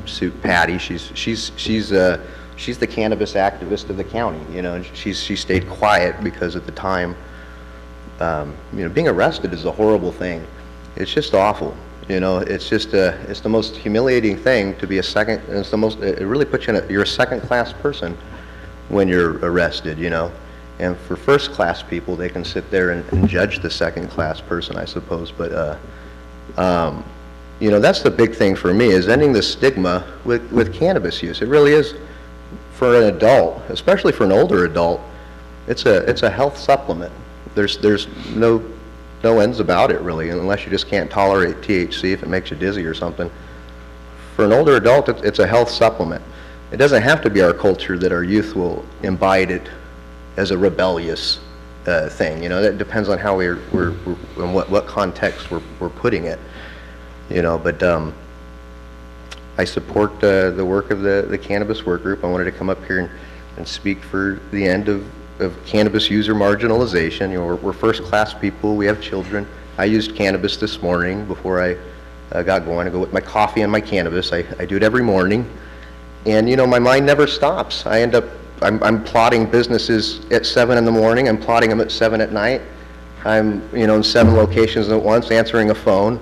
Speaker 7: suit Patty. She's the cannabis activist of the county. You know, and she stayed quiet because at the time, you know, being arrested is a horrible thing. It's just awful. You know, it's just it's the most humiliating thing to be a second. It's the most. It really puts you in you're a second-class person when you're arrested. You know, and for first-class people, they can sit there and judge the second-class person, I suppose. But you know, that's the big thing for me, is ending the stigma with cannabis use. It really is, for an adult, especially for an older adult, it's a health supplement. There's no ends about it, really, unless you just can't tolerate THC if it makes you dizzy or something. For an older adult, it's a health supplement. It doesn't have to be our culture that our youth will imbibe it as a rebellious thing. You know, that depends on how we're in what context we're putting it. You know, but I support the work of the cannabis work group. I wanted to come up here and speak for the end of cannabis user marginalization. You know, we're first-class people. We have children. I used cannabis this morning before I got going. I go with my coffee and my cannabis. I do it every morning, and you know, my mind never stops. I end up I'm plotting businesses at 7 in the morning. I'm plotting them at 7 at night. I'm, you know, in 7 locations at once, answering a phone.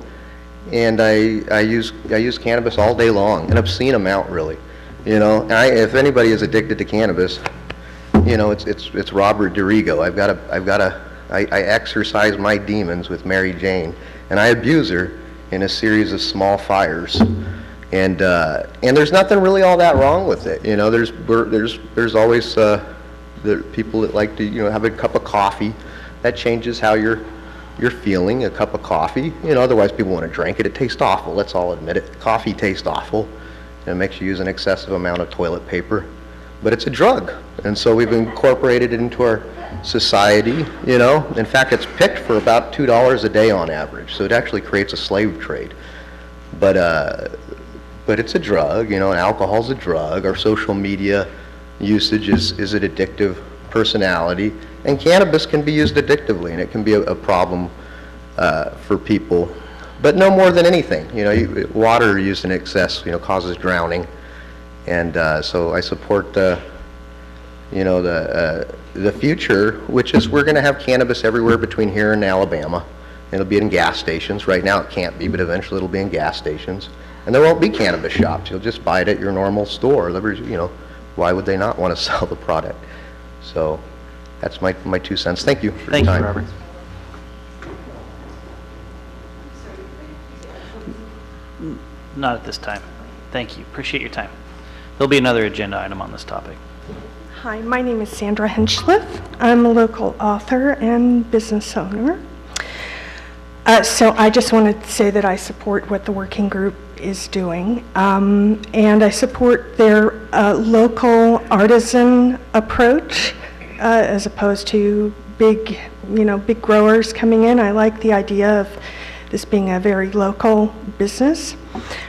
Speaker 7: And I use cannabis all day long, an obscene amount, really. You know, if anybody is addicted to cannabis, you know, it's Robert DeRigo. I exercise my demons with Mary Jane, and I abuse her in a series of small fires. And there's nothing really all that wrong with it. You know, there's always the people that like to, you know, have a cup of coffee. That changes how you're feeling. A cup of coffee, you know, otherwise people want to drink it. It tastes awful, let's all admit it. Coffee tastes awful, and it makes you use an excessive amount of toilet paper. But it's a drug, and so we've incorporated it into our society, you know. In fact, it's picked for about $2 a day on average, so it actually creates a slave trade. But it's a drug, you know, and alcohol's a drug. Our social media usage is an addictive personality. And cannabis can be used addictively, and it can be a problem for people, but no more than anything. You know, water used in excess, you know, causes drowning, and so I support you know, the future, which is we're going to have cannabis everywhere between here and Alabama. It'll be in gas stations. Right now it can't be, but eventually it'll be in gas stations, and there won't be cannabis shops. You'll just buy it at your normal store. You know, why would they not want to sell the product? So. That's my 2 cents. Thank you for your time.
Speaker 1: Thank you, Robert. Not at this time. Thank you. Appreciate your time. There'll be another agenda item on this topic.
Speaker 9: Hi, my name is Sandra Henschliff. I'm a local author and business owner. So I just wanted to say that I support what the working group is doing, and I support their local artisan approach. As opposed to big growers coming in. I like the idea of this being a very local business.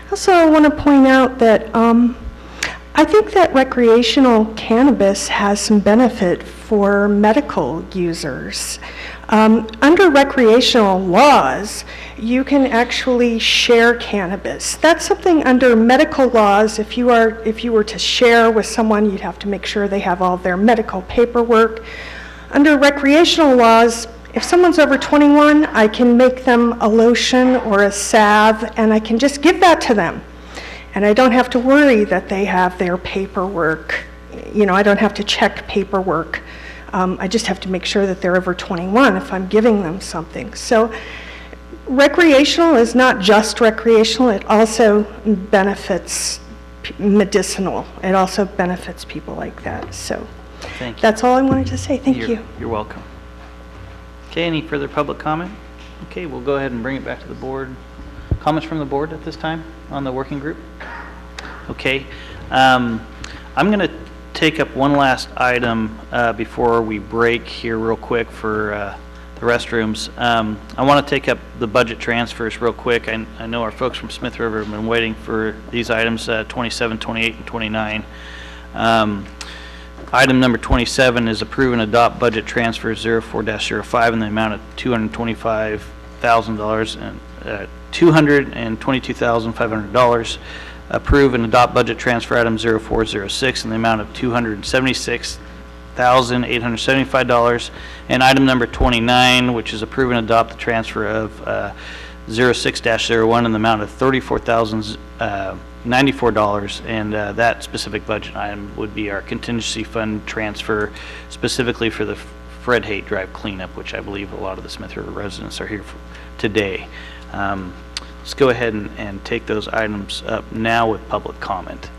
Speaker 9: Also, I want to point out that I think that recreational cannabis has some benefit for medical users. Under recreational laws, you can actually share cannabis. That's something under medical laws. If you were to share with someone, you'd have to make sure they have all their medical paperwork. Under recreational laws, if someone's over 21, I can make them a lotion or a salve, and I can just give that to them. And I don't have to worry that they have their paperwork. You know, I don't have to check paperwork. I just have to make sure that they're over 21 if I'm giving them something. So recreational is not just recreational, it also benefits medicinal. It also benefits people like that. So
Speaker 1: Thank you.
Speaker 9: That's all I wanted to say. Thank you.
Speaker 1: You're welcome. Okay, any further public comment? Okay, we'll go ahead and bring it back to the board. Comments from the board at this time on the working group? Okay, I'm going to take up one last item before we break here real quick for the restrooms. I want to take up the budget transfers real quick. I know our folks from Smith River have been waiting for these items, 27, 28, and 29. Item number 27 is approve and adopt budget transfer 04-05 in the amount of $225,000 and $222,500. Approve and adopt budget transfer item 0406 in the amount of $276,875. And item number 29, which is approve and adopt the transfer of 06-01 in the amount of $34,094. And that specific budget item would be our contingency fund transfer specifically for the Fred Haight Drive cleanup, which I believe a lot of the Smith River residents are here for today. Let's go ahead and take those items up now with public comment.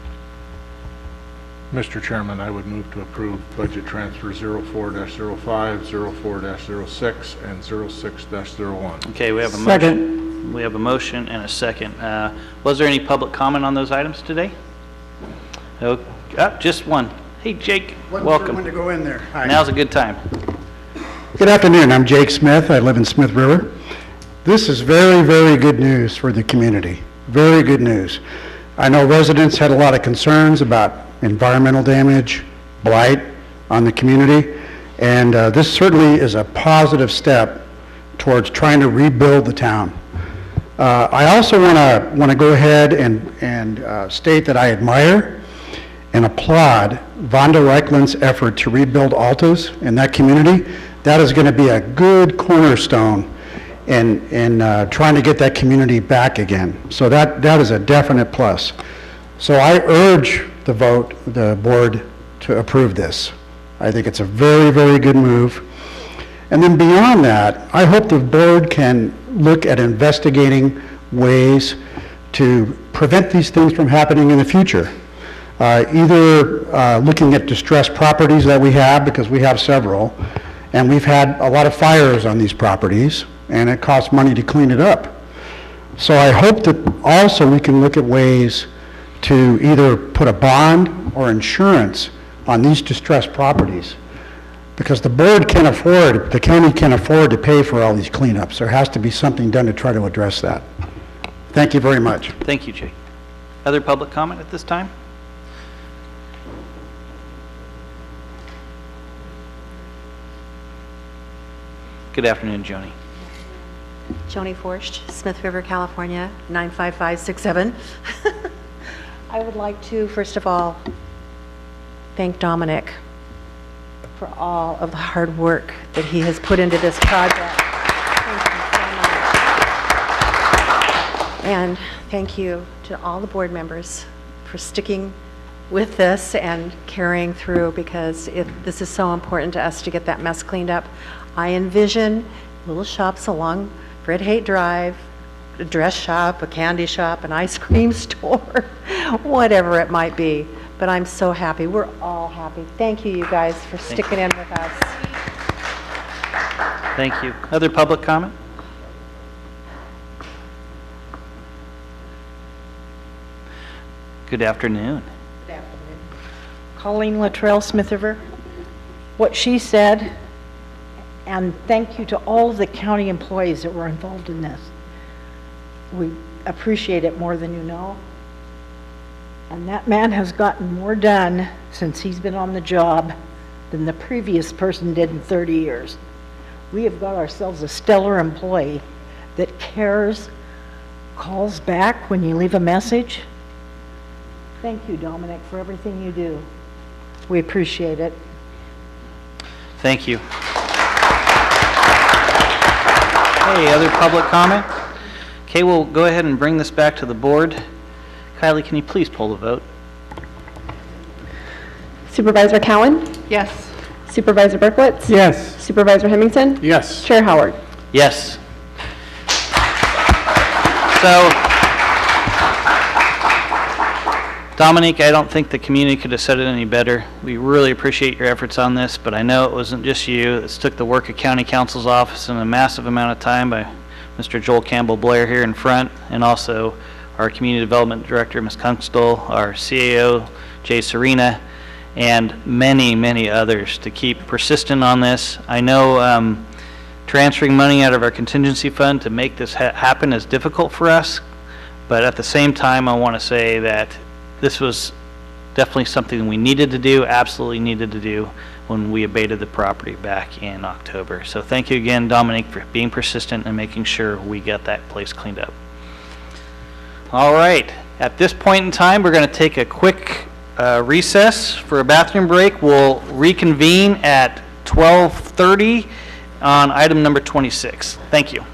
Speaker 10: Mr. Chairman, I would move to approve budget transfer 04-05, 04-06, and 06-01.
Speaker 1: Okay, we have a motion. We have a motion and a second. Was there any public comment on those items today? Oh, just one. Hey, Jake, welcome.
Speaker 11: Sure when to go in there. Hi.
Speaker 1: Now's a good time.
Speaker 11: Good afternoon. I'm Jake Smith. I live in Smith River. This is very, very good news for the community. Very good news. I know residents had a lot of concerns about environmental damage, blight on the community, and this certainly is a positive step towards trying to rebuild the town. I also want to go ahead and state that I admire and applaud Vonda Reichland's effort to rebuild Altos in that community. That is going to be a good cornerstone in trying to get that community back again. So that is a definite plus. So I urge the board to approve this. I think it's a very, very good move. And then beyond that, I hope the board can look at investigating ways to prevent these things from happening in the future. Either looking at distressed properties that we have, because we have several, and we've had a lot of fires on these properties, and it costs money to clean it up. So I hope that also we can look at ways to either put a bond or insurance on these distressed properties, because the board can't afford, the county can't afford to pay for all these cleanups. There has to be something done to try to address that. Thank you very much.
Speaker 1: Thank you, Jake. Other public comment at this time? Good afternoon, Joni.
Speaker 14: Joni Forst, Smith River, California, 95567. I would like to, first of all, thank Dominic for all of the hard work that he has put into this project. Thank you so much. And thank you to all the board members for sticking with this and carrying through, because this is so important to us to get that mess cleaned up. I envision little shops along Fred Haight Drive, a dress shop, a candy shop, an ice cream store, whatever it might be. But I'm so happy. We're all happy. Thank you, you guys, for sticking in with us.
Speaker 1: Thank you. Other public comment? Good afternoon.
Speaker 15: Good afternoon. Colleen Luttrell, Smith River. What she said, and thank you to all of the county employees that were involved in this. We appreciate it more than you know. And that man has gotten more done since he's been on the job than the previous person did in 30 years. We have got ourselves a stellar employee that cares, calls back when you leave a message. Thank you, Dominic, for everything you do. We appreciate it.
Speaker 1: Thank you. Hey, other public comment? Okay, we'll go ahead and bring this back to the board. Kylie, can you please poll the vote?
Speaker 24: Supervisor Cowan?
Speaker 15: Yes.
Speaker 24: Supervisor Berkowitz?
Speaker 11: Yes.
Speaker 24: Supervisor Hemmington?
Speaker 11: Yes.
Speaker 24: Chair Howard?
Speaker 1: Yes. So, Dominique, I don't think the community could have said it any better. We really appreciate your efforts on this, but I know it wasn't just you. It took the work of County Council's office and a massive amount of time by Mr. Joel Campbell Blair here in front, and also our Community Development Director, Ms. Kunstl, our CAO, Jay Serena, and many, many others to keep persistent on this. I know transferring money out of our contingency fund to make this happen is difficult for us, but at the same time, I want to say that this was definitely something we needed to do, absolutely needed to do when we abated the property back in October. So thank you again, Dominique, for being persistent and making sure we get that place cleaned up. All right, at this point in time, we're going to take a quick recess for a bathroom break. We'll reconvene at 12:30 on item number 26. Thank you.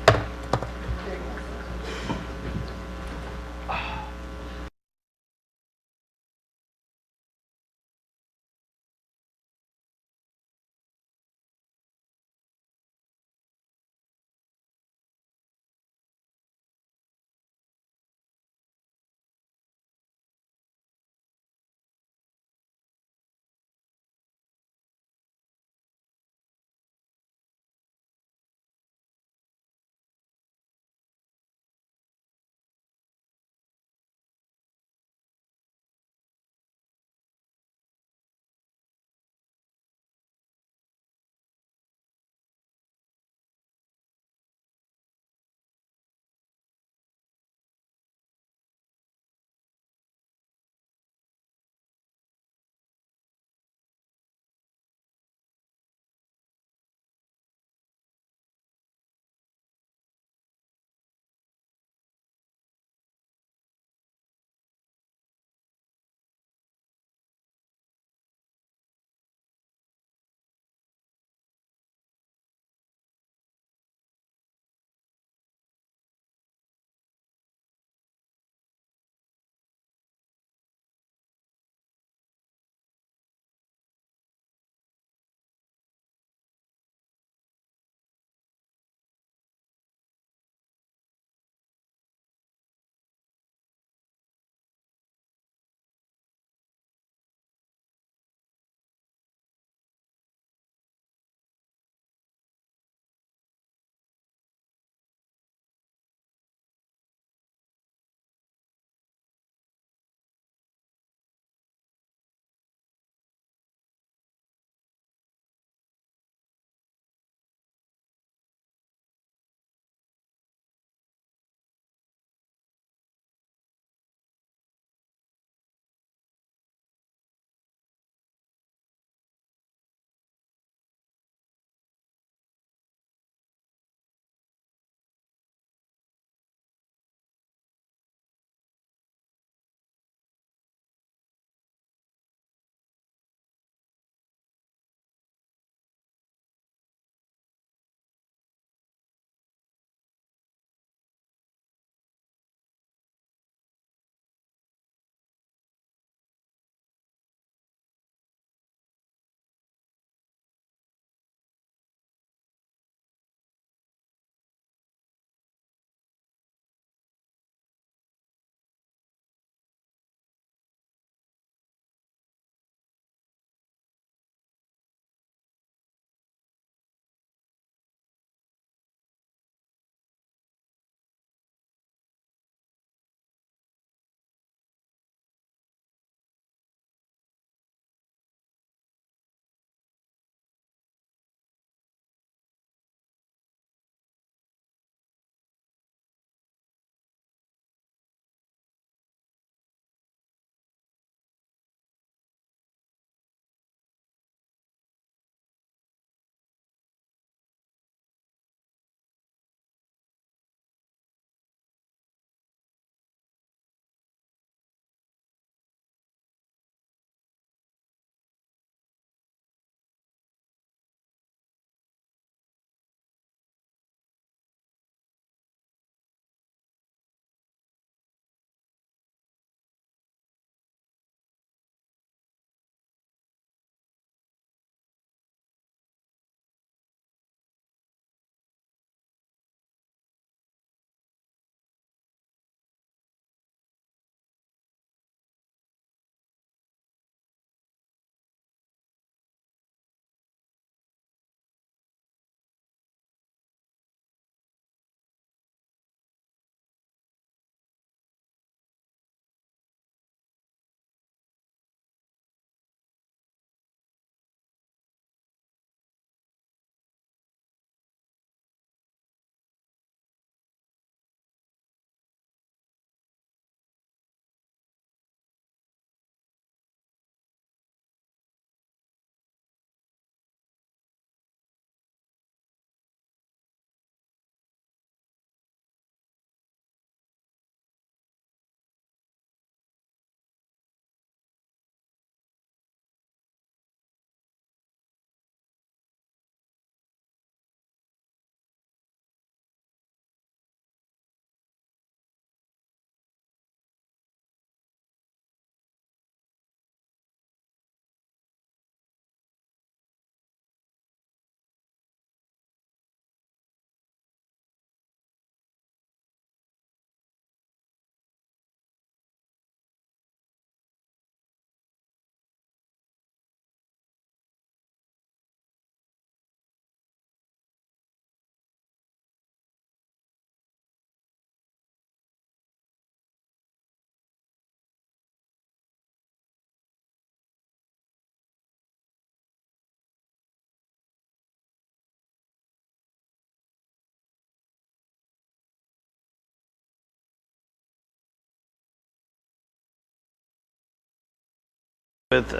Speaker 1: with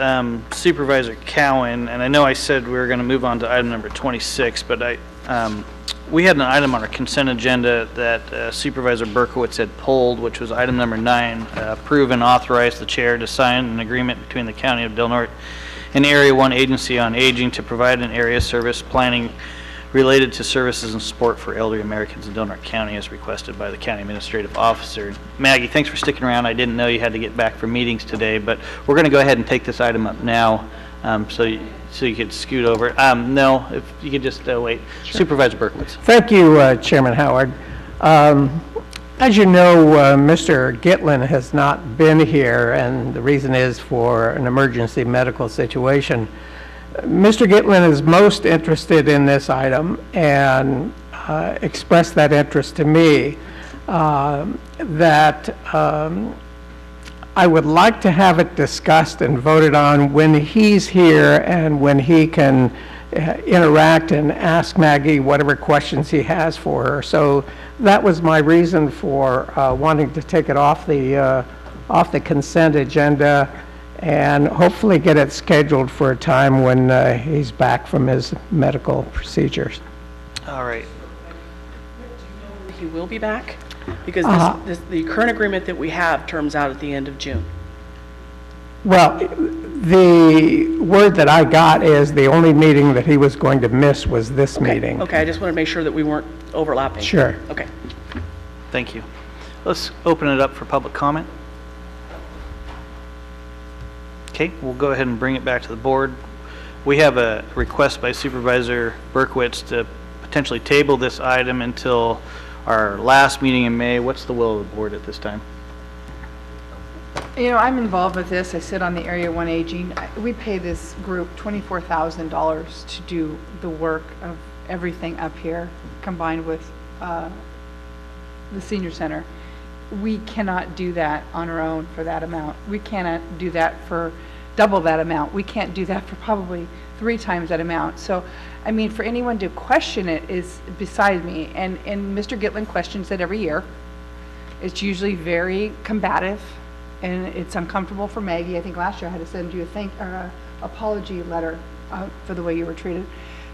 Speaker 1: Supervisor Cowan, and I know I said we were going to move on to item number 26, but we had an item on our consent agenda that Supervisor Berkowitz had pulled, which was item number 9, approve and authorize the chair to sign an agreement between the County of Del Norte and Area 1 Agency on Aging to provide an area service planning related to services and support for elderly Americans in Del Norte County as requested by the County Administrative Officer. Maggie, thanks for sticking around. I didn't know you had to get back for meetings today, but we're going to go ahead and take this item up now, so you could scoot over. No, if you could just wait. Sure. Supervisor Berkowitz.
Speaker 4: Thank you, Chairman Howard. As you know, Mr. Gitlin has not been here, and the reason is for an emergency medical situation. Mr. Gitlin is most interested in this item and expressed that interest to me, that I would like to have it discussed and voted on when he's here and when he can interact and ask Maggie whatever questions he has for her. So that was my reason for wanting to take it off the consent agenda and hopefully get it scheduled for a time when he's back from his medical procedures.
Speaker 1: All right.
Speaker 12: He will be back? Because the current agreement that we have terms out at the end of June.
Speaker 4: Well, the word that I got is the only meeting that he was going to miss was this meeting.
Speaker 12: Okay, I just want to make sure that we weren't overlapping.
Speaker 4: Sure.
Speaker 12: Okay.
Speaker 1: Thank you. Let's open it up for public comment. Okay, we'll go ahead and bring it back to the board. We have a request by Supervisor Berkowitz to potentially table this item until our last meeting in May. What's the will of the board at this time?
Speaker 18: You know, I'm involved with this. I sit on the Area 1 Aging. We pay this group $24,000 to do the work of everything up here, combined with the senior center. We cannot do that on our own for that amount. We cannot do that for double that amount. We can't do that for probably 3 times that amount. So, I mean, for anyone to question it is beside me. And Mr. Gitlin questions it every year. It's usually very combative, and it's uncomfortable for Maggie. I think last year I had to send you a apology letter for the way you were treated.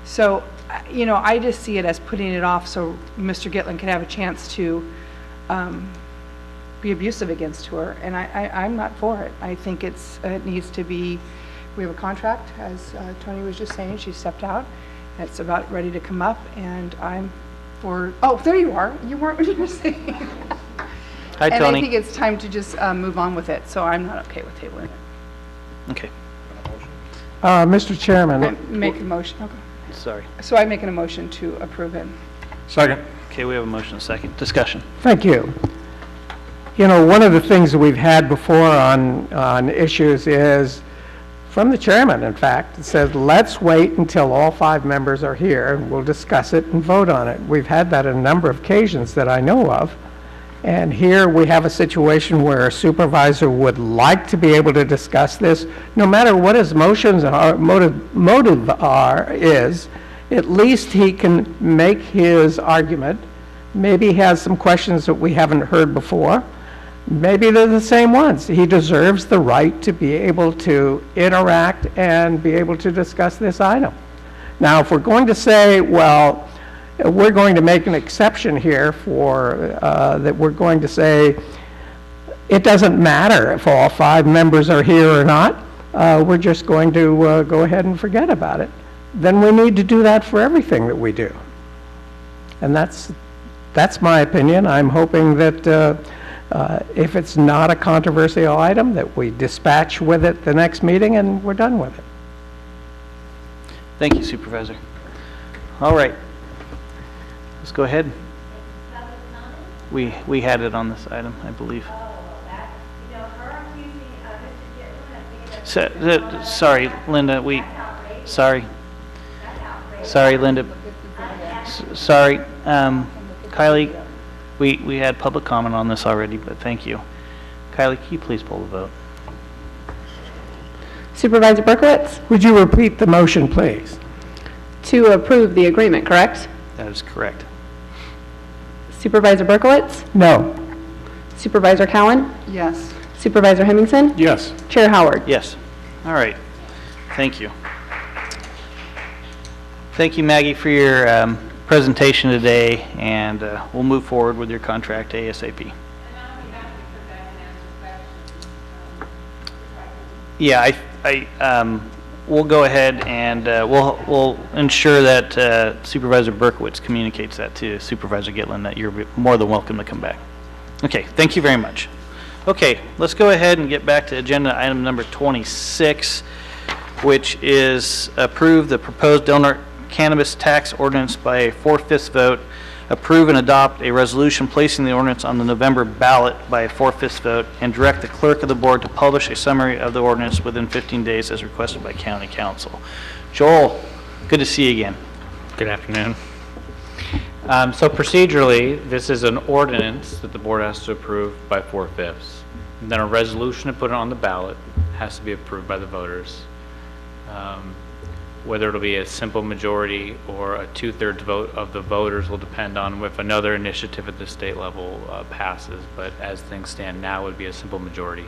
Speaker 18: So, you know, I just see it as putting it off so Mr. Gitlin can have a chance to be abusive against her, and I'm not for it. I think it needs to be, we have a contract, as Tony was just saying, she stepped out, it's about ready to come up, and I'm for, oh, there you are, you weren't what you were saying.
Speaker 1: Hi, Tony.
Speaker 18: And I think it's time to just move on with it, so I'm not okay with tabling it.
Speaker 1: Okay.
Speaker 4: Mr. Chairman.
Speaker 18: I make a motion, okay.
Speaker 1: Sorry.
Speaker 18: So I make a motion to approve it.
Speaker 10: Second.
Speaker 1: Okay, we have a motion and a second. Discussion.
Speaker 4: Thank you. You know, one of the things that we've had before on issues is, from the chairman, in fact, it says, let's wait until all 5 members are here, and we'll discuss it and vote on it. We've had that on a number of occasions that I know of. And here we have a situation where a supervisor would like to be able to discuss this, no matter what his motions are, motive is, at least he can make his argument. Maybe he has some questions that we haven't heard before. Maybe they're the same ones. He deserves the right to be able to interact and be able to discuss this item. Now, if we're going to say, well, we're going to make an exception here for that we're going to say it doesn't matter if all 5 members are here or not, we're just going to go ahead and forget about it, then we need to do that for everything that we do. And that's my opinion. I'm hoping that if it's not a controversial item, that we dispatch with it the next meeting and we're done with it.
Speaker 1: Thank you, Supervisor. All right. Let's go ahead. We had it on this item, I believe. Sorry, Linda. Sorry, Linda. Sorry, Kylie. We had public comment on this already, but thank you. Kylie, can you please pull the vote?
Speaker 24: Supervisor Berkowitz?
Speaker 4: Would you repeat the motion, please?
Speaker 24: To approve the agreement, correct?
Speaker 1: That is correct.
Speaker 24: Supervisor Berkowitz?
Speaker 4: No.
Speaker 24: Supervisor Cowan?
Speaker 18: Yes.
Speaker 24: Supervisor Hemmingson?
Speaker 10: Yes.
Speaker 24: Chair Howard?
Speaker 1: Yes. All right. Thank you. Thank you, Maggie, for your presentation today, and we'll move forward with your contract ASAP. Yeah, we'll go ahead and we'll ensure that Supervisor Berkowitz communicates that to Supervisor Gitlin, that you're more than welcome to come back. Okay, thank you very much. Okay, let's go ahead and get back to agenda item number 26, which is approve the proposed Del Norte cannabis tax ordinance by a 4/5 vote, approve and adopt a resolution placing the ordinance on the November ballot by a 4/5 vote, and direct the clerk of the board to publish a summary of the ordinance within 15 days as requested by county council. Joel, good to see you again.
Speaker 3: Good afternoon. So procedurally, this is an ordinance that the board has to approve by 4/5. And then a resolution to put it on the ballot has to be approved by the voters. Whether it'll be a simple majority or a 2/3 vote of the voters will depend on if another initiative at the state level passes. But as things stand now, it would be a simple majority.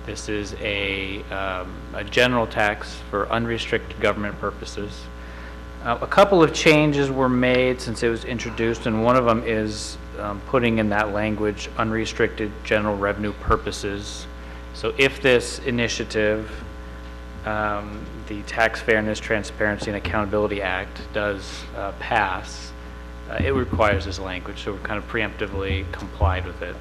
Speaker 3: This is a general tax for unrestricted government purposes. A couple of changes were made since it was introduced, and one of them is putting in that language, unrestricted general revenue purposes. So if this initiative, the Tax Fairness, Transparency, and Accountability Act does pass, it requires this language, so we're kind of preemptively complied with it.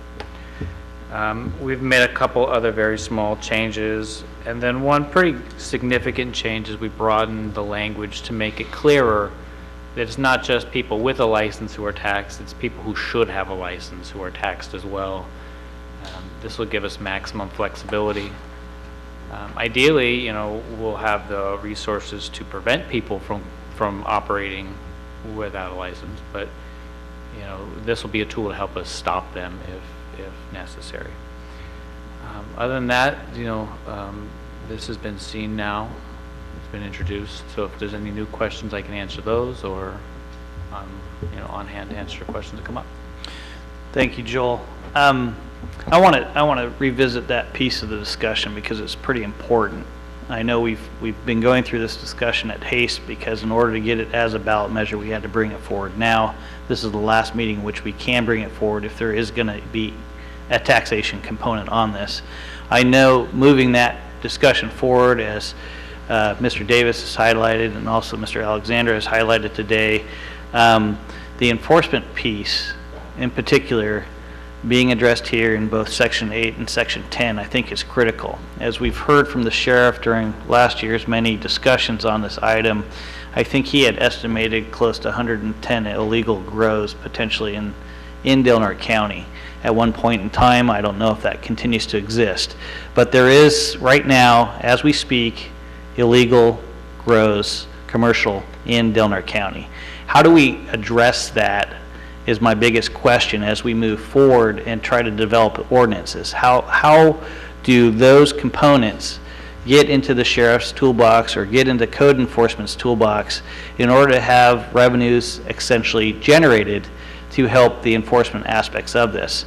Speaker 3: We've made a couple other very small changes, and then one pretty significant change is we broadened the language to make it clearer that it's not just people with a license who are taxed, it's people who should have a license who are taxed as well. This will give us maximum flexibility. Ideally, you know, we'll have the resources to prevent people from operating without a license, but you know, this will be a tool to help us stop them if necessary. Other than that, you know, this has been seen now, it's been introduced, so if there's any new questions, I can answer those, or I'm, you know, on hand to answer questions that come up.
Speaker 1: Thank you, Joel. I want to revisit that piece of the discussion because it's pretty important. I know we've been going through this discussion at haste because in order to get it as a ballot measure, we had to bring it forward. Now, this is the last meeting in which we can bring it forward if there is going to be a taxation component on this. I know moving that discussion forward, as Mr. Davis has highlighted and also Mr. Alexander has highlighted today, the enforcement piece in particular being addressed here in both Section 8 and Section 10, I think is critical. As we've heard from the sheriff during last year's many discussions on this item, I think he had estimated close to 110 illegal grows potentially in Del Norte County at one point in time. I don't know if that continues to exist, but there is right now, as we speak, illegal grows commercial in Del Norte County. How do we address that is my biggest question as we move forward and try to develop ordinances. How do those components get into the sheriff's toolbox or get into code enforcement's toolbox in order to have revenues essentially generated to help the enforcement aspects of this?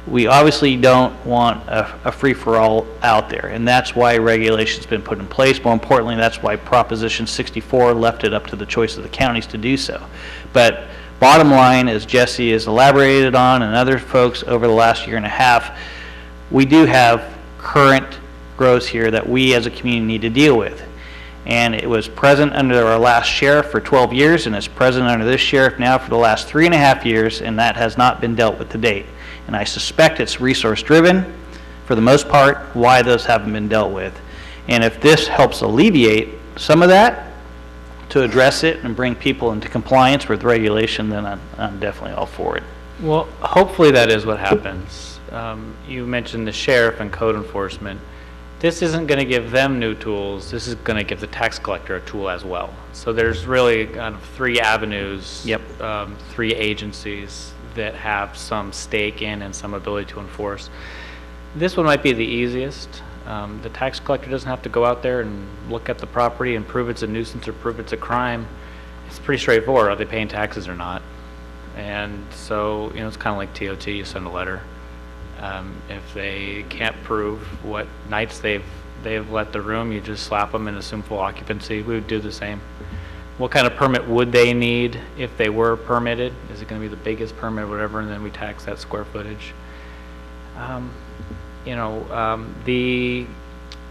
Speaker 1: We obviously don't want a free-for-all out there, and that's why regulation's been put in place. More importantly, that's why Proposition 64 left it up to the choice of the counties to do so. But bottom line, as Jesse has elaborated on and other folks over the last year and a half, we do have current grows here that we as a community need to deal with. And it was present under our last sheriff for 12 years, and it's present under this sheriff now for the last 3.5 years, and that has not been dealt with to date. And I suspect it's resource driven for the most part, why those haven't been dealt with. And if this helps alleviate some of that to address it and bring people into compliance with regulation, then I'm definitely all for it.
Speaker 3: Well, hopefully that is what happens. You mentioned the sheriff and code enforcement. This isn't going to give them new tools. This is going to give the tax collector a tool as well. So there's really kind of 3 avenues, 3 agencies that have some stake in and some ability to enforce. This one might be the easiest. The tax collector doesn't have to go out there and look at the property and prove it's a nuisance or prove it's a crime. It's pretty straightforward. Are they paying taxes or not? And so, you know, it's kind of like TOT. You send a letter. If they can't prove what nights they've they've let the room, you just slap them and assume full occupancy. We would do the same. What kind of permit would they need if they were permitted? Is it going to be the biggest permit or whatever, and then we tax that square footage? The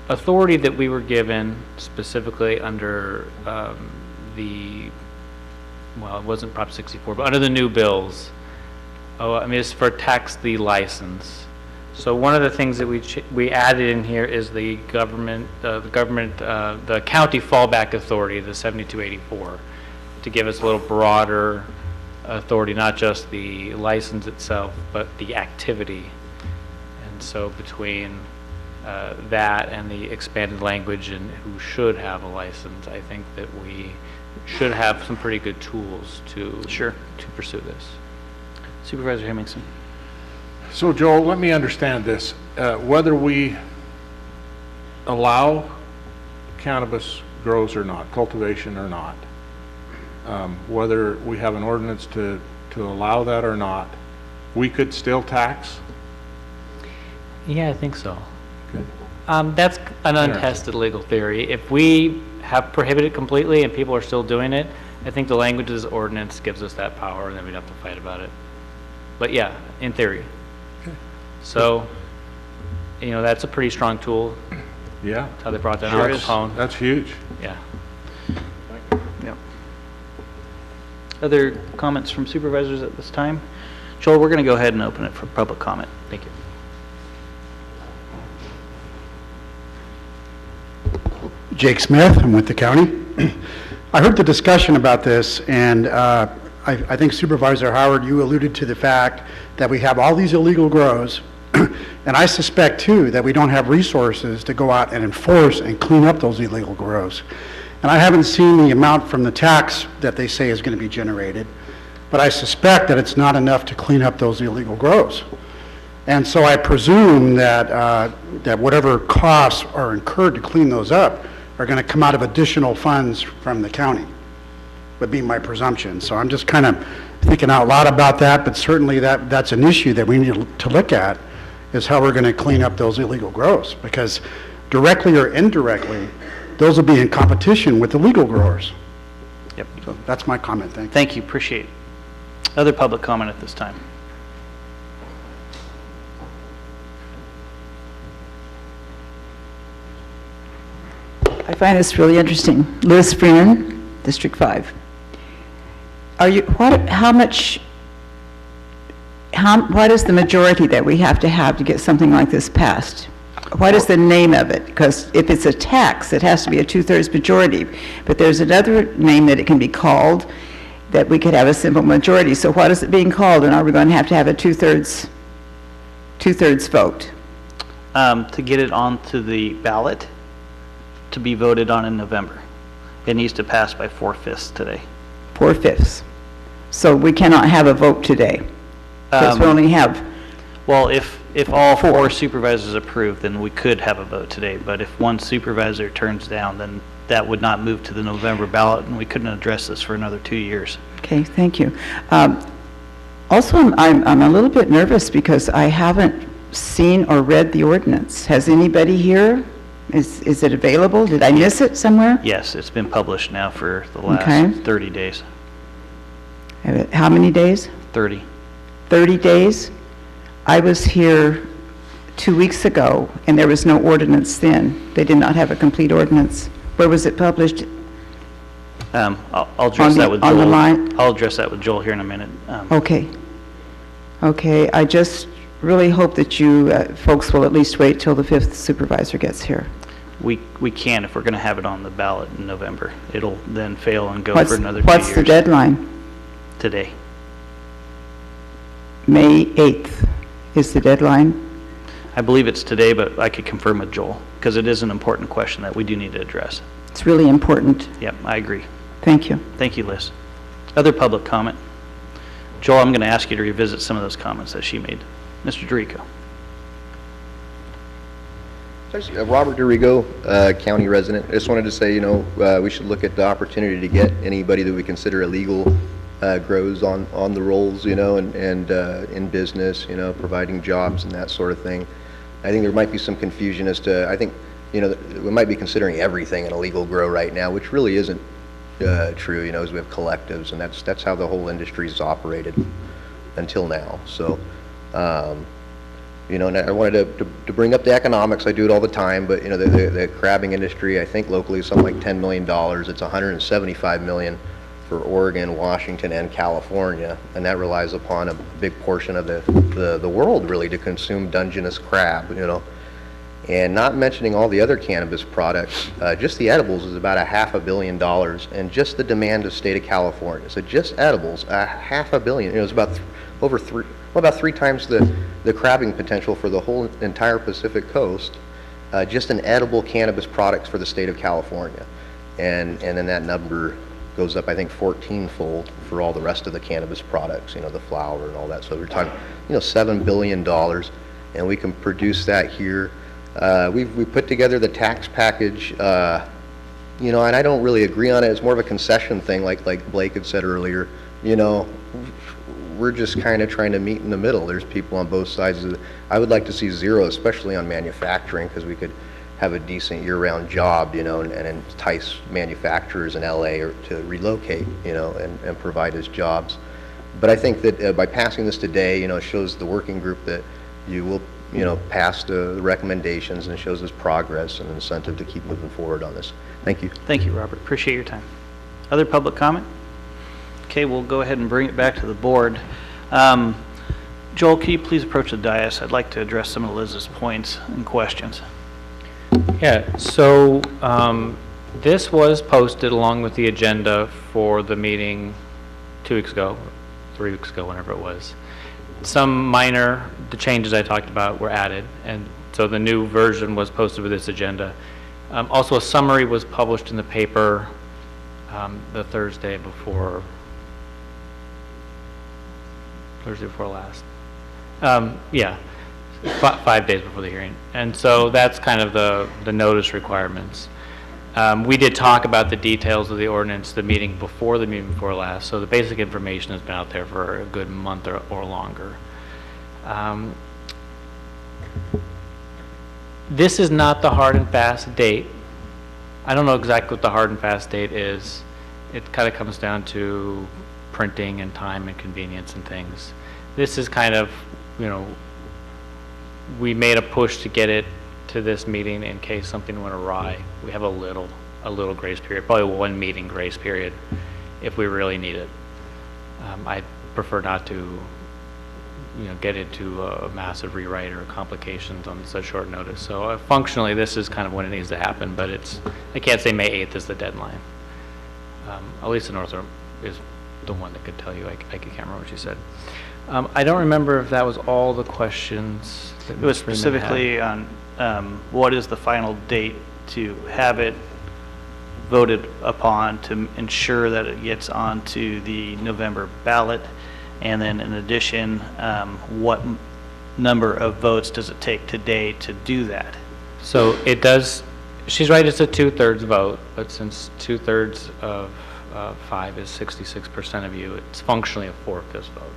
Speaker 3: authority that we were given specifically under well, it wasn't Prop 64, but under the new bills, it's for tax the license. So one of the things that we added in here is the the county fallback authority, the 7284, to give us a little broader authority, not just the license itself, but the activity. And so between that and the expanded language and who should have a license, I think that we should have some pretty good tools to pursue this.
Speaker 1: Supervisor Hemmingson.
Speaker 10: So Joel, let me understand this. Whether we allow cannabis grows or not, cultivation or not, whether we have an ordinance to allow that or not, we could still tax?
Speaker 3: Yeah, I think so. Good. That's an untested legal theory. If we have prohibited completely and people are still doing it, I think the language of this ordinance gives us that power, and then we'd have to fight about it. But yeah, in theory. Okay. So, that's a pretty strong tool.
Speaker 10: Yeah.
Speaker 3: That's how they brought down Al Capone.
Speaker 10: That's huge.
Speaker 3: Yeah.
Speaker 1: Yep. Other comments from supervisors at this time? Joel, we're going to go ahead and open it for public comment.
Speaker 3: Thank you.
Speaker 11: Jake Smith, I'm with the county. I heard the discussion about this, and I think Supervisor Howard, you alluded to the fact that we have all these illegal grows, and I suspect too that we don't have resources to go out and enforce and clean up those illegal grows. And I haven't seen the amount from the tax that they say is going to be generated, but I suspect that it's not enough to clean up those illegal grows. And so I presume that that whatever costs are incurred to clean those up are going to come out of additional funds from the county, would be my presumption. So I'm just kind of thinking out loud about that, but certainly that's an issue that we need to look at, is how we're going to clean up those illegal grows, because directly or indirectly, those will be in competition with the legal growers.
Speaker 1: Yep.
Speaker 11: So that's my comment. Thank you.
Speaker 1: Thank you. Appreciate it. Other public comment at this time?
Speaker 6: I find this really interesting. Liz Freeman, District 5. What is the majority that we have to get something like this passed? What is the name of it? Because if it's a tax, it has to be a 2/3 majority. But there's another name that it can be called, that we could have a simple majority. So what is it being called, and are we going to have a 2/3 vote?
Speaker 1: To get it onto the ballot, to be voted on in November. It needs to pass by 4/5 today.
Speaker 6: 4/5. So we cannot have a vote today, because we only have...
Speaker 1: Well, if all four supervisors approve, then we could have a vote today, but if one supervisor turns down, then that would not move to the November ballot, and we couldn't address this for another 2 years.
Speaker 6: Okay, thank you. Also, I'm a little bit nervous because I haven't seen or read the ordinance. Has anybody here? Is it available? Did I miss it somewhere?
Speaker 1: Yes, it's been published now for the last 30 days.
Speaker 6: How many days?
Speaker 1: 30.
Speaker 6: 30 days? I was here 2 weeks ago, and there was no ordinance then. They did not have a complete ordinance. Where was it published?
Speaker 1: I'll address that with Joel.
Speaker 6: On the line?
Speaker 1: I'll address that with Joel here in a minute.
Speaker 6: Okay. Okay, I just really hope that you folks will at least wait till the 5th supervisor gets here.
Speaker 1: We can if we're going to have it on the ballot in November. It'll then fail and go for another 2 years.
Speaker 6: What's the deadline?
Speaker 1: Today.
Speaker 6: May 8th is the deadline.
Speaker 1: I believe it's today, but I could confirm with Joel, because it is an important question that we do need to address.
Speaker 6: It's really important.
Speaker 1: Yep, I agree.
Speaker 6: Thank you.
Speaker 1: Thank you, Liz. Other public comment? Joel, I'm going to ask you to revisit some of those comments that she made. Mr. Dorico.
Speaker 7: Robert Dorigo, county resident. I just wanted to say, we should look at the opportunity to get anybody that we consider illegal grows on the rolls, and in business, providing jobs and that sort of thing. I think there might be some confusion as to, I think you know, we might be considering everything an illegal grow right now, which really isn't true, you know, as we have collectives, and that's how the whole industry's operated until now. So, you know, and I wanted to bring up the economics. I do it all the time, but, you know, the crabbing industry, I think locally is something like $10 million. It's $175 million for Oregon, Washington, and California, and that relies upon a big portion of the world, really, to consume Dungeness crab, you know. And not mentioning all the other cannabis products, just the edibles is about $500 million, and just the demand of the state of California. So just edibles, $500 million. It was about about three times the crabbing potential for the whole entire Pacific coast, just in edible cannabis products for the state of California. And then that number goes up, I think, 14-fold for all the rest of the cannabis products, you know, the flower and all that. So we're talking, you know, $7 billion, and we can produce that here. We put together the tax package, you know, and I don't really agree on it. It's more of a concession thing, like Blake had said earlier. You know, we're just kind of trying to meet in the middle. There's people on both sides of the, I would like to see zero, especially on manufacturing, because we could have a decent year-round job, you know, and entice manufacturers in LA to relocate, you know, and provide us jobs. But I think that by passing this today, you know, it shows the working group that you will, you know, pass the recommendations, and it shows us progress and incentive to keep moving forward on this. Thank you.
Speaker 1: Thank you, Robert. Appreciate your time. Other public comment? Okay, we'll go ahead and bring it back to the board. Joel, can you please approach the dais? I'd like to address some of Liz's points and questions.
Speaker 3: Yeah, so this was posted along with the agenda for the meeting 2 weeks ago, 3 weeks ago, whenever it was. Some minor, the changes I talked about were added, and so the new version was posted with this agenda. Also, a summary was published in the paper the Thursday before last. Yeah, 5 days before the hearing. And so that's kind of the notice requirements. We did talk about the details of the ordinance the meeting before last, so the basic information has been out there for a good month or longer. This is not the hard and fast date. I don't know exactly what the hard and fast date is. It kind of comes down to printing and time and convenience and things. This is kind of, you know, we made a push to get it to this meeting in case something went awry. We have a little grace period, probably 1 meeting grace period if we really need it. I prefer not to, you know, get into a massive rewrite or complications on such short notice. So functionally, this is kind of when it needs to happen, but I can't say May 8th is the deadline. Elisa Northrup is the one that could tell you. I can't remember what she said. I don't remember if that was all the questions.
Speaker 1: It was specifically on what is the final date to have it voted upon to ensure that it gets onto the November ballot, and then in addition, what number of votes does it take today to do that?
Speaker 3: So it does, she's right, it's a 2/3 vote, but since 2/3 of 5 is 66% of you, it's functionally a 4/5 vote.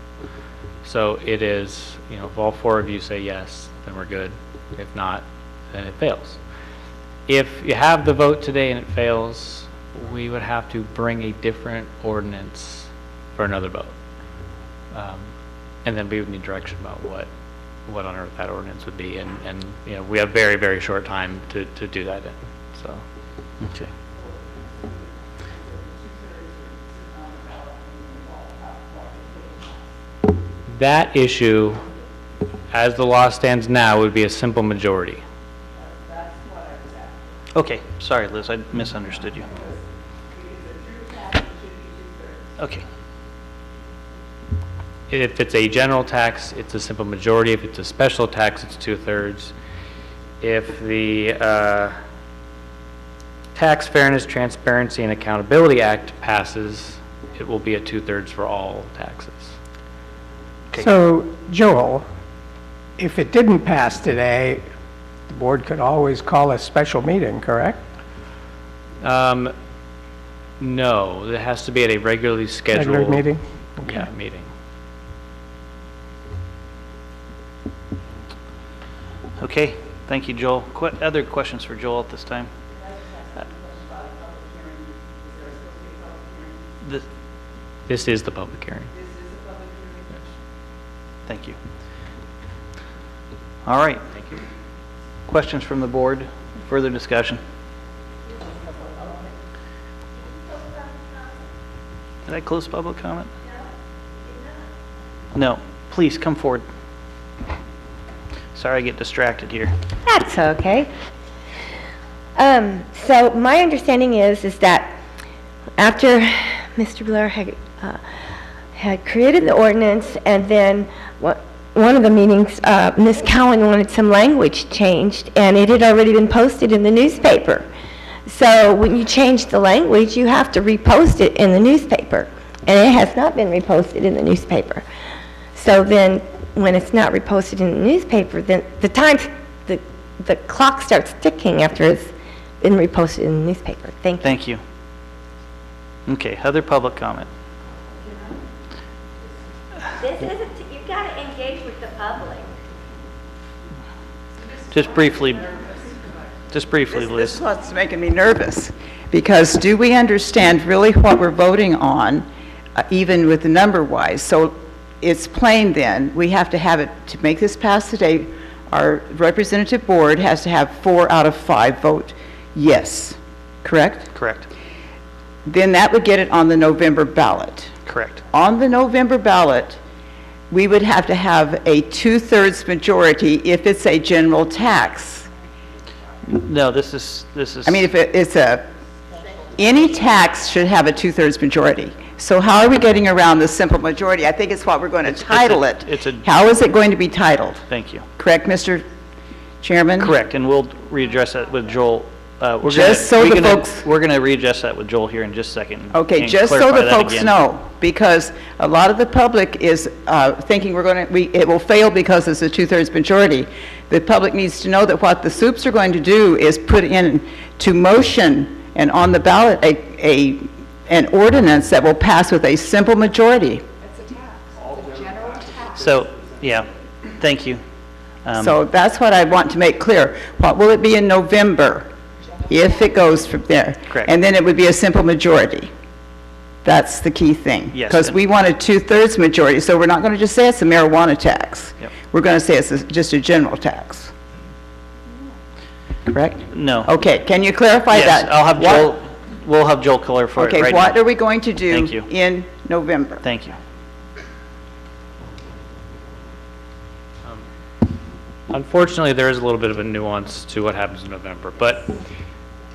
Speaker 3: So it is, you know, if all 4 of you say yes, then we're good. If not, then it fails. If you have the vote today and it fails, we would have to bring a different ordinance for another vote. And then we would need direction about what on earth that ordinance would be. And you know, we have very, very short time to do that in, so.
Speaker 1: Okay.
Speaker 3: That issue, as the law stands now, would be a simple majority.
Speaker 1: Okay, sorry, Liz, I misunderstood you. Okay.
Speaker 3: If it's a general tax, it's a simple majority. If it's a special tax, it's 2/3. If the Tax Fairness, Transparency, and Accountability Act passes, it will be a 2/3 for all taxes.
Speaker 1: Okay.
Speaker 4: So, Joel, if it didn't pass today, the board could always call a special meeting, correct?
Speaker 3: No, it has to be at a regularly scheduled.
Speaker 4: Regular meeting? Okay.
Speaker 3: Yeah, meeting.
Speaker 1: Okay, Thank you, Joel. Other questions for Joel at this time?
Speaker 3: This is the public hearing.
Speaker 1: Thank you. All right.
Speaker 3: Thank you.
Speaker 1: Questions from the board? Further discussion? Did I close public comment? No. Please come forward. Sorry, I get distracted here.
Speaker 2: That's okay. So my understanding is that after Mr. Blair had created the ordinance, and then one of the meetings, Ms. Cowan wanted some language changed, and it had already been posted in the newspaper. So when you change the language, you have to repost it in the newspaper, and it has not been reposted in the newspaper. So then, when it's not reposted in the newspaper, then the clock starts ticking after it's been reposted in the newspaper. Thank you.
Speaker 1: Thank you. Okay, other public comment?
Speaker 2: This isn't, you've got to engage with the public.
Speaker 1: Just briefly, Liz.
Speaker 6: This is what's making me nervous, because do we understand really what we're voting on, even with the number-wise? So it's plain then, we have to have it, to make this pass today, our representative board has to have 4 out of 5 vote yes, correct?
Speaker 1: Correct.
Speaker 6: Then that would get it on the November ballot.
Speaker 1: Correct.
Speaker 6: On the November ballot, we would have to have a 2/3 majority if it's a general tax.
Speaker 1: No, this is.
Speaker 6: I mean, if it's any tax should have a 2/3 majority. So how are we getting around the simple majority? I think it's what we're going to title it. How is it going to be titled?
Speaker 1: Thank you.
Speaker 6: Correct, Mr. Chairman?
Speaker 1: Correct, and we'll readdress that with Joel. We're going to readjust that with Joel here in just a second.
Speaker 6: Okay,
Speaker 1: and
Speaker 6: just so
Speaker 1: clarify
Speaker 6: the
Speaker 1: that
Speaker 6: folks
Speaker 1: again.
Speaker 6: know, because a lot of the public is thinking it will fail because it's a 2/3 majority. The public needs to know that what the soups are going to do is put in to motion and on the ballot an ordinance that will pass with a simple majority.
Speaker 18: It's a tax. It's a general tax.
Speaker 1: So, yeah, thank you.
Speaker 6: So that's what I want to make clear. What will it be in November if it goes from there?
Speaker 1: Correct.
Speaker 6: And then it would be a simple majority. That's the key thing.
Speaker 1: Yes,
Speaker 6: Because
Speaker 1: and-
Speaker 6: we want a 2/3 majority, so we're not going to just say it's a marijuana tax.
Speaker 1: Yep.
Speaker 6: We're going to say it's just a general tax. Correct?
Speaker 1: No.
Speaker 6: Okay, can you clarify that?
Speaker 1: Yes, I'll have
Speaker 6: What-
Speaker 1: Joel, we'll have Joel clarify it
Speaker 6: Okay,
Speaker 1: right
Speaker 6: what
Speaker 1: now.
Speaker 6: are we going to do
Speaker 1: Thank you.
Speaker 6: in November?
Speaker 1: Thank you.
Speaker 3: Unfortunately, there is a little bit of a nuance to what happens in November, but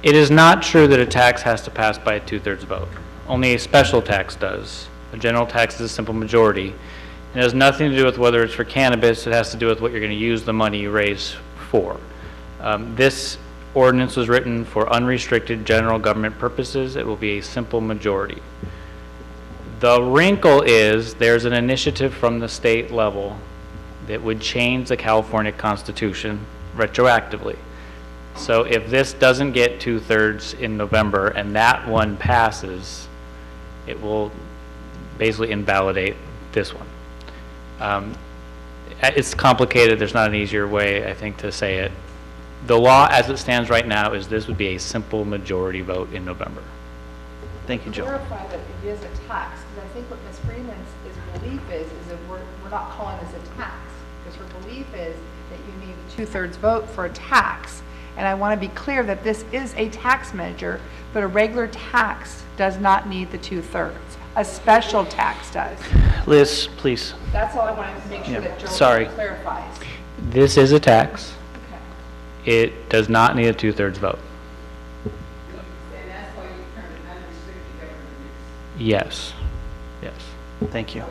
Speaker 3: it is not true that a tax has to pass by a 2/3 vote. Only a special tax does. A general tax is a simple majority. It has nothing to do with whether it's for cannabis. It has to do with what you're going to use the money you raise for. This ordinance was written for unrestricted general government purposes. It will be a simple majority. The wrinkle is there's an initiative from the state level that would change the California Constitution retroactively. So if this doesn't get 2/3 in November and that one passes, it will basically invalidate this one. It's complicated. There's not an easier way, I think, to say it. The law as it stands right now is this would be a simple majority vote in November.
Speaker 1: Thank you, Joel.
Speaker 18: Clarify that it is a tax, because I think what Ms. Freeman's belief is that we're not calling this a tax, because her belief is that you need a 2/3 vote for a tax. And I want to be clear that this is a tax measure, but a regular tax does not need the 2/3. A special tax does.
Speaker 1: Liz, please.
Speaker 18: That's all I wanted to make sure
Speaker 1: Yeah,
Speaker 18: that Joel
Speaker 1: sorry.
Speaker 18: clarifies.
Speaker 3: This is a tax. It does not need a 2/3 vote. Yes, yes.
Speaker 1: Thank you.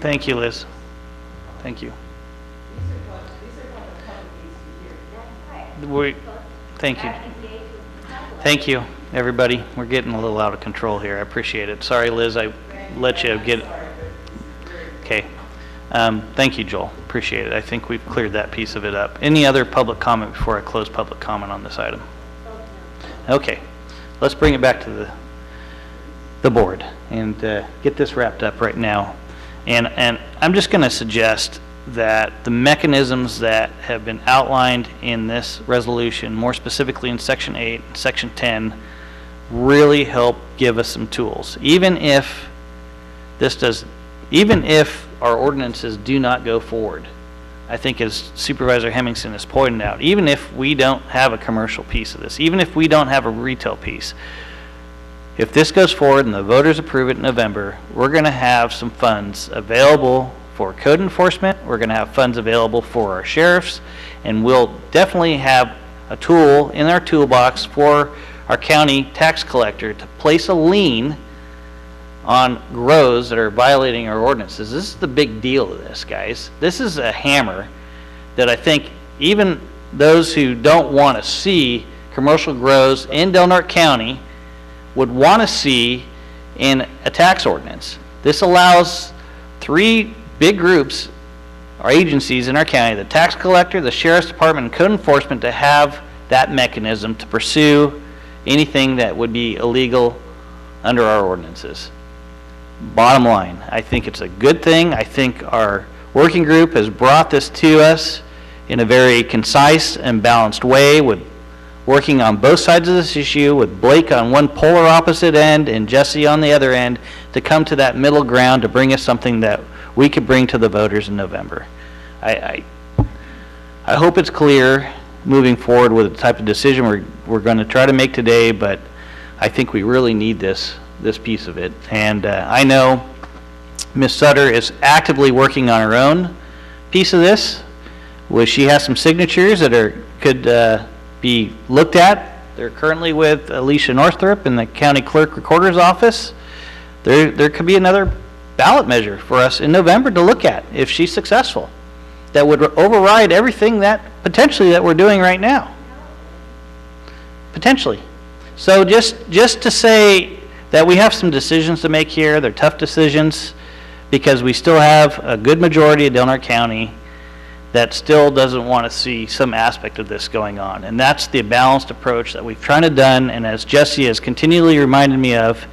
Speaker 1: Thank you, Liz. Thank you. Thank you. Thank you, everybody. We're getting a little out of control here. I appreciate it. Sorry, Liz, I let you get... Okay. Thank you, Joel. Appreciate it. I think we've cleared that piece of it up. Any other public comment before I close public comment on this item? Okay. Let's bring it back to the board and get this wrapped up right now. And I'm just going to suggest that the mechanisms that have been outlined in this resolution, more specifically in Section 8 and Section 10, really help give us some tools. Even if our ordinances do not go forward, I think as Supervisor Hemmingson has pointed out, even if we don't have a commercial piece of this, even if we don't have a retail piece, if this goes forward and the voters approve it in November, we're going to have some funds available for code enforcement, we're going to have funds available for our sheriffs, and we'll definitely have a tool in our toolbox for our county tax collector to place a lien on grows that are violating our ordinances. This is the big deal of this, guys. This is a hammer that I think even those who don't want to see commercial grows in Del Norte County would want to see in a tax ordinance. This allows 3 big groups or agencies in our county, the tax collector, the sheriff's department, and code enforcement, to have that mechanism to pursue anything that would be illegal under our ordinances. Bottom line, I think it's a good thing. I think our working group has brought this to us in a very concise and balanced way, with working on both sides of this issue, with Blake on one polar opposite end and Jesse on the other end, to come to that middle ground to bring us something that we could bring to the voters in November. I hope it's clear moving forward with the type of decision we're going to try to make today, but I think we really need this piece of it. And I know Ms. Sutter is actively working on her own piece of this, where she has some signatures that could be looked at. They're currently with Alicia Northrup in the county clerk recorder's office. There could be another ballot measure for us in November to look at if she's successful, that would override everything that potentially that we're doing right now. Potentially. So just to say that we have some decisions to make here. They're tough decisions because we still have a good majority of Del Norte County that still doesn't want to see some aspect of this going on. And that's the balanced approach that we've tried to done. And as Jesse has continually reminded me of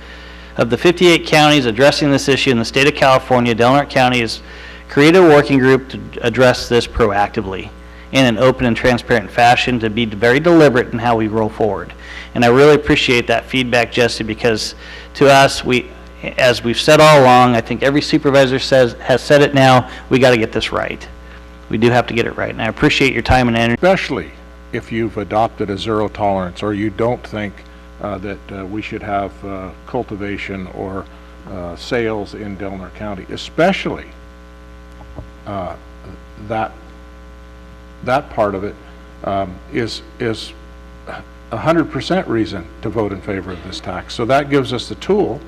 Speaker 1: the 58 counties addressing this issue in the state of California, Del Norte County has created a working group to address this proactively in an open and transparent fashion, to be very deliberate in how we roll forward. And I really appreciate that feedback, Jesse, because to us, as we've said all along, I think every supervisor has said it now, we got to get this right. We do have to get it right, and I appreciate your time and energy.
Speaker 10: Especially if you've adopted a zero tolerance, or you don't think that we should have cultivation or sales in Del Norte County, especially that part of it is 100% reason to vote in favor of this tax. So that gives us the tool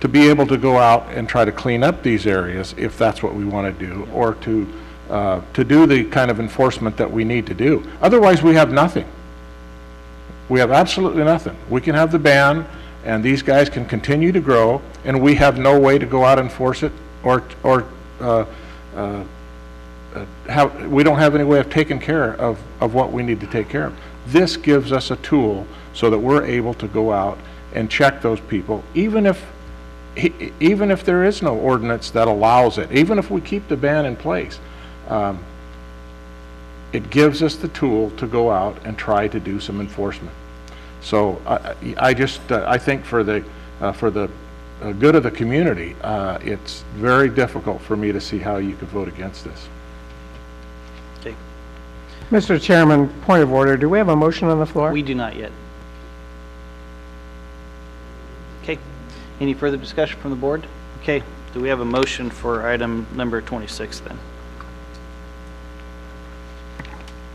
Speaker 10: to be able to go out and try to clean up these areas if that's what we want to do, or to do the kind of enforcement that we need to do. Otherwise, we have nothing. We have absolutely nothing. We can have the ban, and these guys can continue to grow, and we have no way to go out and enforce it, or we don't have any way of taking care of what we need to take care of. This gives us a tool so that we're able to go out and check those people, even if there is no ordinance that allows it, even if we keep the ban in place. It gives us the tool to go out and try to do some enforcement. So I think for the good of the community, it's very difficult for me to see how you could vote against this.
Speaker 1: Okay.
Speaker 4: Mr. Chairman, point of order. Do we have a motion on the floor?
Speaker 1: We do not yet. Okay. Any further discussion from the board? Okay. Do we have a motion for item number 26 then?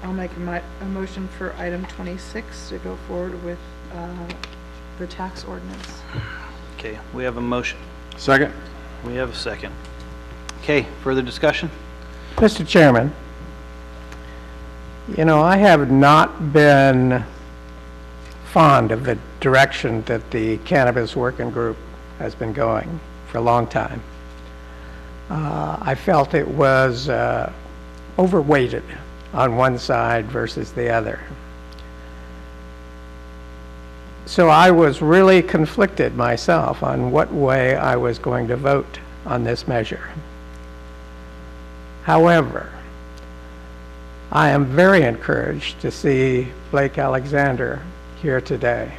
Speaker 18: I'll make a motion for item 26 to go forward with the tax ordinance.
Speaker 1: Okay, we have a motion.
Speaker 10: Second.
Speaker 1: We have a second. Okay, further discussion?
Speaker 4: Mr. Chairman, you know, I have not been fond of the direction that the Cannabis Working Group has been going for a long time. I felt it was overweighted on one side versus the other. So I was really conflicted myself on what way I was going to vote on this measure. However, I am very encouraged to see Blake Alexander here today.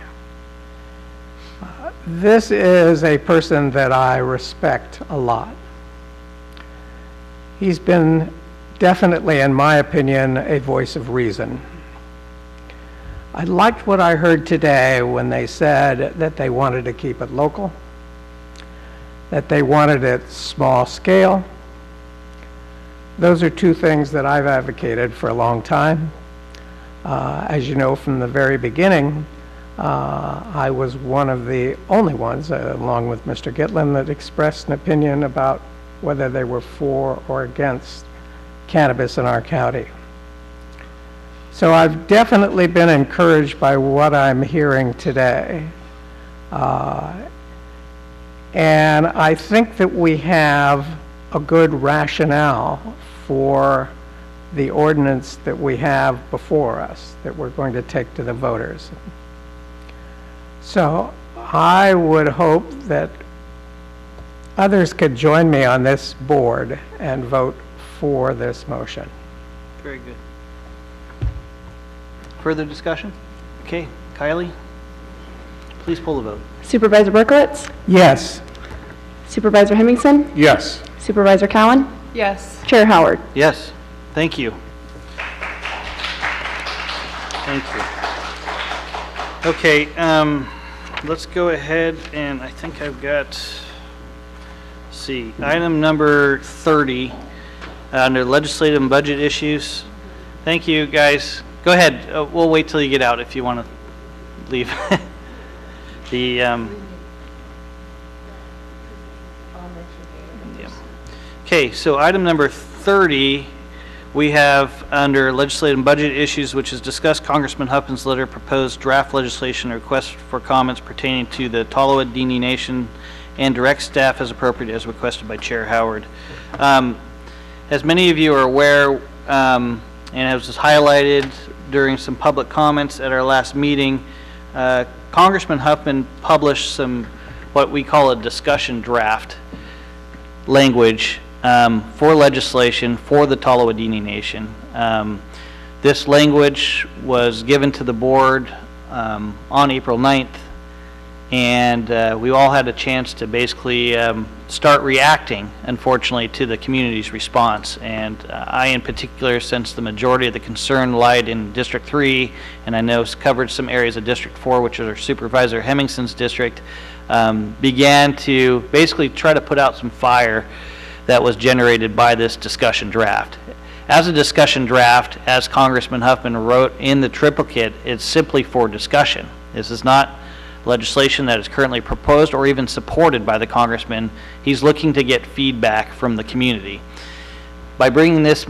Speaker 4: This is a person that I respect a lot. He's been definitely, in my opinion, a voice of reason. I liked what I heard today when they said that they wanted to keep it local, that they wanted it small scale. Those are two things that I've advocated for a long time. As you know, from the very beginning, I was one of the only ones, along with Mr. Gitlin, that expressed an opinion about whether they were for or against cannabis in our county. So I've definitely been encouraged by what I'm hearing today. And I think that we have a good rationale for the ordinance that we have before us, that we're going to take to the voters. So I would hope that others could join me on this board and vote for this motion.
Speaker 1: Very good. Further discussion? Okay, Kylie, please pull the vote.
Speaker 24: Supervisor Berkowitz?
Speaker 4: Yes.
Speaker 24: Supervisor Hemmingson?
Speaker 10: Yes.
Speaker 24: Supervisor Cowan?
Speaker 18: Yes.
Speaker 24: Chair Howard?
Speaker 1: Yes, thank you. Thank you. Okay, let's go ahead and I think I've got, let's see, item number 30 under legislative and budget issues. Thank you, guys. Go ahead. We'll wait till you get out if you want to leave. Okay, so item number 30, we have under legislative and budget issues, which is discuss Congressman Huffman's letter, proposed draft legislation, request for comments pertaining to the Tolowa-Dini Nation, and direct staff as appropriate as requested by Chair Howard. As many of you are aware, and as was highlighted during some public comments at our last meeting, Congressman Huffman published some what we call a discussion draft language for legislation for the Tolowa-Dini Nation. This language was given to the board on April 9th, and we all had a chance to basically start reacting, unfortunately, to the community's response. And I, in particular, since the majority of the concern lied in District 3, and I know it's covered some areas of District 4, which is our Supervisor Hemmingson's district, began to basically try to put out some fire that was generated by this discussion draft. As a discussion draft, as Congressman Huffman wrote in the triplicate, it's simply for discussion. This is not legislation that is currently proposed or even supported by the congressman. He's looking to get feedback from the community. By bringing this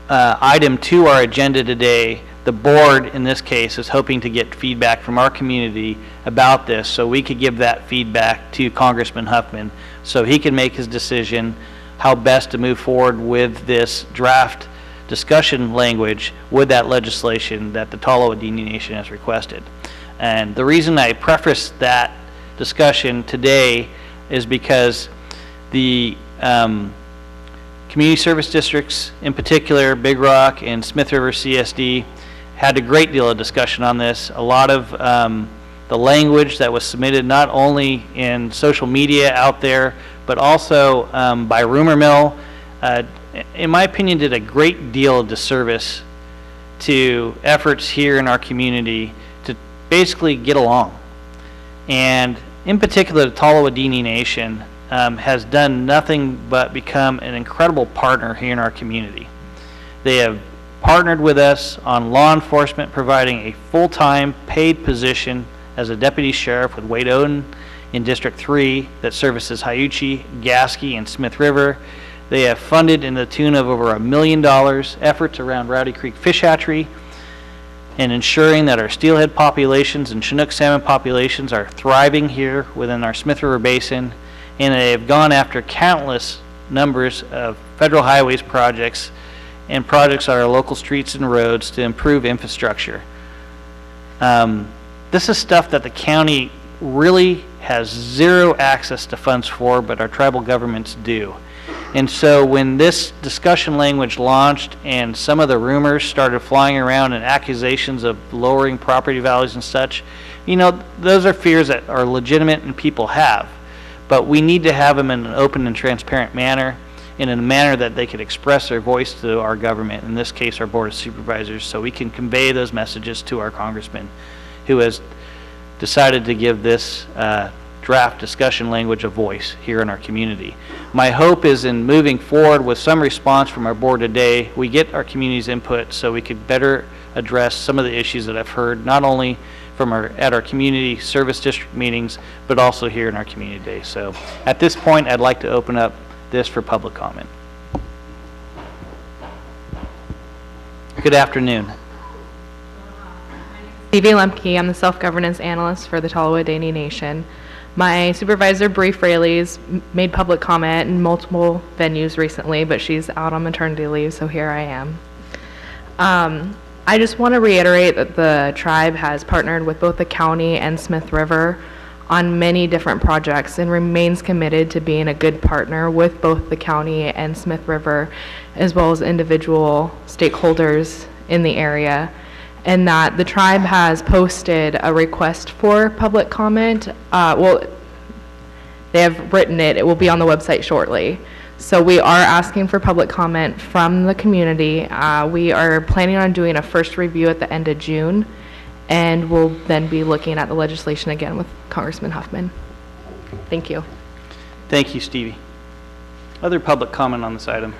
Speaker 1: item to our agenda today, the board in this case is hoping to get feedback from our community about this so we could give that feedback to Congressman Huffman so he can make his decision how best to move forward with this draft discussion language with that legislation that the Tolowa-Dini Nation has requested. And the reason I preface that discussion today is because the community service districts, in particular Big Rock and Smith River CSD, had a great deal of discussion on this. A lot of the language that was submitted not only in social media out there, but also by rumor mill, in my opinion, did a great deal of disservice to efforts here in our community to basically get along. And in particular, the Tolowa-Dini Nation has done nothing but become an incredible partner here in our community. They have partnered with us on law enforcement, providing a full-time paid position as a deputy sheriff with Wade Oden in District 3 that services Hyuchi, Gasky, and Smith River. They have funded in the tune of over $1 million efforts around Rowdy Creek Fish Hatchery and ensuring that our steelhead populations and Chinook salmon populations are thriving here within our Smith River Basin, and they have gone after countless numbers of federal highways projects and projects on our local streets and roads to improve infrastructure. this is stuff that the county really has zero access to funds for, but our tribal governments do. And so when this discussion language launched and some of the rumors started flying around and accusations of lowering property values and such, you know, those are fears that are legitimate and people have. But we need to have them in an open and transparent manner, in a manner that they could express their voice to our government, in this case our Board of Supervisors, so we can convey those messages to our congressman who has decided to give this draft discussion language a voice here in our community. My hope is in moving forward with some response from our board today, we get our community's input so we could better address some of the issues that I've heard, not only from at our community service district meetings, but also here in our community day. So at this point, I'd like to open up this for public comment. Good afternoon.
Speaker 13: Stevie Lemke, I'm the self-governance analyst for the Tallawahd Nation. My supervisor, Bree Fraley's made public comment in multiple venues recently, but she's out on maternity leave, so here I am. I just want to reiterate that the tribe has partnered with both the county and Smith River on many different projects and remains committed to being a good partner with both the county and Smith River, as well as individual stakeholders in the area, and that the tribe has posted a request for public comment. Well, they have written it. It will be on the website shortly. So we are asking for public comment from the community. We are planning on doing a first review at the end of June, and we'll then be looking at the legislation again with Congressman Huffman. Thank you.
Speaker 1: Thank you, Stevie. Other public comment on this item?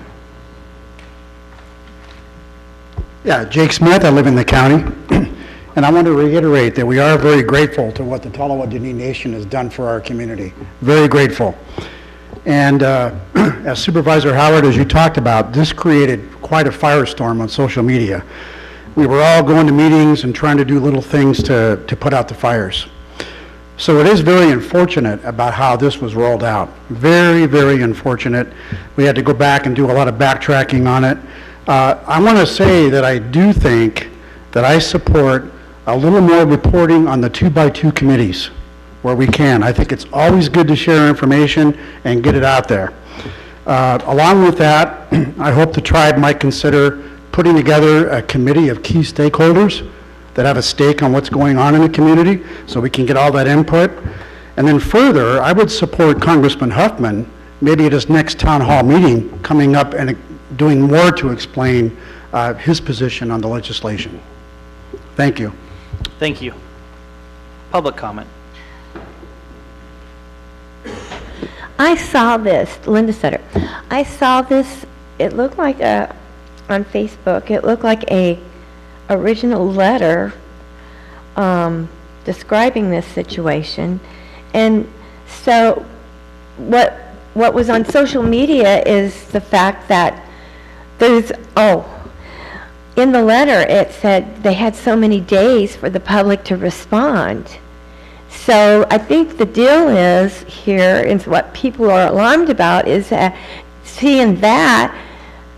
Speaker 11: Yeah, Jake Smith, I live in the county, and I want to reiterate that we are very grateful to what the Tallawahd Nation has done for our community. Very grateful. And as Supervisor Howard, as you talked about, this created quite a firestorm on social media. We were all going to meetings and trying to do little things to put out the fires. So it is very unfortunate about how this was rolled out. Very, very unfortunate. We had to go back and do a lot of backtracking on it. I want to say that I do think that I support a little more reporting on the 2x2 committees where we can. I think it's always good to share information and get it out there. Along with that, I hope the tribe might consider putting together a committee of key stakeholders that have a stake on what's going on in the community so we can get all that input. And then further, I would support Congressman Huffman, maybe at his next town hall meeting, coming up and doing more to explain his position on the legislation. Thank you.
Speaker 1: Thank you. Public comment.
Speaker 2: I saw this, Linda Sutter. I saw this, it looked like on Facebook, it looked like a original letter describing this situation. And so what was on social media is the fact that there's, in the letter it said they had so many days for the public to respond. So I think the deal is here, and what people are alarmed about is seeing that,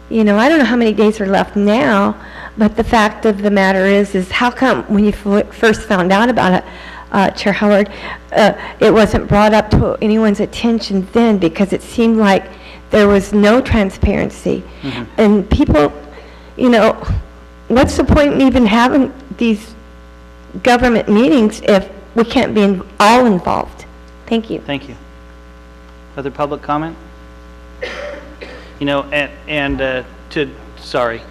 Speaker 2: you know, I don't know how many days are left now, but the fact of the matter is how come when you first found out about it, Chair Howard, it wasn't brought up to anyone's attention then, because it seemed like there was no transparency. Mm-hmm. And people, you know, what's the point in even having these government meetings if we can't be all involved? Thank you.
Speaker 1: Thank you. Other public comment? You know, sorry.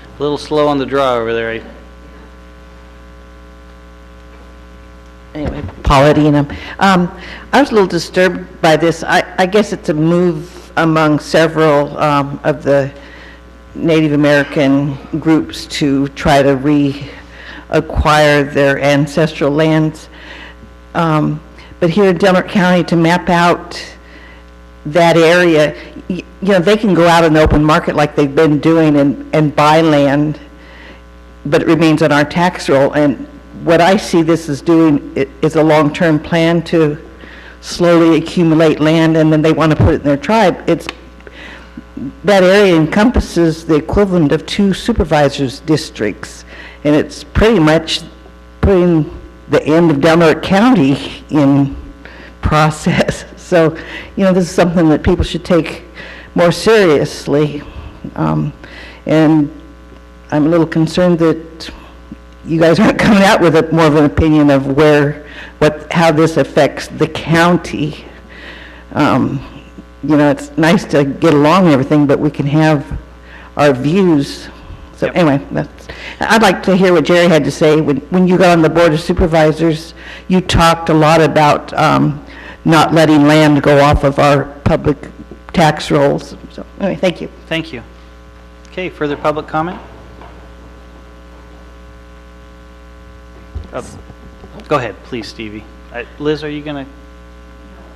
Speaker 1: A little slow on the draw over there.
Speaker 8: Anyway, Paula Deenham. I was a little disturbed by this. I guess it's a move among several of the Native American groups to try to reacquire their ancestral lands. But here in Delaware County, to map out that area, you know, they can go out in the open market like they've been doing and buy land, but it remains on our tax roll. And what I see this as doing is a long-term plan to slowly accumulate land, and then they want to put it in their tribe. That area encompasses the equivalent of 2 supervisors districts, and it's pretty much putting the end of Delaware County in process. So, you know, this is something that people should take more seriously. And I'm a little concerned that you guys aren't coming out with more of an opinion of how this affects the county. You know, it's nice to get along and everything, but we can have our views. So anyway, I'd like to hear what Jerry had to say. When you got on the Board of Supervisors, you talked a lot about not letting land go off of our public tax rolls. So anyway, thank you.
Speaker 1: Thank you. Okay, further public comment? Go ahead, please, Stevie. Liz, are you going to?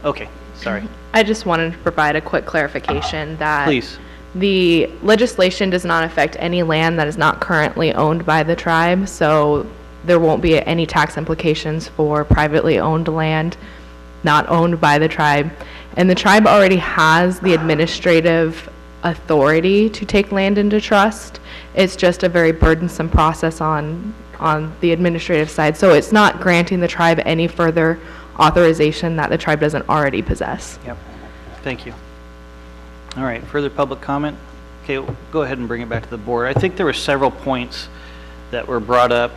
Speaker 1: Okay, sorry.
Speaker 13: I just wanted to provide a quick clarification that
Speaker 1: Please.
Speaker 13: the legislation does not affect any land that is not currently owned by the tribe, so there won't be any tax implications for privately owned land not owned by the tribe. And the tribe already has the administrative authority to take land into trust. It's just a very burdensome process on the administrative side. So it's not granting the tribe any further authorization that the tribe doesn't already possess.
Speaker 1: Yep. Thank you. All right, further public comment? Okay, we'll go ahead and bring it back to the board. I think there were several points that were brought up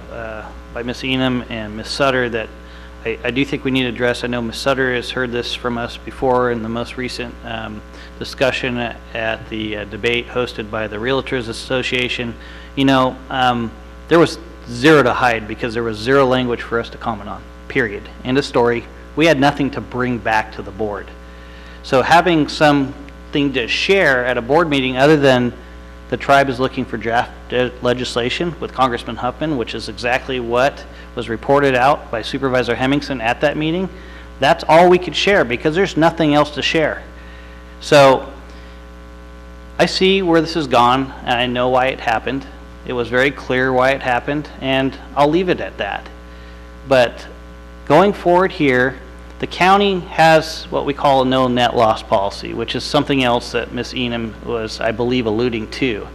Speaker 1: by Ms. Enum and Ms. Sutter that I do think we need to address. I know Ms. Sutter has heard this from us before in the most recent discussion at the debate hosted by the Realtors Association. You know, there was zero to hide because there was zero language for us to comment on, period. End of story. We had nothing to bring back to the board. So having something to share at a board meeting other than the tribe is looking for draft legislation with Congressman Huffman, which is exactly what was reported out by Supervisor Hemmingson at that meeting, that's all we could share because there's nothing else to share. So I see where this has gone, and I know why it happened. It was very clear why it happened, and I'll leave it at that. But going forward here, the county has what we call a no net loss policy, which is something else that Ms. Enum was, I believe, alluding to.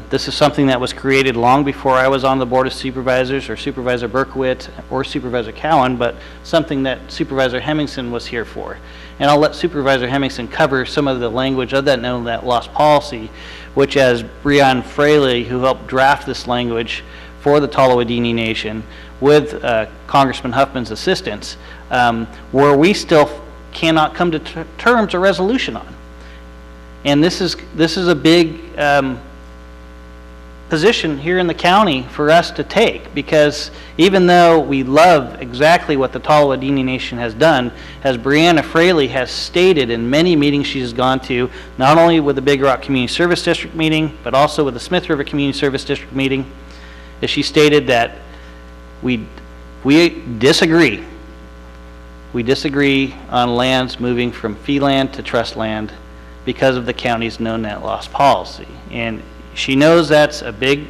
Speaker 1: This is something that was created long before I was on the Board of Supervisors or Supervisor Berkowitz or Supervisor Cowan, but something that Supervisor Hemmingson was here for. And I'll let Supervisor Hemmingson cover some of the language of that no net loss policy, which as Breon Fraley, who helped draft this language for the Tolowadini Nation with Congressman Huffman's assistance, where we still cannot come to terms or resolution on. And this is a big position here in the county for us to take, because even though we love exactly what the Tolowadini Nation has done, as Brianna Fraley has stated in many meetings she's gone to, not only with the Big Rock Community Service District meeting, but also with the Smith River Community Service District meeting, is she stated that we disagree. We disagree on lands moving from fee land to trust land because of the county's no net loss policy. And she knows that's a big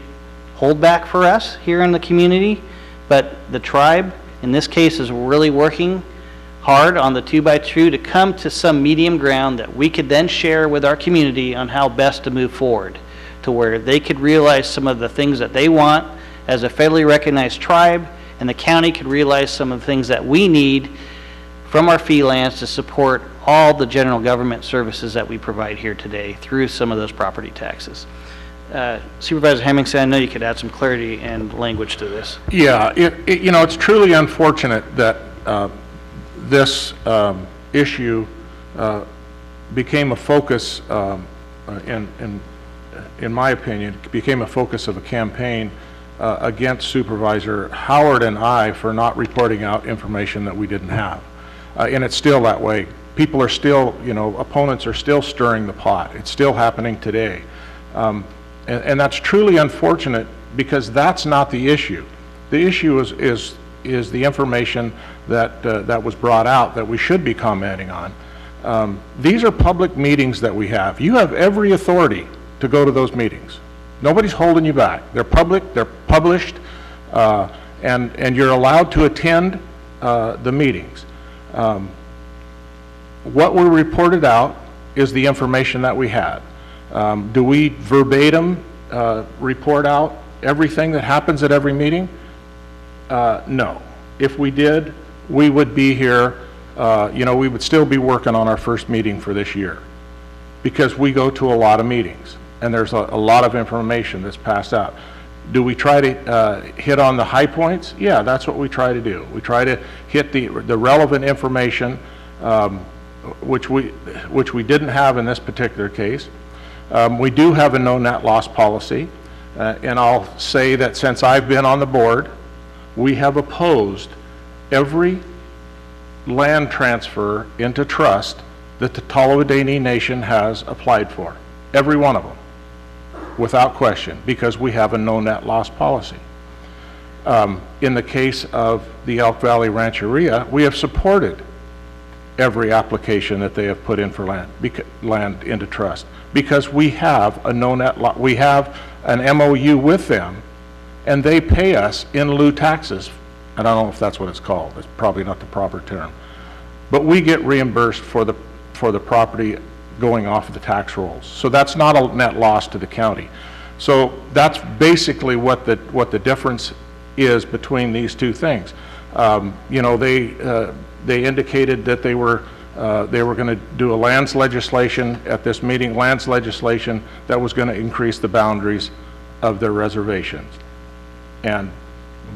Speaker 1: holdback for us here in the community, but the tribe, in this case, is really working hard on the 2x2 to come to some medium ground that we could then share with our community on how best to move forward, to where they could realize some of the things that they want as a federally recognized tribe, and the county could realize some of the things that we need from our fee lands to support all the general government services that we provide here today through some of those property taxes. Supervisor Hemmingson, I know you could add some clarity and language to this.
Speaker 10: Yeah, you know, it's truly unfortunate that this issue became a focus, in my opinion, became a focus of a campaign against Supervisor Howard and I for not reporting out information that we didn't have. And it's still that way. People are still, you know, opponents are still stirring the pot. It's still happening today. And that's truly unfortunate because that's not the issue. The issue is the information that was brought out that we should be commenting on. These are public meetings that we have. You have every authority to go to those meetings. Nobody's holding you back. They're public, they're published, and you're allowed to attend the meetings. What were reported out is the information that we had. Do we verbatim report out everything that happens at every meeting? No. If we did, we would be here, we would still be working on our first meeting for this year, because we go to a lot of meetings, and there's a lot of information that's passed out. Do we try to hit on the high points? Yeah, that's what we try to do. We try to hit the relevant information, which we didn't have in this particular case. We do have a no net loss policy, and I'll say that since I've been on the board, we have opposed every land transfer into trust that the Tolowa Nation has applied for, every one of them, without question, because we have a no net loss policy. In the case of the Elk Valley Rancheria, we have supported every application that they have put in for land into trust, because we have a no net loss. We have an MOU with them, and they pay us in lieu taxes. I don't know if that's what it's called. It's probably not the proper term, but we get reimbursed for the property going off of the tax rolls. So that's not a net loss to the county. So that's basically what the difference is between these two things. They indicated that they were going to do a lands legislation at this meeting, lands legislation that was going to increase the boundaries of their reservations. And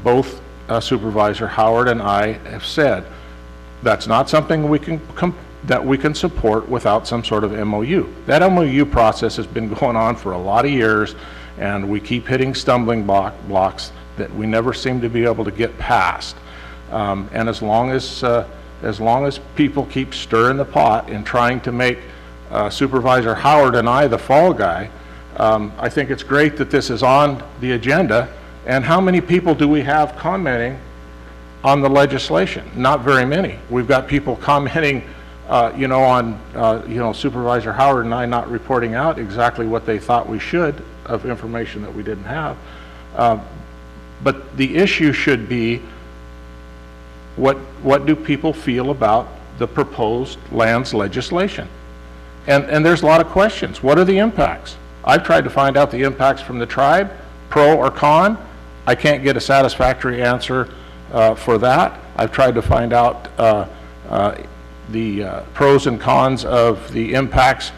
Speaker 10: both Supervisor Howard and I have said that's not something that we can support without some sort of MOU. That MOU process has been going on for a lot of years, and we keep hitting stumbling blocks that we never seem to be able to get past. And as long as people keep stirring the pot and trying to make Supervisor Howard and I the fall guy, I think it's great that this is on the agenda. And how many people do we have commenting on the legislation? Not very many. We've got people commenting, on Supervisor Howard and I not reporting out exactly what they thought we should of information that we didn't have. But the issue should be, what do people feel about the proposed lands legislation? And there's a lot of questions. What are the impacts? I've tried to find out the impacts from the tribe, pro or con. I can't get a satisfactory answer for that. I've tried to find out the pros and cons of the impacts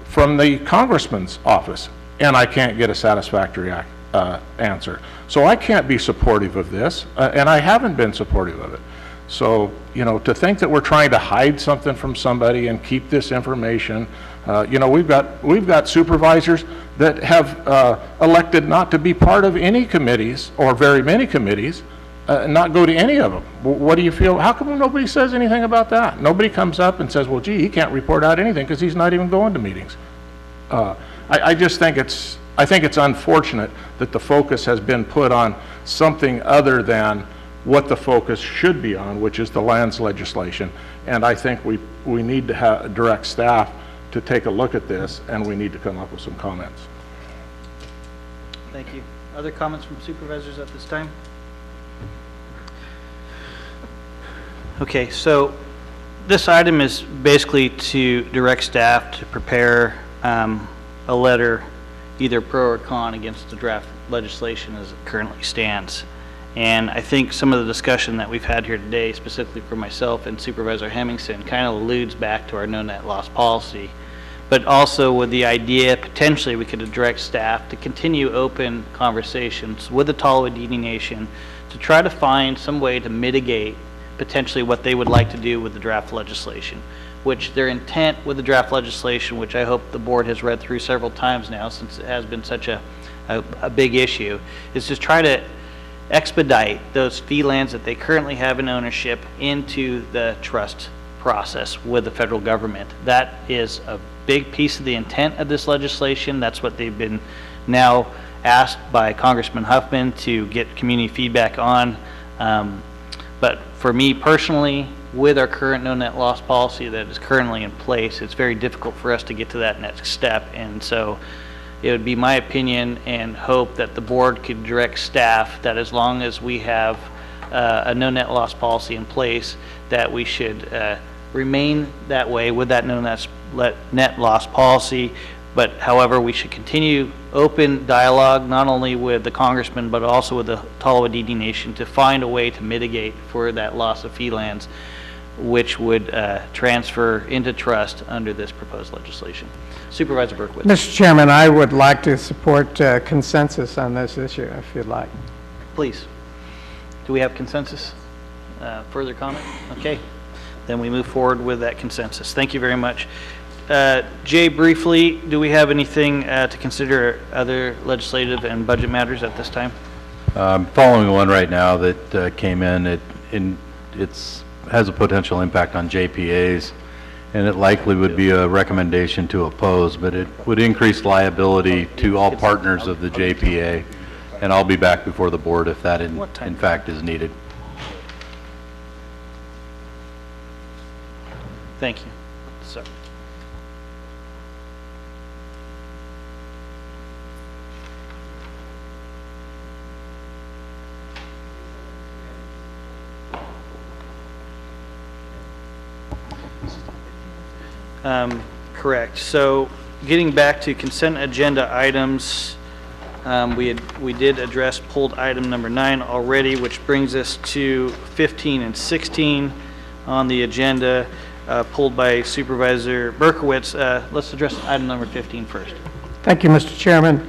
Speaker 10: from the congressman's office, and I can't get a satisfactory answer. So I can't be supportive of this, and I haven't been supportive of it. So, to think that we're trying to hide something from somebody and keep this information, we've got supervisors that have elected not to be part of any committees, or very many committees, not go to any of them. What do you feel? How come nobody says anything about that? Nobody comes up and says, well, gee, he can't report out anything because he's not even going to meetings. I just think I think it's unfortunate that the focus has been put on something other than what the focus should be on, which is the lands legislation. And I think we need to direct staff to take a look at this, and we need to come up with some comments.
Speaker 1: Thank you. Other comments from supervisors at this time? Okay, so this item is basically to direct staff to prepare a letter, either pro or con, against the draft legislation as it currently stands. And I think some of the discussion that we've had here today, specifically for myself and Supervisor Hemmingson, kind of alludes back to our no net loss policy, but also with the idea potentially we could direct staff to continue open conversations with the Tolowa Nation to try to find some way to mitigate potentially what they would like to do with the draft legislation, which their intent with the draft legislation, which I hope the board has read through several times now since it has been such a big issue, is to try to expedite those fee lands that they currently have in ownership into the trust process with the federal government. That is a big piece of the intent of this legislation. That's what they've been now asked by Congressman Huffman to get community feedback on. But for me personally, with our current no net loss policy that is currently in place, it's very difficult for us to get to that next step. And so it would be my opinion and hope that the board could direct staff that as long as we have a no net loss policy in place, that we should remain that way with that no net loss policy, But however, we should continue open dialogue, not only with the congressman, but also with the Tallahwaddini Nation to find a way to mitigate for that loss of fee lands, which would transfer into trust under this proposed legislation. Supervisor Berkowitz.
Speaker 4: Mr. Chairman, I would like to support consensus on this issue, if you'd like.
Speaker 1: Please. Do we have consensus? Further comment? Okay. Then we move forward with that consensus. Thank you very much. Jay, briefly, do we have anything to consider other legislative and budget matters at this time?
Speaker 16: Following one right now that came in, it's has a potential impact on JPAs, and it likely would be a recommendation to oppose, but it would increase liability to all partners of the JPA, and I'll be back before the board if that in fact is needed.
Speaker 1: Thank you. So. Correct. So getting back to consent agenda items, we did address pulled item number 9 already, which brings us to 15 and 16 on the agenda, pulled by Supervisor Berkowitz. Let's address item number 15 first.
Speaker 4: Thank you, Mr. Chairman.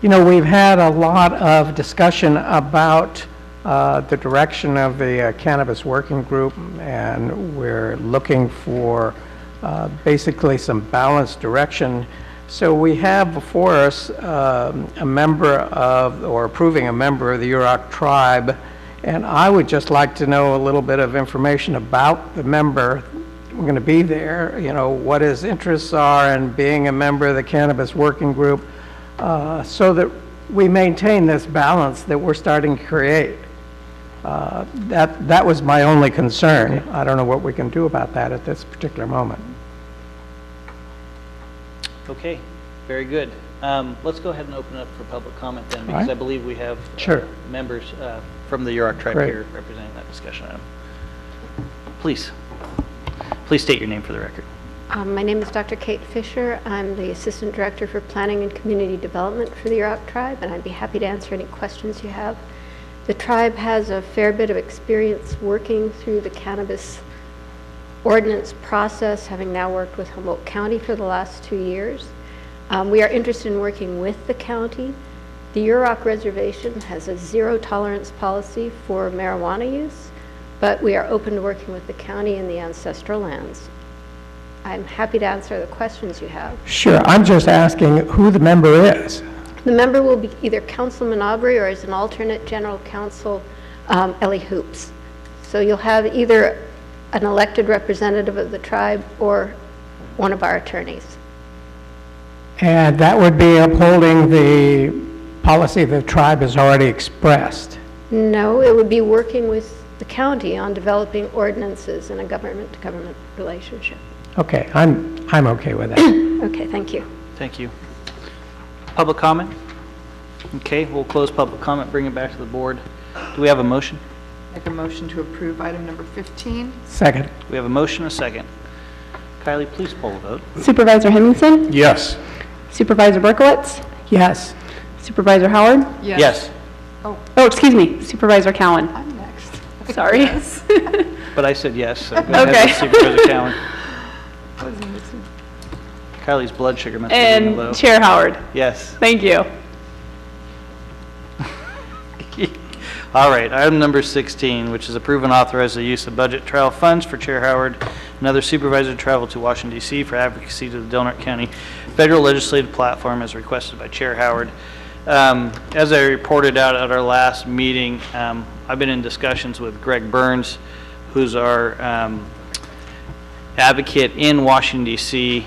Speaker 4: You know, we've had a lot of discussion about the direction of the Cannabis Working Group, and we're looking for basically some balanced direction. So we have before us a member of, or approving a member of the Yurok tribe, and I would just like to know a little bit of information about the member. We're going to be there, you know, what his interests are in being a member of the Cannabis Working Group, so that we maintain this balance that we're starting to create. That was my only concern. I don't know what we can do about that at this particular moment.
Speaker 1: Okay, very good. Let's go ahead and open up for public comment then, because
Speaker 4: Right.
Speaker 1: I believe we have
Speaker 4: Sure.
Speaker 1: members from the Yurok tribe
Speaker 4: Great.
Speaker 1: here representing that discussion item. Please state your name for the record.
Speaker 17: My name is Dr. Kate Fisher. I'm the Assistant Director for Planning and Community Development for the Yurok tribe, and I'd be happy to answer any questions you have. The tribe has a fair bit of experience working through the cannabis ordinance process, having now worked with Humboldt County for the last 2 years. We are interested in working with the county. The Yurok Reservation has a zero tolerance policy for marijuana use, but we are open to working with the county in the ancestral lands. I'm happy to answer the questions you have.
Speaker 4: Sure, I'm just asking who the member is.
Speaker 17: The member will be either Councilman Aubrey or as an alternate General Counsel, Ellie Hoops. So you'll have either an elected representative of the tribe or one of our attorneys.
Speaker 4: And that would be upholding the policy the tribe has already expressed.
Speaker 17: No, it would be working with the county on developing ordinances in a government-to-government relationship.
Speaker 4: Okay, I'm okay with that.
Speaker 17: Okay, thank you.
Speaker 1: Thank you. Public comment? Okay, we'll close public comment, bring it back to the board. Do we have a motion?
Speaker 18: Make a motion to approve item number 15.
Speaker 4: Second.
Speaker 1: We have a motion, a second. Kylie, please poll the vote.
Speaker 24: Supervisor Hemmingson?
Speaker 10: Yes.
Speaker 24: Supervisor Berkowitz?
Speaker 4: Yes.
Speaker 24: Supervisor Howard?
Speaker 1: Yes.
Speaker 24: Oh, excuse me, Supervisor Cowan.
Speaker 18: I'm next.
Speaker 24: Sorry.
Speaker 1: But I said yes, so go ahead with Supervisor Cowan. Kylie's blood sugar must be running low.
Speaker 24: And Chair Howard?
Speaker 1: Yes.
Speaker 24: Thank you.
Speaker 1: All right, item number 16, which is approve and authorize the use of budget travel funds for Chair Howard and other supervisor to travel to Washington, D.C. for advocacy to the Del Norte County federal legislative platform as requested by Chair Howard. As I reported out at our last meeting, I've been in discussions with Greg Burns, who's our advocate in Washington, D.C.,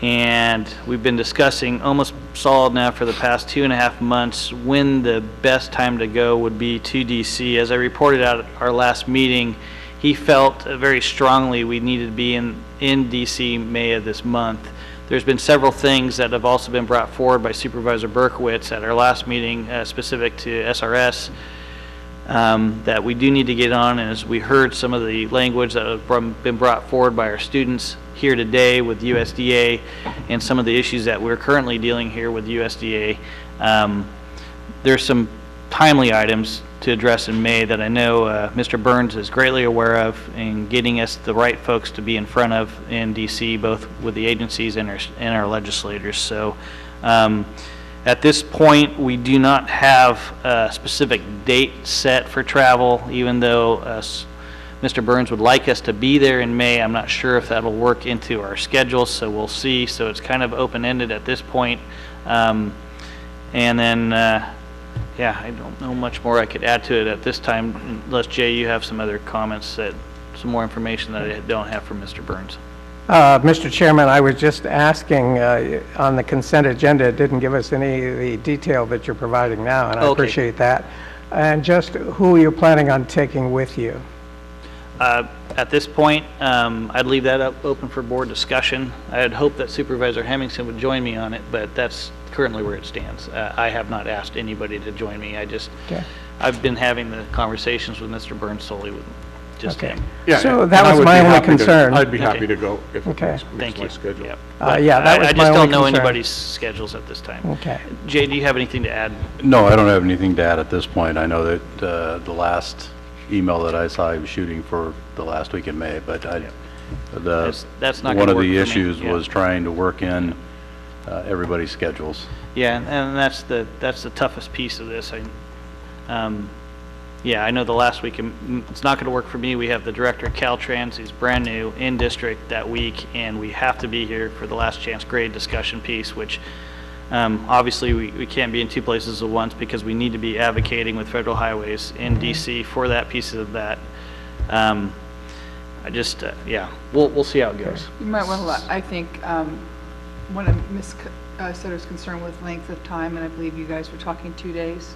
Speaker 1: and we've been discussing almost solid now for the past 2.5 months when the best time to go would be to DC. As I reported out at our last meeting, he felt very strongly we needed to be in DC May of this month. There's been several things that have also been brought forward by Supervisor Berkowitz at our last meeting specific to SRS. that we do need to get on, and as we heard some of the language that has been brought forward by our students here today with USDA and some of the issues that we're currently dealing here with USDA, there's some timely items to address in May that I know Mr. Burns is greatly aware of in getting us the right folks to be in front of in DC, both with the agencies and our legislators. So at this point, we do not have a specific date set for travel, even though Mr. Burns would like us to be there in May. I'm not sure if that'll work into our schedule, so we'll see. So it's kind of open-ended at this point. And then, yeah, I don't know much more I could add to it at this time, unless, Jay, you have some other comments, some more information that I don't have from Mr. Burns.
Speaker 4: Mr. Chairman, I was just asking on the consent agenda, it didn't give us any of the detail that you're providing now, and I appreciate that. And just who you're planning on taking with you?
Speaker 1: At this point, I'd leave that open for board discussion. I had hoped that Supervisor Hemmingson would join me on it, but that's currently where it stands. I have not asked anybody to join me. I've been having the conversations with Mr. Burns solely with just him.
Speaker 10: Yeah,
Speaker 4: so that was my only concern.
Speaker 10: I'd be happy to go if it makes
Speaker 1: Thank
Speaker 10: my
Speaker 1: you.
Speaker 10: schedule.
Speaker 1: Yeah,
Speaker 4: that was
Speaker 1: I
Speaker 4: my
Speaker 1: just
Speaker 4: only
Speaker 1: don't know
Speaker 4: concern.
Speaker 1: anybody's schedules at this time.
Speaker 4: Okay.
Speaker 1: Jay, do you have anything to add?
Speaker 16: No, I don't have anything to add at this point. I know that the last email that I saw, I was shooting for the last week in May, but
Speaker 1: that's not
Speaker 16: one
Speaker 1: gonna
Speaker 16: of
Speaker 1: work
Speaker 16: the
Speaker 1: for me.
Speaker 16: issues
Speaker 1: Yeah.
Speaker 16: was trying to work in everybody's schedules.
Speaker 1: Yeah, and that's the toughest piece of this. Yeah, I know the last week, it's not going to work for me. We have the director of Caltrans, who's brand new in district that week, and we have to be here for the last chance grade discussion piece, which obviously we can't be in two places at once because we need to be advocating with federal highways in DC for that piece of that. Yeah, we'll see how it goes.
Speaker 18: You might want to, I think, one of Ms. Sutter's concern was length of time, and I believe you guys were talking 2 days.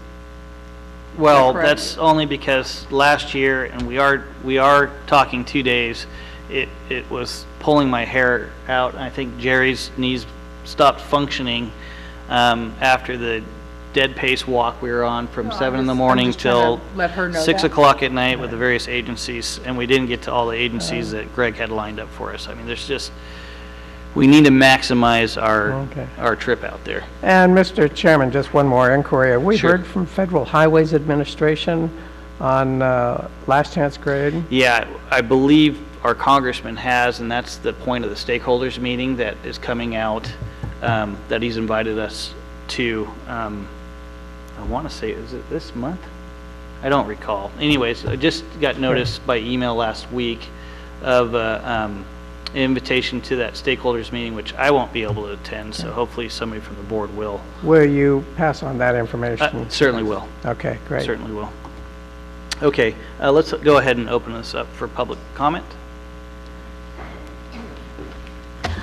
Speaker 1: Well,
Speaker 18: correct?
Speaker 1: that's only because last year, and we are talking 2 days, it was pulling my hair out. I think Jerry's knees stopped functioning after the dead pace walk we were on from 7 in the morning till 6 o'clock at night with the various agencies, and we didn't get to all the agencies that Greg had lined up for us. I mean, we need to maximize our trip out there.
Speaker 4: And Mr. Chairman, just one more inquiry. Have we
Speaker 1: Sure.
Speaker 4: heard from Federal Highways Administration on last chance grade?
Speaker 1: Yeah, I believe our congressman has, and that's the point of the stakeholders meeting that is coming out, that he's invited us to. I want to say, is it this month? I don't recall. Anyways, I just got notice by email last week of invitation to that stakeholders meeting, which I won't be able to attend, so hopefully somebody from the board will.
Speaker 4: Will you pass on that information?
Speaker 1: Certainly will.
Speaker 4: Okay, great.
Speaker 1: Certainly will. Okay, let's go ahead and open this up for public comment.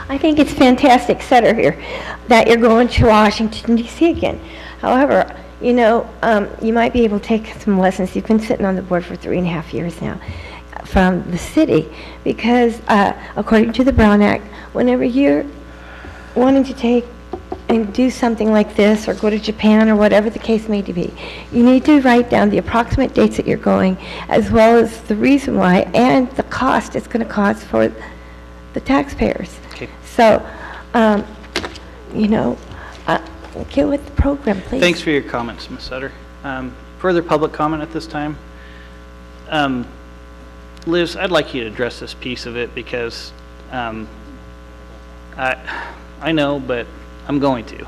Speaker 2: I think it's fantastic, Sutter, here, that you're going to Washington, D.C. again. However, you know, you might be able to take some lessons. You've been sitting on the board for 3.5 years now from the city, because according to the Brown Act, whenever you're wanting to take and do something like this or go to Japan or whatever the case may be, you need to write down the approximate dates that you're going, as well as the reason why and the cost it's going to cost for the taxpayers.
Speaker 1: Okay.
Speaker 2: So, you know, get with the program, please.
Speaker 1: Thanks for your comments, Ms. Sutter. Further public comment at this time? Liz, I'd like you to address this piece of it because I know, but I'm going to.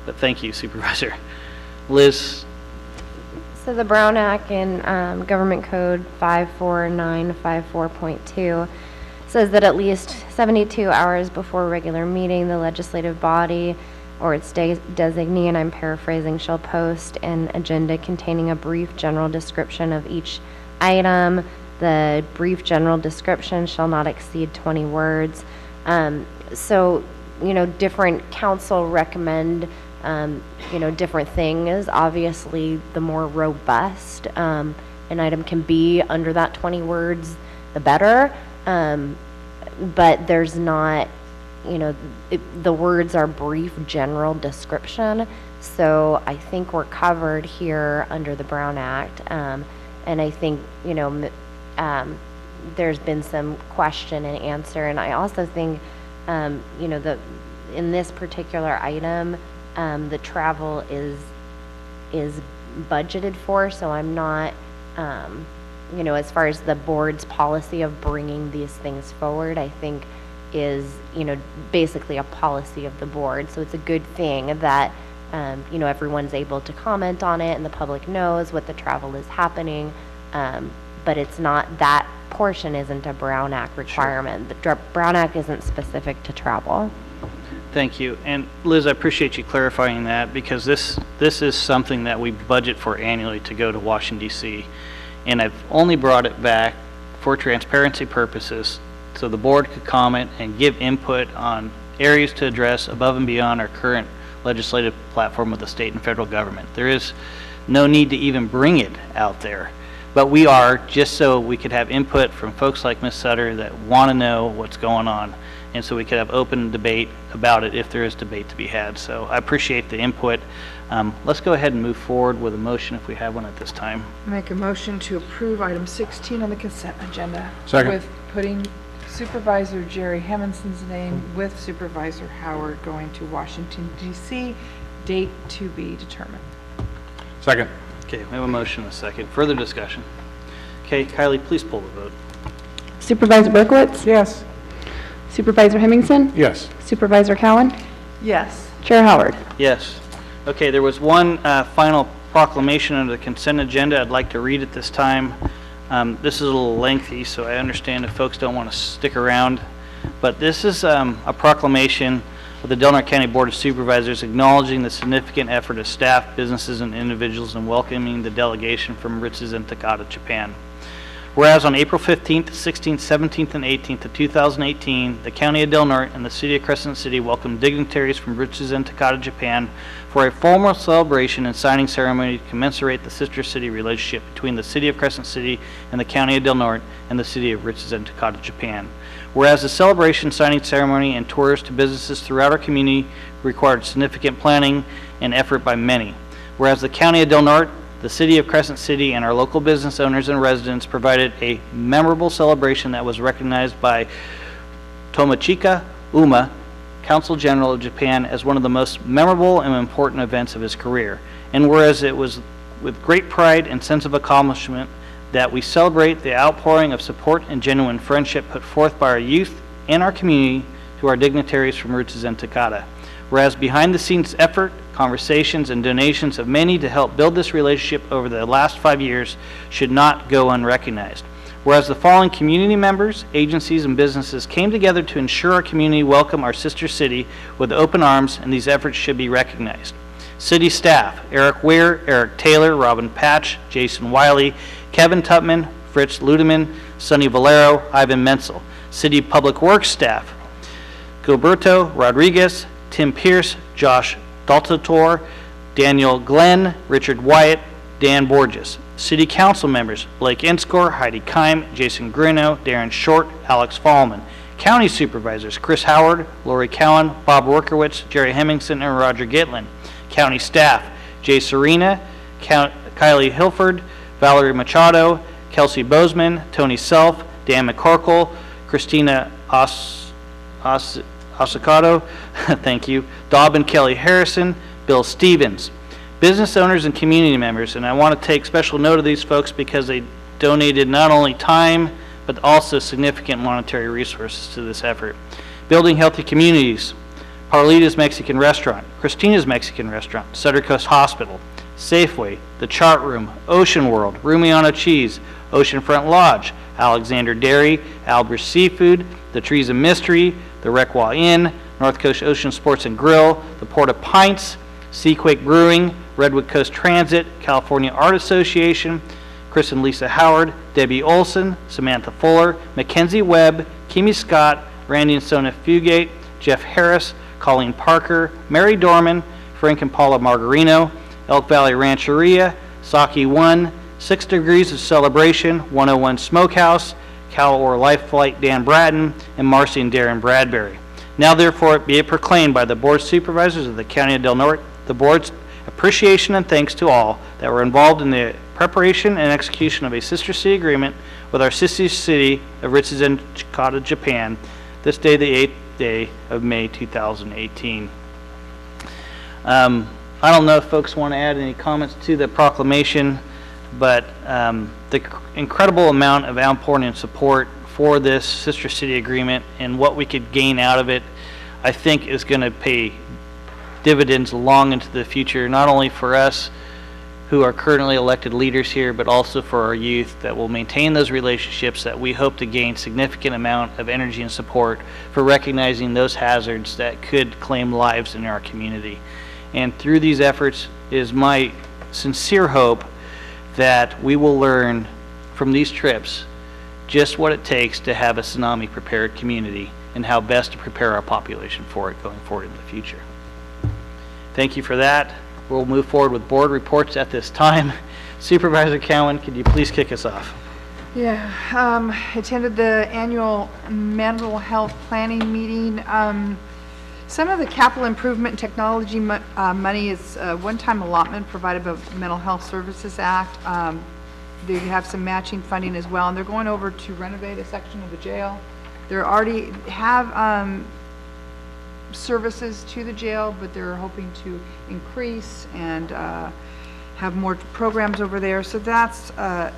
Speaker 1: But thank you, Supervisor. Liz?
Speaker 5: So the Brown Act in Government Code 54954.2 says that at least 72 hours before a regular meeting, the legislative body or its designee, and I'm paraphrasing, shall post an agenda containing a brief general description of each item. The brief general description shall not exceed 20 words. So, you know, different council recommend, you know, different things. Obviously, the more robust an item can be under that 20 words, the better. But there's not, you know, the words are brief general description. So I think we're covered here under the Brown Act. And I think, there's been some question and answer, and I also think, in this particular item, the travel is budgeted for, so I'm not, as far as the board's policy of bringing these things forward, I think is, basically a policy of the board. So it's a good thing that, everyone's able to comment on it and the public knows what the travel is happening. But it's not, that portion isn't a Brown Act requirement. The Brown Act isn't specific to travel.
Speaker 1: Thank you. And Liz, I appreciate you clarifying that, because this is something that we budget for annually to go to Washington, D.C. And I've only brought it back for transparency purposes so the board could comment and give input on areas to address above and beyond our current legislative platform with the state and federal government. There is no need to even bring it out there. But we are, just so we could have input from folks like Ms. Sutter that want to know what's going on, and so we could have open debate about it if there is debate to be had. So I appreciate the input. Let's go ahead and move forward with a motion if we have one at this time.
Speaker 18: Make a motion to approve item 16 on the consent agenda.
Speaker 10: Second.
Speaker 18: With putting Supervisor Jerry Hemmonson's name with Supervisor Howard going to Washington, D.C., date to be determined.
Speaker 10: Second.
Speaker 1: Okay, we have a motion and a second. Further discussion? Okay, Kylie, please pull the vote.
Speaker 24: Supervisor Berkowitz?
Speaker 4: Yes.
Speaker 24: Supervisor Hemmingson?
Speaker 10: Yes.
Speaker 24: Supervisor Cowan?
Speaker 15: Yes.
Speaker 24: Chair Howard?
Speaker 1: Yes. Okay, there was one final proclamation under the consent agenda. I'd like to read it this time. This is a little lengthy, so I understand if folks don't want to stick around. But this is a proclamation of the Del Norte County Board of Supervisors acknowledging the significant effort of staff, businesses, and individuals in welcoming the delegation from Ritsu's and Takata, Japan. Whereas on April 15th, 16th, 17th, and 18th of 2018, the County of Del Norte and the City of Crescent City welcomed dignitaries from Ritsu's and Takata, Japan for a formal celebration and signing ceremony to commensurate the sister city relationship between the City of Crescent City and the County of Del Norte and the City of Ritsu's and Takata, Japan. Whereas the celebration, signing ceremony, and tours to businesses throughout our community required significant planning and effort by many. Whereas the County of Del Norte, the City of Crescent City, and our local business owners and residents provided a memorable celebration that was recognized by Tomochika Uma, Consul General of Japan, as one of the most memorable and important events of his career. And whereas it was with great pride and sense of accomplishment that we celebrate the outpouring of support and genuine friendship put forth by our youth and our community to our dignitaries from Ritsu's and Takata. Whereas behind the scenes effort, conversations, and donations of many to help build this relationship over the last 5 years should not go unrecognized. Whereas the following community members, agencies, and businesses came together to ensure our community welcome our sister city with open arms, and these efforts should be recognized. City staff: Eric Weir, Eric Taylor, Robin Patch, Jason Wiley, Kevin Tutman, Fritz Ludeman, Sonny Valero, Ivan Menzel. City Public Works staff: Gilberto Rodriguez, Tim Pierce, Josh Daltator, Daniel Glenn, Richard Wyatt, Dan Borges. City Council members: Blake Inscore, Heidi Keim, Jason Grino, Darren Short, Alex Fallman. County Supervisors: Chris Howard, Lori Cowan, Bob Workowitz, Jerry Hemmingson, and Roger Gitlin. County staff: Jay Serena, Kylie Hilford, Valerie Machado, Kelsey Bozeman, Tony Self, Dan McCorkle, Christina Osicado, thank you, Dob and Kelly Harrison, Bill Stevens. Business owners and community members, and I want to take special note of these folks because they donated not only time, but also significant monetary resources to this effort. Building Healthy Communities: Parlita's Mexican Restaurant, Christina's Mexican Restaurant, Sutter Coast Hospital, Safeway, The Chart Room, Ocean World, Rumiano Cheese, Oceanfront Lodge, Alexander Dairy, Albert's Seafood, The Trees of Mystery, The Requa Inn, North Coast Ocean Sports and Grill, The Port of Pints, Seaquake Brewing, Redwood Coast Transit, California Art Association, Chris and Lisa Howard, Debbie Olson, Samantha Fuller, Mackenzie Webb, Kimmy Scott, Randy and Sona Fugate, Jeff Harris, Colleen Parker, Mary Dorman, Frank and Paula Margarino, Elk Valley Rancheria, Saki One, 6 Degrees of Celebration, 101 Smokehouse, Cal Or Life Flight Dan Bratton, and Marcy and Darren Bradbury. Now therefore be it proclaimed by the Board of Supervisors of the County of Del Norte, the Board's appreciation and thanks to all that were involved in the preparation and execution of a sister city agreement with our sister city of Ritsuzen, Chikata, Japan, this day, the 8th day of May 2018. I don't know if folks want to add any comments to the proclamation, but the incredible amount of outpouring and support for this sister city agreement and what we could gain out of it, I think is going to pay dividends long into the future, not only for us who are currently elected leaders here, but also for our youth that will maintain those relationships that we hope to gain significant amount of energy and support for recognizing those hazards that could claim lives in our community. And through these efforts is my sincere hope that we will learn from these trips just what it takes to have a tsunami prepared community and how best to prepare our population for it going forward in the future. Thank you for that. We'll move forward with board reports at this time. Supervisor Cowan, could you please kick us off?
Speaker 18: Yeah, attended the annual mental health planning meeting. Some of the capital improvement and technology money is a one-time allotment provided by the Mental Health Services Act. They have some matching funding as well, and they're going over to renovate a section of the jail. They already have services to the jail, but they're hoping to increase and have more programs over there. So that's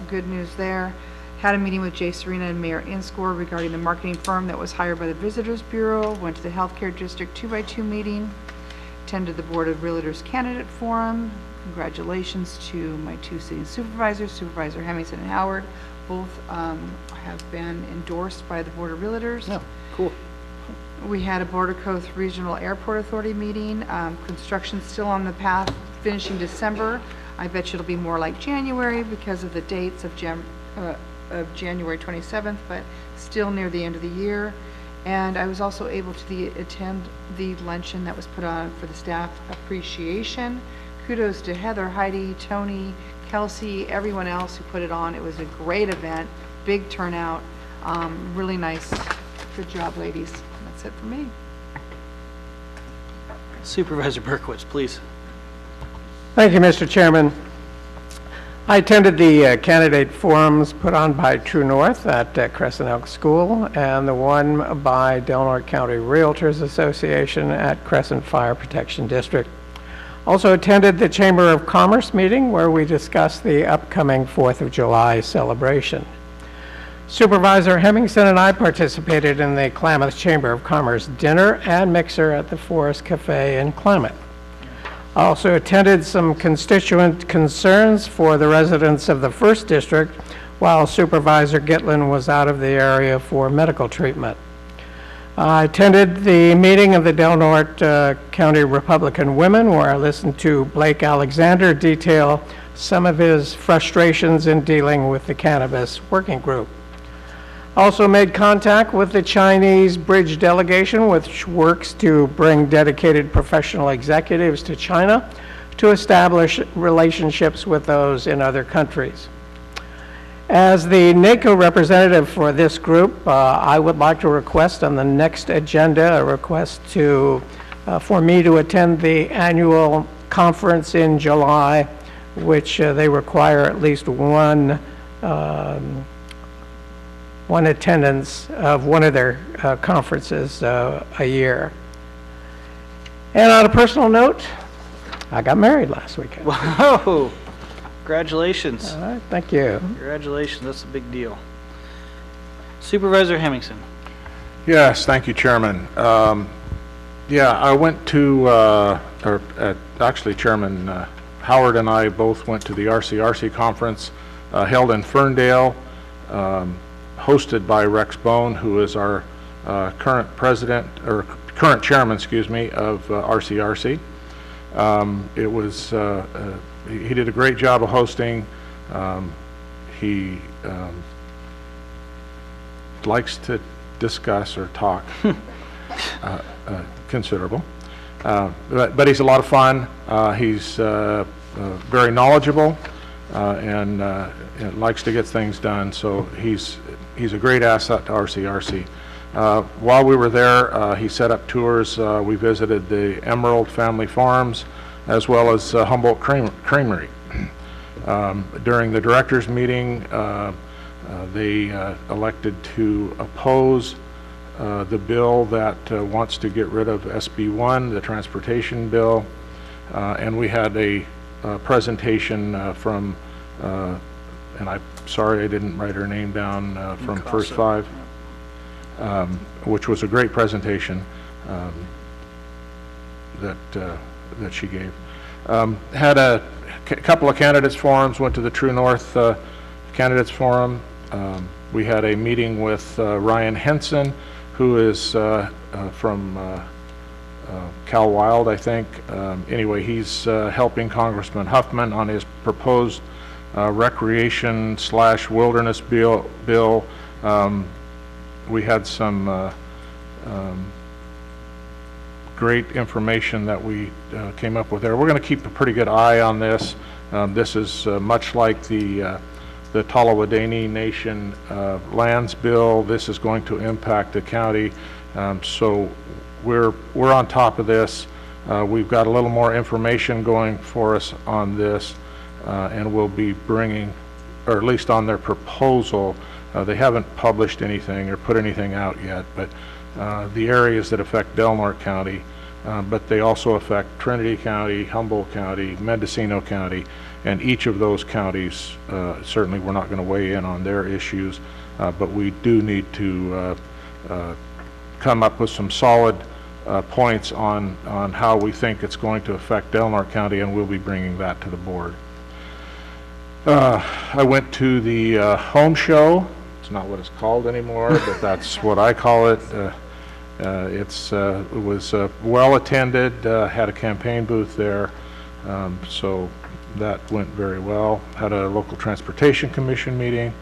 Speaker 18: good news there. Had a meeting with Jay Serena and Mayor Inscore regarding the marketing firm that was hired by the Visitors Bureau. Went to the Healthcare District 2x2 meeting. Attended the Board of Realtors Candidate Forum. Congratulations to my two city supervisors, Supervisor Hemmingson and Howard. Both have been endorsed by the Board of Realtors.
Speaker 1: Yeah, cool.
Speaker 18: We had a Border Coast Regional Airport Authority meeting. Construction's still on the path, finishing December. I bet you it'll be more like January because of the dates of January 27th, but still near the end of the year. And I was also able to attend the luncheon that was put on for the staff appreciation. Kudos to Heather, Heidi, Tony, Kelsey, everyone else who put it on. It was a great event, big turnout, really nice. Good job, ladies. That's it for me.
Speaker 1: Supervisor Berkowitz, please.
Speaker 4: Thank you, Mr. Chairman. I attended the candidate forums put on by True North at Crescent Elk School and the one by Del Norte County Realtors Association at Crescent Fire Protection District. Also attended the Chamber of Commerce meeting where we discussed the upcoming 4th of July celebration. Supervisor Hemmingson and I participated in the Klamath Chamber of Commerce dinner and mixer at the Forest Cafe in Klamath. I also attended some constituent concerns for the residents of the 1st District while Supervisor Gitlin was out of the area for medical treatment. I attended the meeting of the Del Norte County Republican Women where I listened to Blake Alexander detail some of his frustrations in dealing with the cannabis working group. Also made contact with the Chinese Bridge delegation, which works to bring dedicated professional executives to China to establish relationships with those in other countries. As the NACO representative for this group, I would like to request on the next agenda a request for me to attend the annual conference in July, which they require at least one attendance of one of their conferences a year. And on a personal note, I got married last weekend.
Speaker 1: Whoa! Congratulations.
Speaker 4: All right, thank you.
Speaker 1: Congratulations, that's a big deal. Supervisor Hemmingson.
Speaker 10: Yes, thank you, Chairman. Yeah, I went to, actually Chairman Howard and I both went to the RCRC conference held in Ferndale, hosted by Rex Bone, who is our current chairman, excuse me, of RCRC. It was, he did a great job of hosting. He likes to discuss or talk considerable, but he's a lot of fun. He's very knowledgeable and likes to get things done, so he's a great asset to RCRC. While we were there, he set up tours. We visited the Emerald Family Farms as well as Humboldt Creamery. During the directors' meeting, they elected to oppose the bill that wants to get rid of SB1, the transportation bill, and we had a presentation from, and I'm sorry I didn't write her name down, from First Five, which was a great presentation that she gave. Had a couple of candidates forums, went to the True North Candidates Forum. We had a meeting with Ryan Henson, who is from Cal Wild, I think. Anyway, he's helping Congressman Huffman on his proposed recreation/wilderness bill. We had some great information that we came up with there. We're going to keep a pretty good eye on this. This is much like the Tallawahdaini Nation lands bill. This is going to impact the county, so we're on top of this. We've got a little more information going for us on this, and we'll be bringing, or at least on their proposal, they haven't published anything or put anything out yet, but the areas that affect Del Norte County, but they also affect Trinity County, Humboldt County, Mendocino County, and each of those counties, certainly we're not going to weigh in on their issues, but we do need to come up with some solid points on how we think it's going to affect Del Norte County, and we'll be bringing that to the board. I went to the home show. It's not what it's called anymore, but that's what I call it. It was well attended, had a campaign booth there, so that went very well. Had a local transportation commission meeting,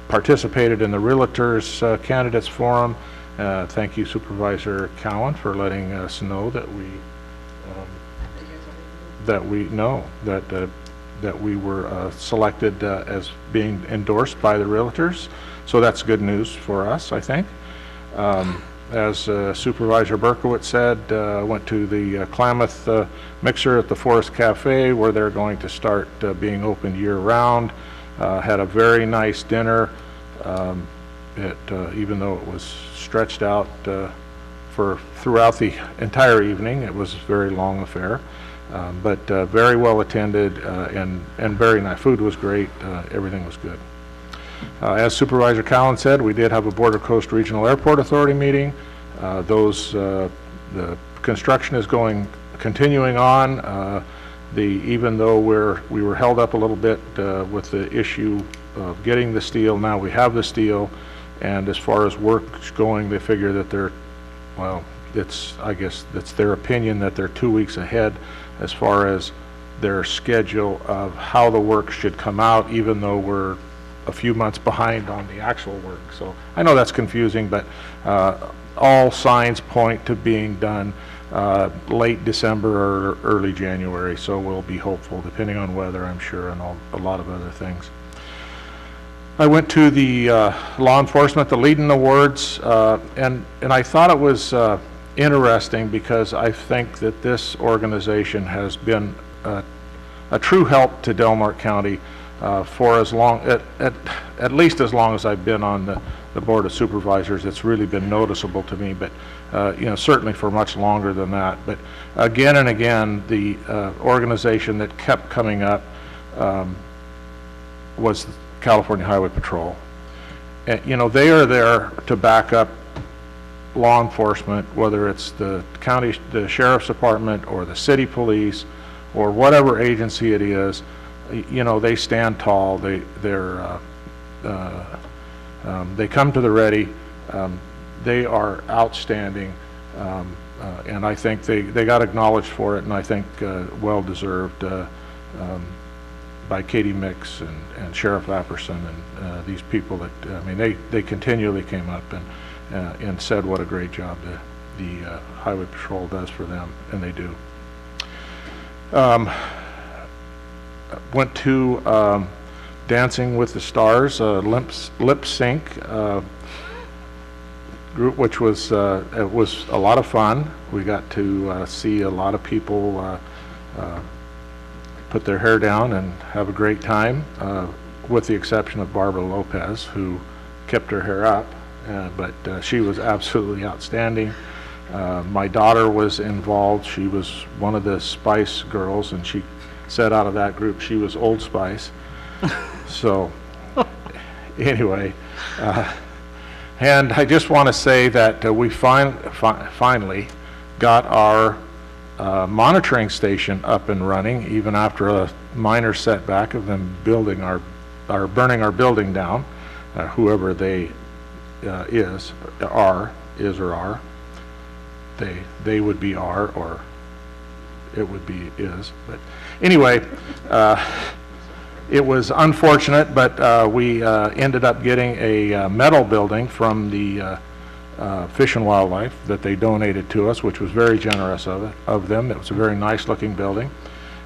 Speaker 10: participated in the Realtors Candidates Forum. Thank you, Supervisor Cowan, for letting us know that that we were selected as being endorsed by the Realtors. So that's good news for us, I think. As Supervisor Berkowitz said, went to the Klamath Mixer at the Forest Cafe, where they're going to start being open year-round. Had a very nice dinner. Even though it was stretched out for throughout the entire evening, it was a very long affair, but very well attended and very nice. Food was great. Everything was good. As Supervisor Cowan said, we did have a Border Coast Regional Airport Authority meeting. The construction is continuing on. Even though we were held up a little bit with the issue of getting the steel, now we have the steel, and as far as work's going, they figure that I guess that's their opinion that they're 2 weeks ahead as far as their schedule of how the work should come out, even though we're a few months behind on the actual work. So I know that's confusing, but all signs point to being done late December or early January, so we'll be hopeful, depending on weather, I'm sure, and a lot of other things. I went to the law enforcement, the Leading Awards, and I thought it was interesting because I think that this organization has been a true help to Del Norte County for as long, at least as long as I've been on the Board of Supervisors. It's really been noticeable to me, but certainly for much longer than that. But again and again, the organization that kept coming up was California Highway Patrol. And, they are there to back up law enforcement, whether it's the county, the sheriff's department, or the city police, or whatever agency it is. They stand tall. They come to the ready. They are outstanding, and I think they got acknowledged for it, and I think well deserved by Katie Mix and Sheriff Apperson and these people that they continually came up and said what a great job the Highway Patrol does for them, and they do. Went to Dancing with the Stars, lip sync group, which was it was a lot of fun. We got to see a lot of people put their hair down and have a great time, with the exception of Barbara Lopez, who kept her hair up, but she was absolutely outstanding. My daughter was involved. She was one of the Spice Girls, and she said out of that group she was Old Spice. So anyway, and I just want to say that we finally got our monitoring station up and running, even after a minor setback of them building burning our building down, whoever they is or are. They would be are, or it would be is. But anyway, it was unfortunate, but we ended up getting a metal building from the Fish and Wildlife that they donated to us, which was very generous of them. It was a very nice looking building.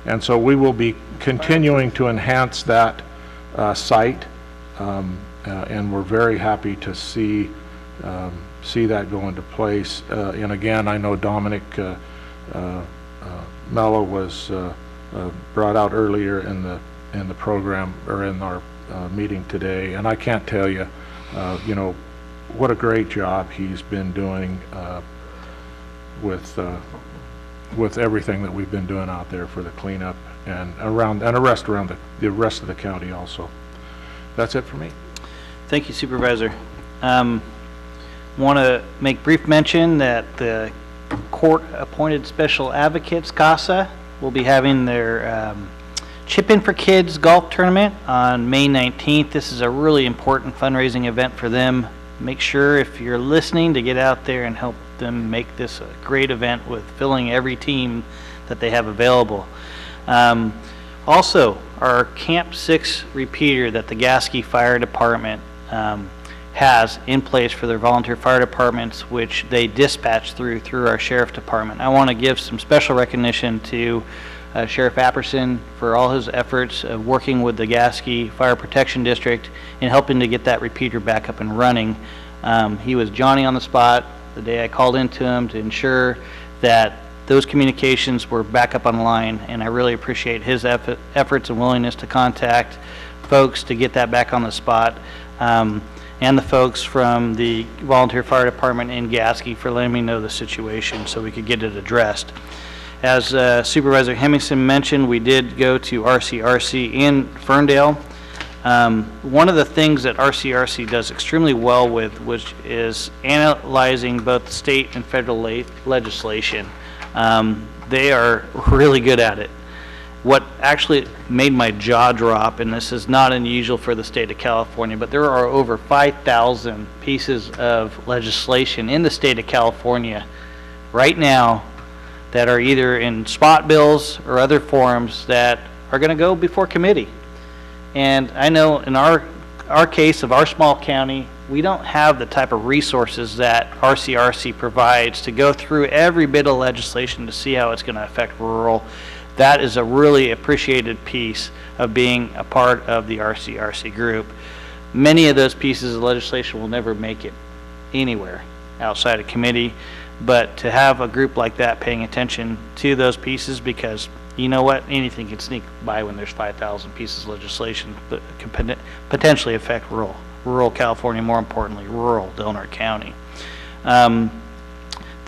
Speaker 10: And so we will be continuing to enhance that site, and we're very happy to see that go into place. And again, I know Dominic Mello was brought out earlier in the program, or in our meeting today, and I can't tell you, what a great job he's been doing with everything that we've been doing out there for the cleanup and around the rest of the county also. That's it for me.
Speaker 1: Thank you, Supervisor. Want to make brief mention that the court-appointed special advocates, CASA, will be having their Chip In for Kids golf tournament on May 19th. This is a really important fundraising event for them. Make sure, if you're listening, to get out there and help them make this a great event with filling every team that they have available. Also, our Camp 6 repeater that the Gasky Fire Department has in place for their volunteer fire departments, which they dispatch through our sheriff department. I want to give some special recognition to Sheriff Apperson for all his efforts of working with the Gasky Fire Protection District in helping to get that repeater back up and running. He was Johnny on the spot the day I called into him to ensure that those communications were back up online, and I really appreciate his efforts and willingness to contact folks to get that back on the spot, and the folks from the volunteer fire department in Gasky for letting me know the situation so we could get it addressed. As Supervisor Hemmingson mentioned, we did go to RCRC in Ferndale. One of the things that RCRC does extremely well with, which is analyzing both state and federal legislation. They are really good at it. What actually made my jaw drop, and this is not unusual for the state of California, but there are over 5,000 pieces of legislation in the state of California right now that are either in spot bills or other forms that are going to go before committee. And I know in our case of our small county, we don't have the type of resources that RCRC provides to go through every bit of legislation to see how it's going to affect rural. That is a really appreciated piece of being a part of the RCRC group. Many of those pieces of legislation will never make it anywhere outside of committee, but to have a group like that paying attention to those pieces, because you know what, anything can sneak by when there's 5,000 pieces of legislation that can potentially affect rural California, more importantly, rural Del Norte County. The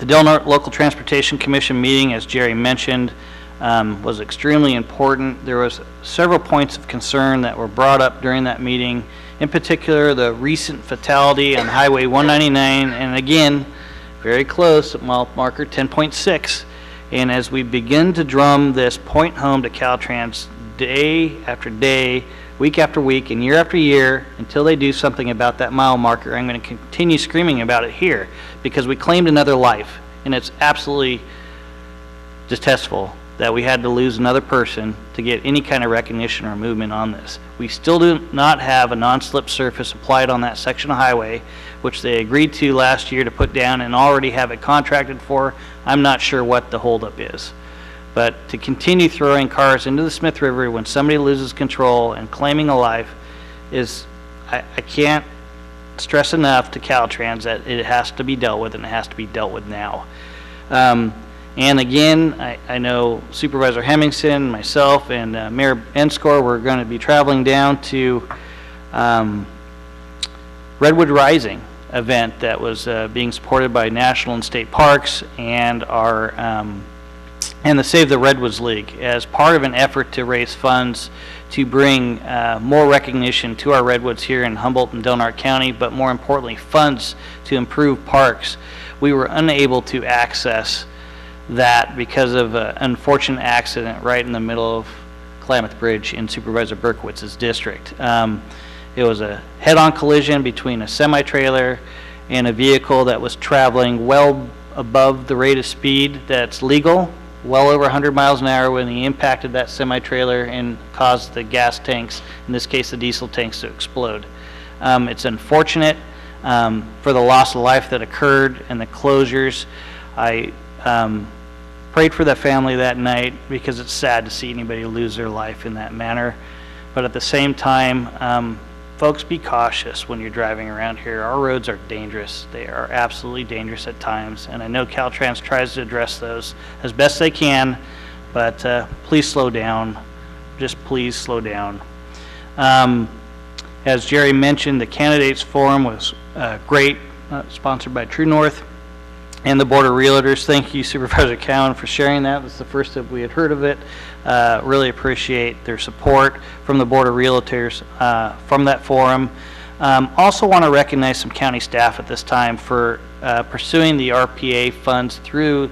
Speaker 1: Del Norte Local Transportation Commission meeting, as Jerry mentioned, was extremely important. There was several points of concern that were brought up during that meeting, in particular the recent fatality on Highway 199, and again, very close at mile marker 10.6. And as we begin to drum this point home to Caltrans day after day, week after week, and year after year, until they do something about that mile marker, I'm going to continue screaming about it here, because we claimed another life, and it's absolutely distasteful that we had to lose another person to get any kind of recognition or movement on this. We still do not have a non-slip surface applied on that section of highway, which they agreed to last year to put down and already have it contracted for. I'm not sure what the holdup is. But to continue throwing cars into the Smith River when somebody loses control and claiming a life is, I can't stress enough to Caltrans that it has to be dealt with, and it has to be dealt with now. And again, I know Supervisor Hemmingson, myself, and Mayor Enscore, we're going to be traveling down to Redwood Rising event that was being supported by National and State Parks and our and the Save the Redwoods League as part of an effort to raise funds to bring more recognition to our redwoods here in Humboldt and Del Norte County, but more importantly, funds to improve parks. We were unable to access that because of an unfortunate accident right in the middle of Klamath Bridge in Supervisor Berkowitz's district. It was a head-on collision between a semi-trailer and a vehicle that was traveling well above the rate of speed that's legal, well over 100 miles an hour, when he impacted that semi-trailer and caused the gas tanks, in this case the diesel tanks, to explode. It's unfortunate for the loss of life that occurred and the closures. I prayed for that family that night because it's sad to see anybody lose their life in that manner. But at the same time, folks, be cautious when you're driving around here. Our roads are dangerous. They are absolutely dangerous at times, and I know Caltrans tries to address those as best they can, but please slow down. Just please slow down. As Jerry mentioned, the Candidates Forum was great, sponsored by True North and the Board of Realtors. Thank you, Supervisor Cowan, for sharing that. It's the first that we had heard of it. Really appreciate their support from the Board of Realtors from that forum. Also want to recognize some county staff at this time for pursuing the RPA funds through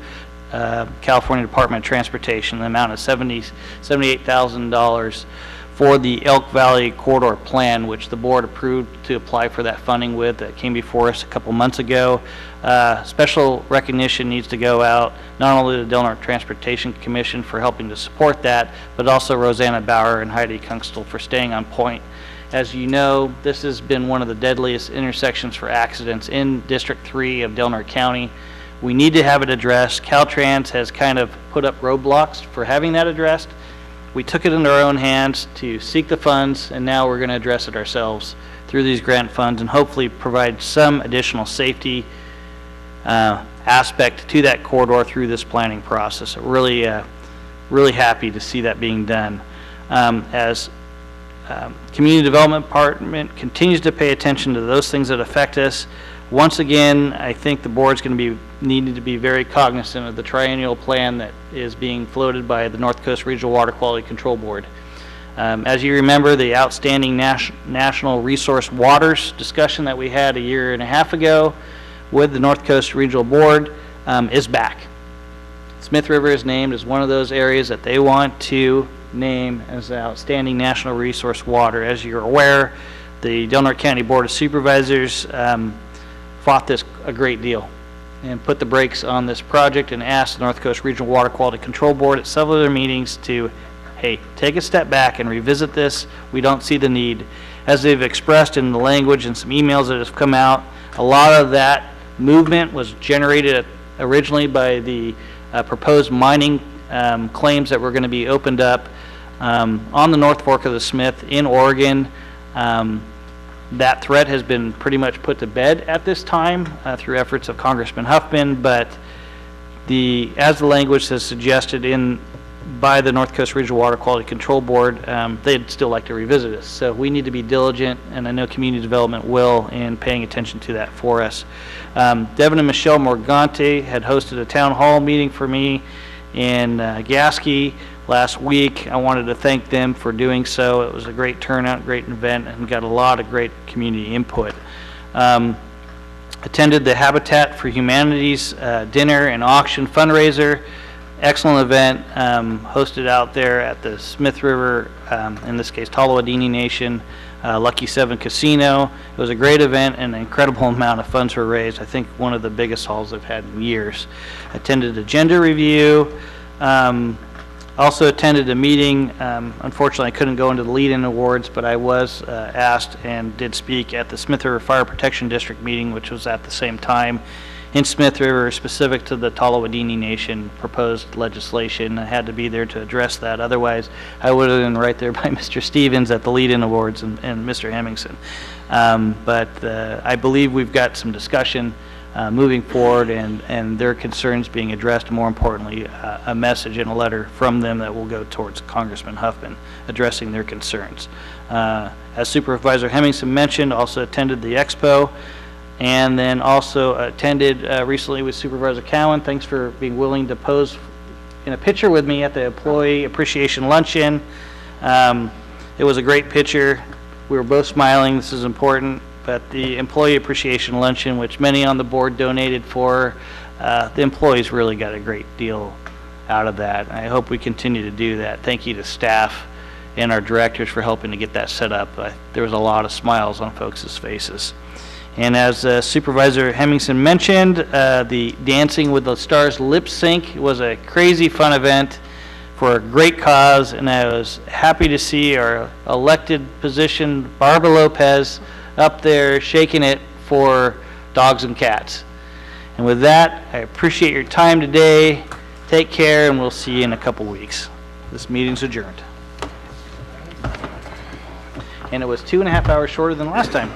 Speaker 1: California Department of Transportation, the amount of $78,000 for the Elk Valley Corridor Plan, which the board approved to apply for that funding with, that came before us a couple months ago. Special recognition needs to go out not only to the Del Norte Transportation Commission for helping to support that, but also Rosanna Bauer and Heidi Kunstl for staying on point. As you know, this has been one of the deadliest intersections for accidents in District 3 of Del Norte County. We need to have it addressed. Caltrans has kind of put up roadblocks for having that addressed. We took it into our own hands to seek the funds, and now we're going to address it ourselves through these grant funds and hopefully provide some additional safety aspect to that corridor through this planning process. Really happy to see that being done. As Community Development Department continues to pay attention to those things that affect us, once again, I think the board's going to be needing to be very cognizant of the triennial plan that is being floated by the North Coast Regional Water Quality Control Board. As you remember, the outstanding national resource waters discussion that we had a year and a half ago with the North Coast Regional Board is back. Smith River is named as one of those areas that they want to name as the outstanding national resource water. As you're aware, the Del Norte County Board of Supervisors fought this a great deal and put the brakes on this project and asked the North Coast Regional Water Quality Control Board at several of their meetings to, hey, take a step back and revisit this. We don't see the need. As they've expressed in the language and some emails that have come out, a lot of that movement was generated originally by the proposed mining claims that were going to be opened up on the North Fork of the Smith in Oregon. That threat has been pretty much put to bed at this time through efforts of Congressman Huffman, but as the language has suggested by the North Coast Regional Water Quality Control Board, they'd still like to revisit this. So we need to be diligent, and I know community development will, in paying attention to that for us. Devin and Michelle Morgante had hosted a town hall meeting for me in Gasky last week. I wanted to thank them for doing so. It was a great turnout, great event, and got a lot of great community input. Attended the Habitat for Humanity's dinner and auction fundraiser. Excellent event hosted out there at the Smith River, in this case Tolowadini Nation, Lucky 7 Casino. It was a great event and an incredible amount of funds were raised. I think one of the biggest hauls they've had in years. Attended a gender review. Also attended a meeting. Unfortunately, I couldn't go into the lead-in awards, but I was asked and did speak at the Smith River Fire Protection District meeting, which was at the same time in Smith River, specific to the Tolowadini Nation proposed legislation. I had to be there to address that. Otherwise, I would have been right there by Mr. Stevens at the lead-in awards and Mr. Hemmingson. But I believe we've got some discussion moving forward and their concerns being addressed, more importantly, a message and a letter from them that will go towards Congressman Huffman addressing their concerns. As Supervisor Hemmingson mentioned, also attended the expo, and then also attended recently with Supervisor Cowan. Thanks for being willing to pose in a picture with me at the Employee Appreciation Luncheon. It was a great picture. We were both smiling. This is important. But the Employee Appreciation Luncheon, which many on the board donated for, the employees really got a great deal out of that. I hope we continue to do that. Thank you to staff and our directors for helping to get that set up. There was a lot of smiles on folks' faces. And as Supervisor Hemmingson mentioned, the Dancing with the Stars lip sync was a crazy fun event for a great cause, and I was happy to see our elected position, Barbara Lopez, up there shaking it for dogs and cats. And with that, I appreciate your time today. Take care, and we'll see you in a couple weeks. This meeting's adjourned. And it was 2.5 hours shorter than last time.